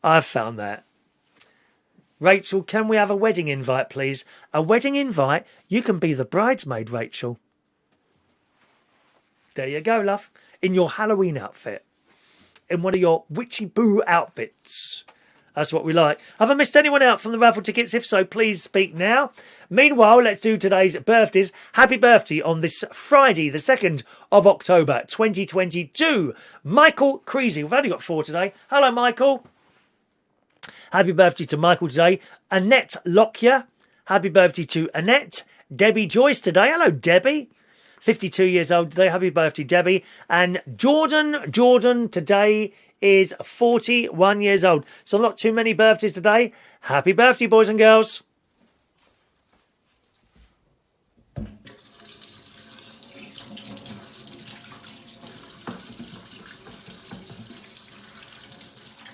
I've found that. Rachel, can we have a wedding invite, please? A wedding invite? You can be the bridesmaid, Rachel. There you go, love. In your Halloween outfit. in one of your witchy boo outfits. That's what we like. Have I missed anyone out from the raffle tickets? If so, please speak now. Meanwhile, let's do today's birthdays. Happy birthday on this Friday, the 2nd of October, 2022. Michael Creasy. We've only got 4 today. Hello, Michael. Happy birthday to Michael today. Annette Lockyer. Happy birthday to Annette. Debbie Joyce today. Hello, Debbie. 52 years old today. Happy birthday, Debbie. And Jordan today is 41 years old. So not too many birthdays today. Happy birthday, boys and girls.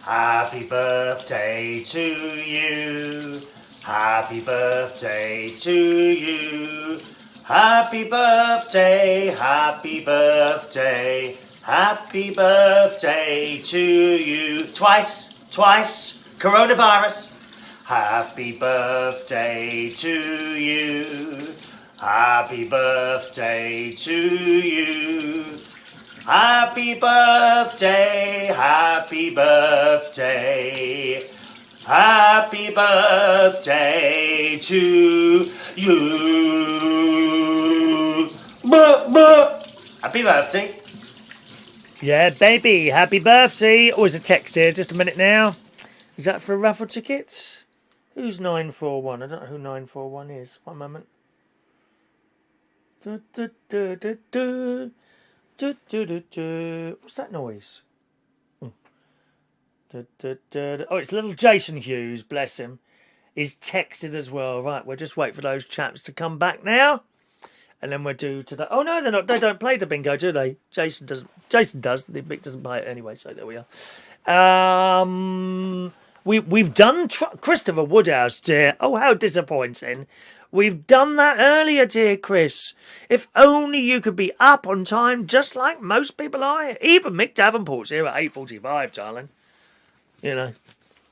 Happy birthday to you. Happy birthday to you. Happy birthday, happy birthday. Happy birthday to you. Twice, coronavirus. Happy birthday to you. Happy birthday to you. Happy birthday, happy birthday. Happy birthday to you. Happy birthday. Yeah, baby, happy birthday. Oh, there's a text here, just a minute now. Is that for raffle tickets? Who's 941? I don't know who 941 is. One moment. What's that noise? Oh, it's little Jason Hughes, bless him. He's texted as well. Right, we'll just wait for those chaps to come back now. And then we'll do today. Oh no, they're not. They don't play the bingo, do they? Jason doesn't. Jason does. The Mick doesn't play it anyway. So there we are. We've done Christopher Woodhouse, dear. Oh, how disappointing. We've done that earlier, dear Chris. If only you could be up on time, just like most people are. Even Mick Davenport's here at 8:45, darling. You know,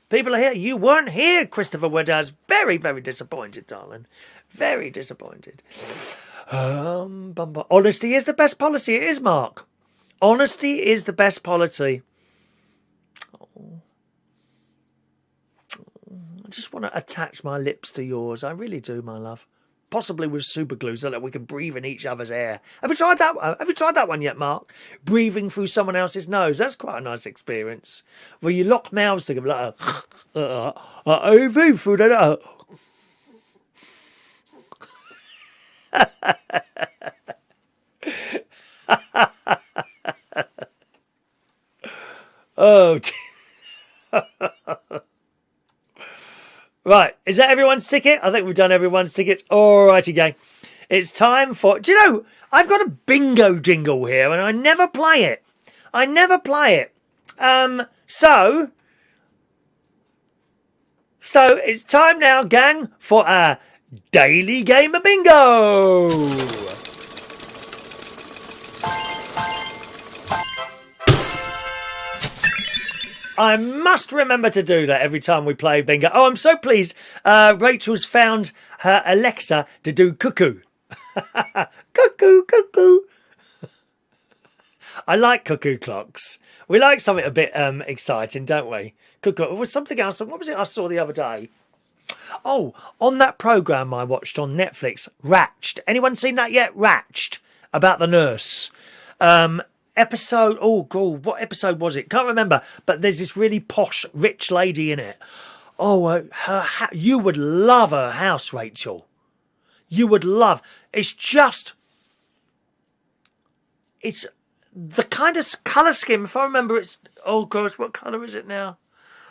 people are here. You weren't here, Christopher Woodhouse. Very, very disappointed, darling. Very disappointed. Honesty is the best policy. It is, Mark. Honesty is the best policy. I just want to attach my lips to yours. I really do, my love. Possibly with super glue so that we can breathe in each other's air. Have you tried that? Have you tried that one yet, Mark? Breathing through someone else's nose. That's quite a nice experience. Where you lock mouths together like, I breathe through that. Oh, right, is that everyone's ticket? I think we've done everyone's tickets. Alrighty, gang. It's time for... Do you know, I've got a bingo jingle here and I never play it. So it's time now, gang, for our daily game of bingo. I must remember to do that every time we play bingo. Oh, I'm so pleased. Rachel's found her Alexa to do cuckoo. Cuckoo, cuckoo. I like cuckoo clocks. We like something a bit exciting, don't we? Cuckoo. It was something else. What was it I saw the other day? Oh, on that programme I watched on Netflix, Ratched. Anyone seen that yet? Ratched. About the nurse. Episode, oh god, what episode was it? Can't remember, but there's this really posh, rich lady in it. Oh, you would love her house, Rachel. You would love. It's the kind of colour scheme. If I remember, it's oh gosh, what colour is it now?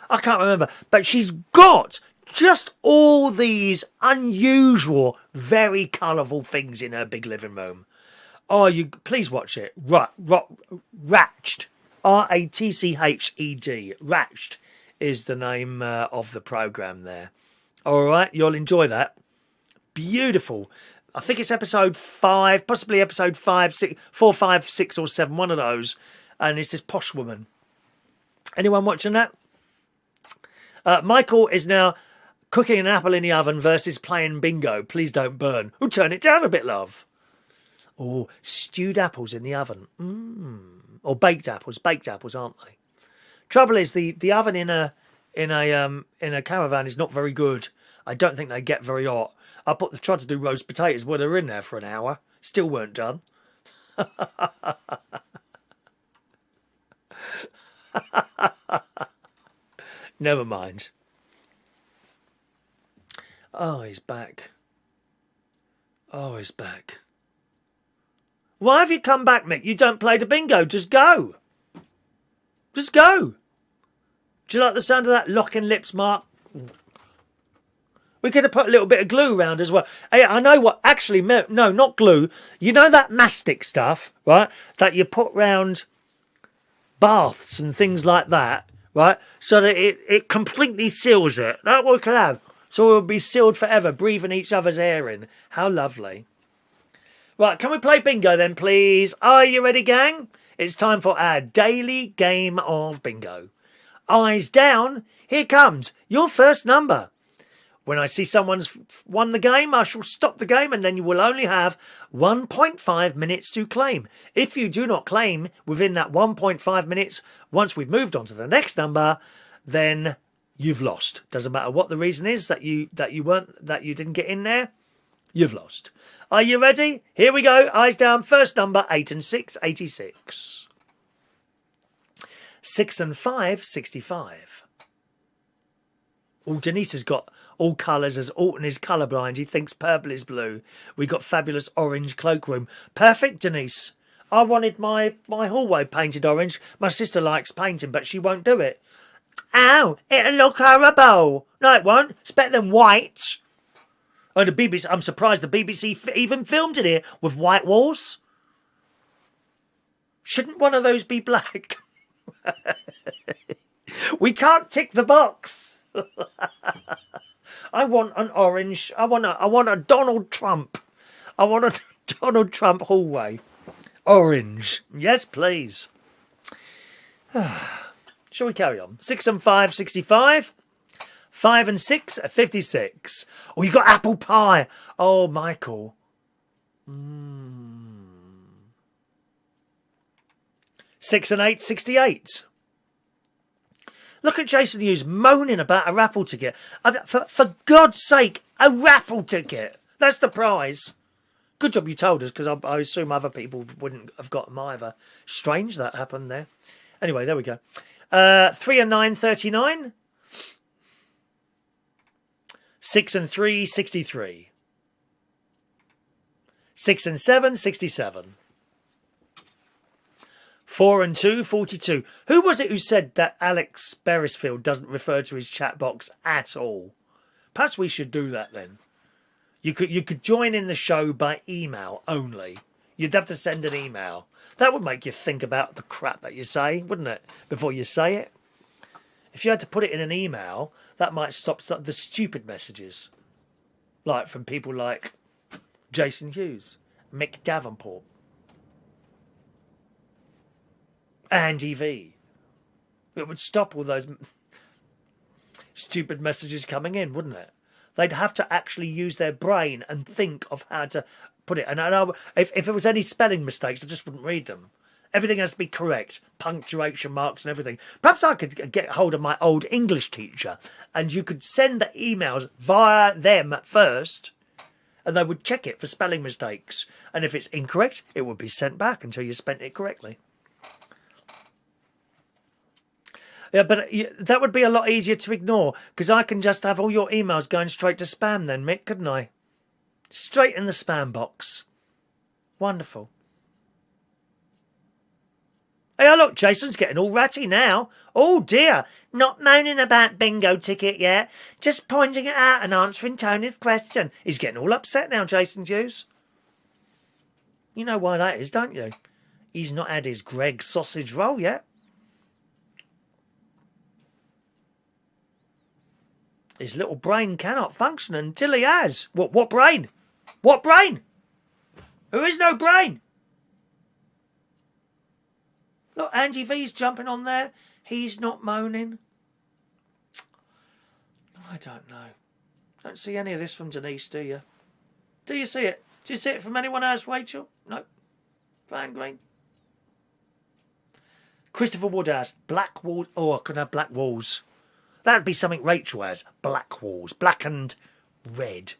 I can't remember. But she's got just all these unusual, very colourful things in her big living room. Oh, you please watch it. Ratched. Ratched. Ratched is the name of the programme there. All right, you'll enjoy that. Beautiful. I think it's episode 5, possibly episode 5, 6, 4, 5, 6 or 7, one of those. And it's this posh woman. Anyone watching that? Michael is now cooking an apple in the oven versus playing bingo. Please don't burn. Oh, turn it down a bit, love. Oh, stewed apples in the oven. Or baked apples. Baked apples, aren't they? Trouble is the oven in a caravan is not very good. I don't think they get very hot. Tried to do roast potatoes when they were in there for an hour. Still weren't done. Never mind. Oh, he's back. Oh, he's back. Why have you come back, Mick? You don't play the bingo. Just go. Just go. Do you like the sound of that locking lips, Mark? We could have put a little bit of glue around as well. Hey, I know what. Actually, no, not glue. You know that mastic stuff, right? That you put round baths and things like that, right? So that it completely seals it. That's what we could have. So we'll be sealed forever, breathing each other's air in. How lovely. Right, can we play bingo then, please? Are you ready, gang? It's time for our daily game of bingo. Eyes down. Here comes your first number. When I see someone's won the game, I shall stop the game and then you will only have 1.5 minutes to claim. If you do not claim within that 1.5 minutes, once we've moved on to the next number, then you've lost. Doesn't matter what the reason is that you didn't get in there, you've lost. Are you ready? Here we go. Eyes down. First number, 8 and 6, 86. 6 and 5, 65. Oh, Denise has got all colours as Alton is colourblind. He thinks purple is blue. We got fabulous orange cloakroom. Perfect, Denise. I wanted my hallway painted orange. My sister likes painting, but she won't do it. Ow, it'll look horrible. No, it won't. It's better than white. Oh, the BBC. I'm surprised the BBC even filmed it here with white walls. Shouldn't one of those be black? We can't tick the box. I want an orange. I want a Donald Trump. I want a Donald Trump hallway. Orange. Yes, please. Shall we carry on? 6 and 5, 65. 5 and 6, 56. Oh, you got apple pie. Oh, Michael. 6 and 8, 68. Look at Jason Hughes moaning about a raffle ticket. For God's sake, a raffle ticket. That's the prize. Good job you told us, because I assume other people wouldn't have got them either. Strange that happened there. Anyway, there we go. 3 and 9, 39. 6 and 3, 63. 6 and 7, 67. 4 and 2, 42. Who was it who said that Alex Beresfield doesn't refer to his chat box at all? Perhaps we should do that then. You could join in the show by email only. You'd have to send an email. That would make you think about the crap that you say, wouldn't it? Before you say it. If you had to put it in an email, that might stop the stupid messages. Like from people like Jason Hughes, Mick Davenport, Andy V. It would stop all those stupid messages coming in, wouldn't it? They'd have to actually use their brain and think of how to put it. And if it was any spelling mistakes, I just wouldn't read them. Everything has to be correct. Punctuation marks and everything. Perhaps I could get hold of my old English teacher and you could send the emails via them first and they would check it for spelling mistakes. And if it's incorrect, it would be sent back until you spent it correctly. Yeah, but that would be a lot easier to ignore because I can just have all your emails going straight to spam then, Mick, couldn't I? Straight in the spam box. Wonderful. Hey, look, Jason's getting all ratty now. Oh, dear. Not moaning about bingo ticket yet. Just pointing it out and answering Tony's question. He's getting all upset now, Jason Hughes. You know why that is, don't you? He's not had his Greg sausage roll yet. His little brain cannot function until he has. What brain? What brain? There is no brain. Look, Andy V's jumping on there. He's not moaning. I don't know. Don't see any of this from Denise, do you? Do you see it? Do you see it from anyone else, Rachel? No. Fine green. Christopher Woodhouse, black walls. Oh, I could have black walls. That'd be something Rachel has. Black walls. Black and red.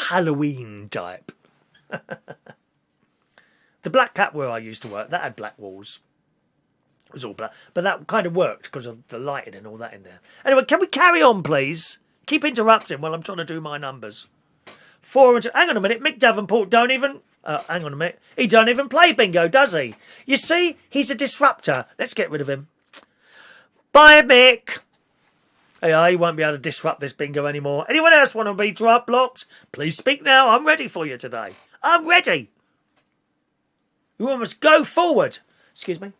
Halloween type. The Black Cat where I used to work, that had black walls. It was all black. But that kind of worked because of the lighting and all that in there. Anyway, can we carry on, please? Keep interrupting while I'm trying to do my numbers. 4 and 2. Hang on a minute. Mick Davenport don't even... hang on a minute. He don't even play bingo, does he? You see, he's a disruptor. Let's get rid of him. Bye, Mick. Hey, he won't be able to disrupt this bingo anymore. Anyone else want to be drop blocked? Please speak now. I'm ready for you today. I'm ready. You must go forward. Excuse me.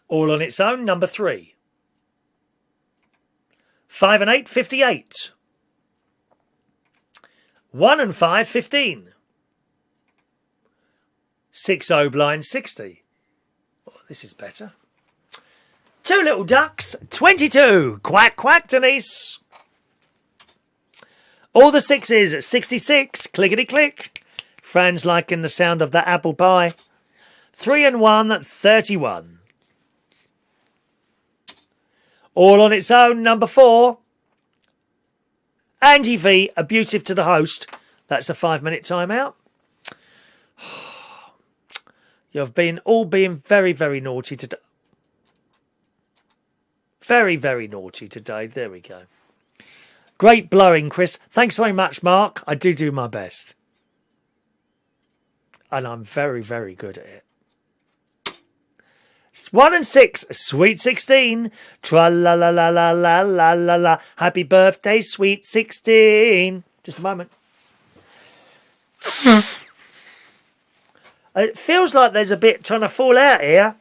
All on its own, number 3. 5 and 8, 58. 1 and 5, 15. 6-0 blind, 60. Oh, this is better. 2 little ducks, 22. Quack, quack, Denise. All the 6s, 66. Clickety click. Fran's liking the sound of that apple pie. 3 and 1, 31. All on its own, number 4. Angie V, abusive to the host. That's a 5-minute timeout. You've been all being very, very naughty today. Very, very naughty today. There we go. Great blowing, Chris. Thanks very much, Mark. I do my best. And I'm very, very good at it. 1 and 6, sweet 16. Tra-la-la-la-la-la-la-la. Happy birthday, sweet 16. Just a moment. It feels like there's a bit trying to fall out here.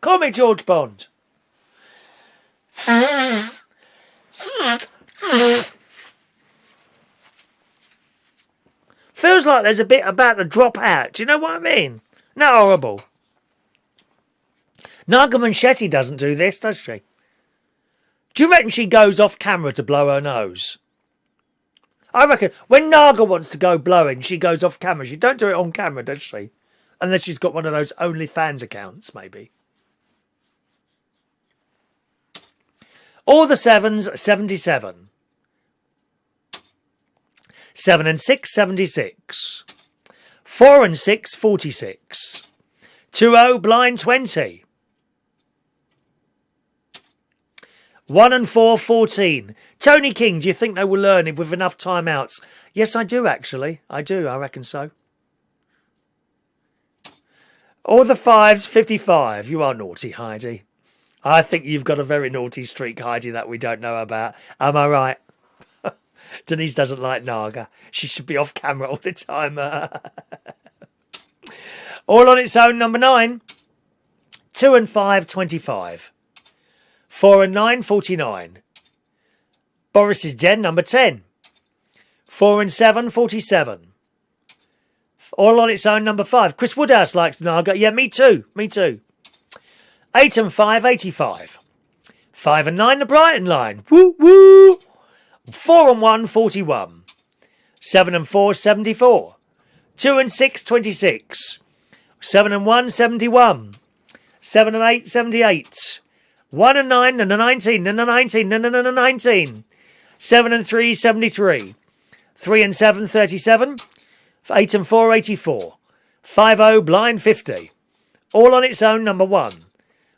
Call me George Bond. Feels like there's a bit about to drop out. Do you know what I mean? Not horrible. Naga Manchetti doesn't do this, does she? Do you reckon she goes off camera to blow her nose? I reckon when Naga wants to go blowing, she goes off camera. She don't do it on camera, does she? Unless she's got one of those OnlyFans accounts, maybe. All the 7s, 77. 7 and 6, 76. 4 and 6, 46. 2-0, blind 20. 1 and 4, 14. Tony King, do you think they will learn if with enough timeouts? Yes, I do, actually. I do, I reckon so. All the 5s, 55. You are naughty, Heidi. I think you've got a very naughty streak, Heidi, that we don't know about. Am I right? Denise doesn't like Naga. She should be off camera all the time. All on its own, number 9. 2 and 5, 25. 4 and 9, 49. Boris's Den, number 10. 4 and 7, 47. All on its own, number 5. Chris Woodhouse likes Naga. Yeah, me too. Me too. 8 and 5, 85. 5 and 9, the Brighton line. Woo, woo. 4 and 1, 41. 7 and 4, 74. 2 and 6, 26. 7 and 1, 71. 7 and 8, 78. 1 and 9, and a 19, and a 19, and a 19. 7 and 3, 73. 3 and 7, 37. 8 and 4, 84. 5-0, blind 50. All on its own, number 1.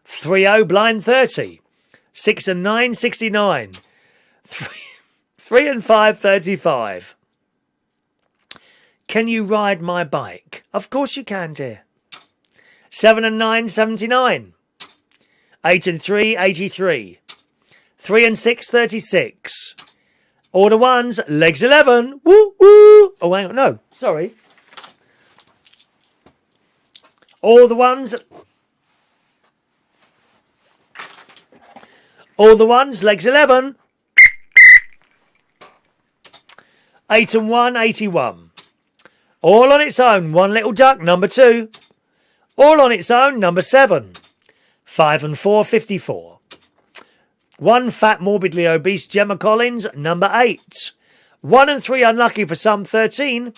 3-0, blind 30. 6 and 9, 69. 3 and 5, 35. Can you ride my bike? Of course you can, dear. 7 and 9, 79. 8 and 3, 83. 3 and 6, 36. All the 1s, legs 11. Woo, woo. Oh, hang on. No, sorry. All the 1s. All the 1s, legs 11. 8 and 1, 81. All on its own, 1 little duck, number 2. All on its own, number 7. 5 and 4, 54. 1 fat, morbidly obese Gemma Collins, number 8. 1 and 3 unlucky for some, 13.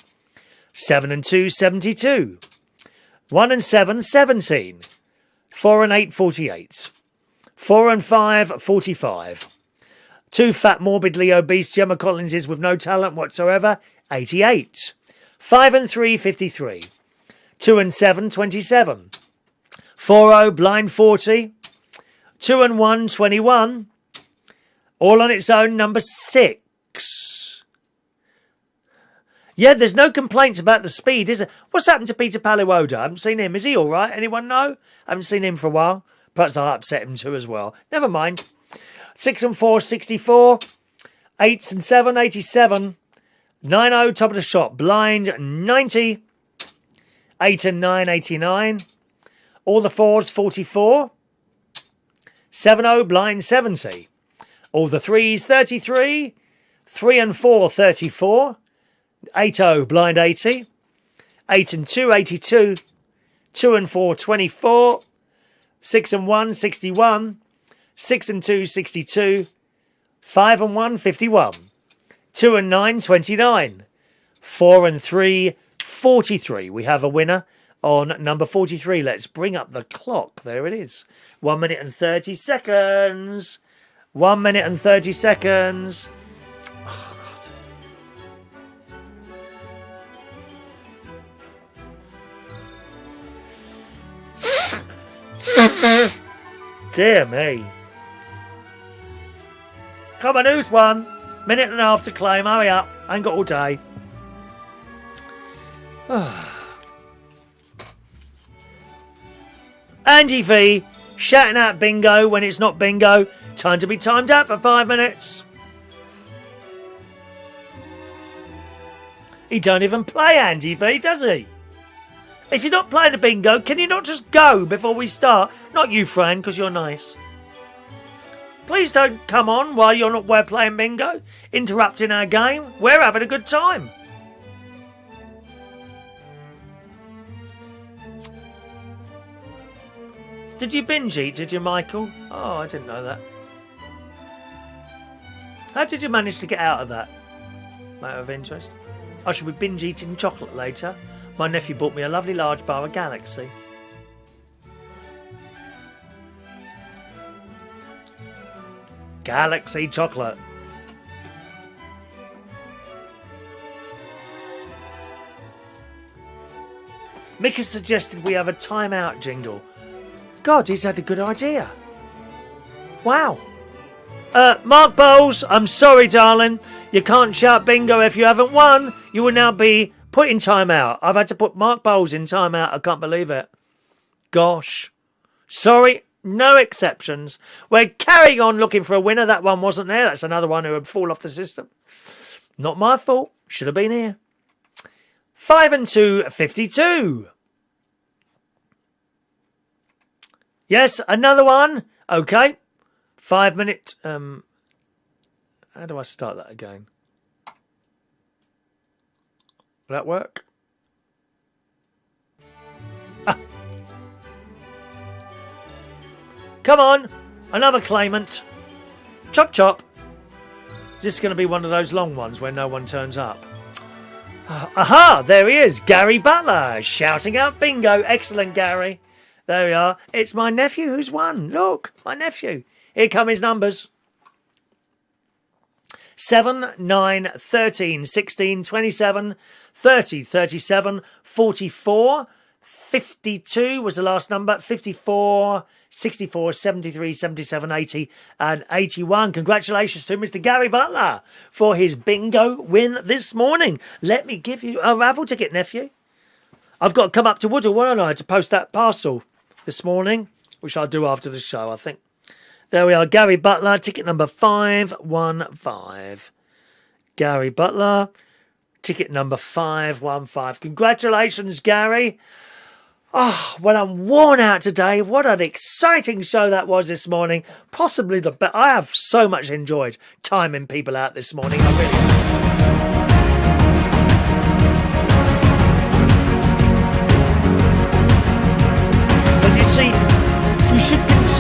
7 and 2, 72. 1 and 7, 17. 4 and 8, 48. 4 and 5, 45. 2 fat, morbidly obese Gemma Collinses with no talent whatsoever, 88. 5 and 3, 53. 2 and 7, 27. 4 blind, 40. 2 and 1, 21. All on its own, number 6. Yeah, there's no complaints about the speed, is there? What's happened to Peter Paliwoda? I haven't seen him. Is he all right? Anyone know? I haven't seen him for a while. Perhaps I'll upset him too as well. Never mind. 6 and 4, 64. 8 and 7, 87. 9-0, top of the shop. Blind, 90. 8 and 9, 89. All the 4s, 44. 7-0, blind, 70. All the 3s, 33. 3 and 4, 34. 8-0, blind, 80. 8 and 2, 82. 2 and 4, 24. 6 and 1, 61. 6 and 2, 62. 5 and 1, 51. 2 and 9, 29. 4 and 3, 43. We have a winner on number 43. Let's bring up the clock. There it is. 1 minute and 30 seconds. 1 minute and 30 seconds. Oh, God. Dear me. Come on, who's won? Minute and a half to claim. Hurry up. I ain't got all day. Andy V, shouting out bingo when it's not bingo. Time to be timed out for 5 minutes. He don't even play Andy V, does he? If you're not playing a bingo, can you not just go before we start? Not you, Fran, because you're nice. Please don't come on while we're playing bingo, interrupting our game. We're having a good time. Did you binge eat, did you, Michael? Oh, I didn't know that. How did you manage to get out of that? Matter of interest. I shall be binge eating chocolate later. My nephew bought me a lovely large bar of Galaxy. Galaxy chocolate. Mick has suggested we have a timeout jingle. God, he's had a good idea. Wow. Mark Bowles, I'm sorry, darling. You can't shout bingo if you haven't won. You will now be put in timeout. I've had to put Mark Bowles in timeout. I can't believe it. Gosh. Sorry. No exceptions. We're carrying on looking for a winner. That one wasn't there. That's another one who would fall off the system. Not my fault. Should have been here. 5 and 2, 52. Yes, another one. Okay. 5 minute. How do I start that again? Will that work? Come on, another claimant. Chop chop. Is this going to be one of those long ones where no one turns up? Aha, there he is, Gary Butler, shouting out bingo. Excellent, Gary. There we are. It's my nephew who's won. Look, my nephew. Here come his numbers. 7, 9, 13, 16, 27, 30, 37, 44, 52 was the last number, 54, 64, 73, 77, 80 and 81. Congratulations to Mr. Gary Butler for his bingo win this morning. Let me give you a raffle ticket, nephew. I've got to come up to Woodall, won't I, to post that parcel this morning, which I'll do after the show, I think. There we are, Gary Butler, ticket number 515. Gary Butler, ticket number 515. Congratulations, Gary. Oh, well, I'm worn out today. What an exciting show that was this morning. Possibly the best. I have so much enjoyed timing people out this morning. I really have. But you see, you should consider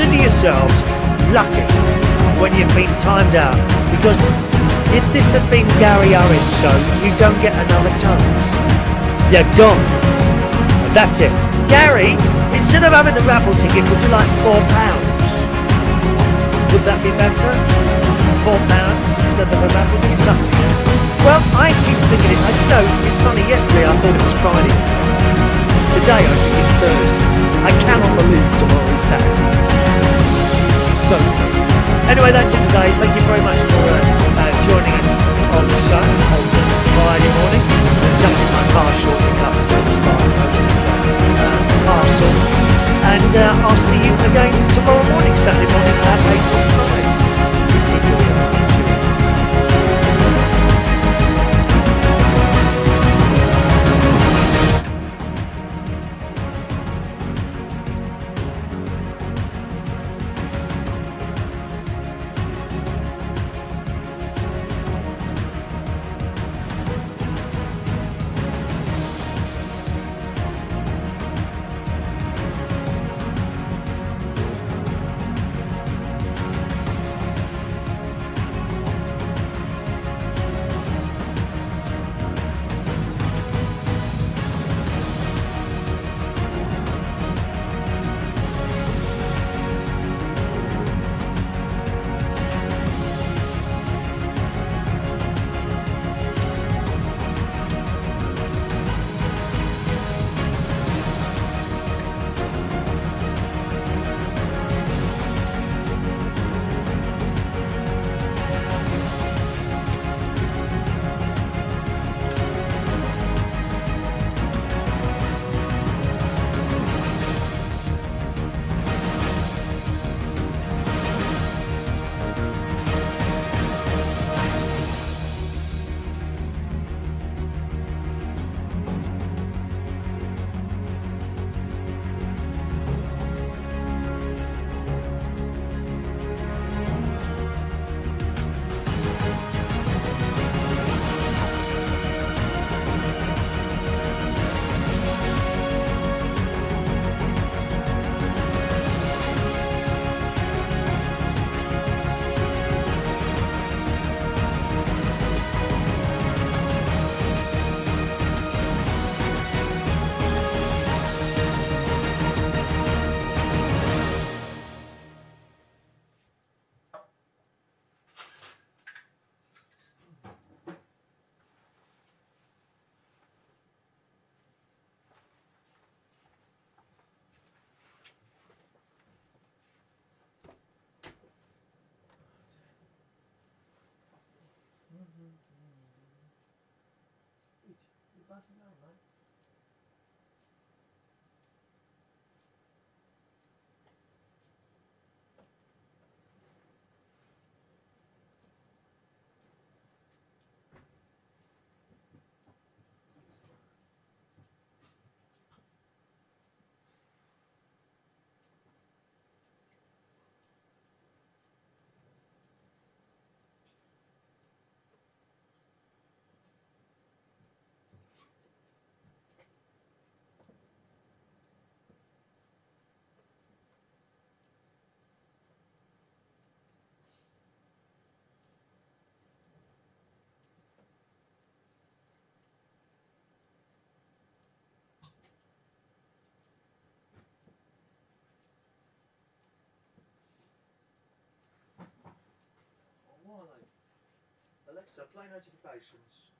yourselves lucky when you've been timed out, because if this had been Gary Owen's show, you don't get another chance. You're gone. And that's it. Gary, instead of having the raffle ticket, would you like £4? Would that be better? £4 instead of a raffle ticket? It's up to you. Well, I keep thinking it. I don't know, it's funny, yesterday I thought it was Friday. Today I think it's Thursday. I cannot believe tomorrow is Saturday. So, anyway, that's it today. Thank you very much for joining us on the show on this Friday morning. Jumping my car shortly up to the Spark Post's parcel. And I'll see you again tomorrow morning, Saturday morning at 8:45. Enjoy it. Alexa, play notifications.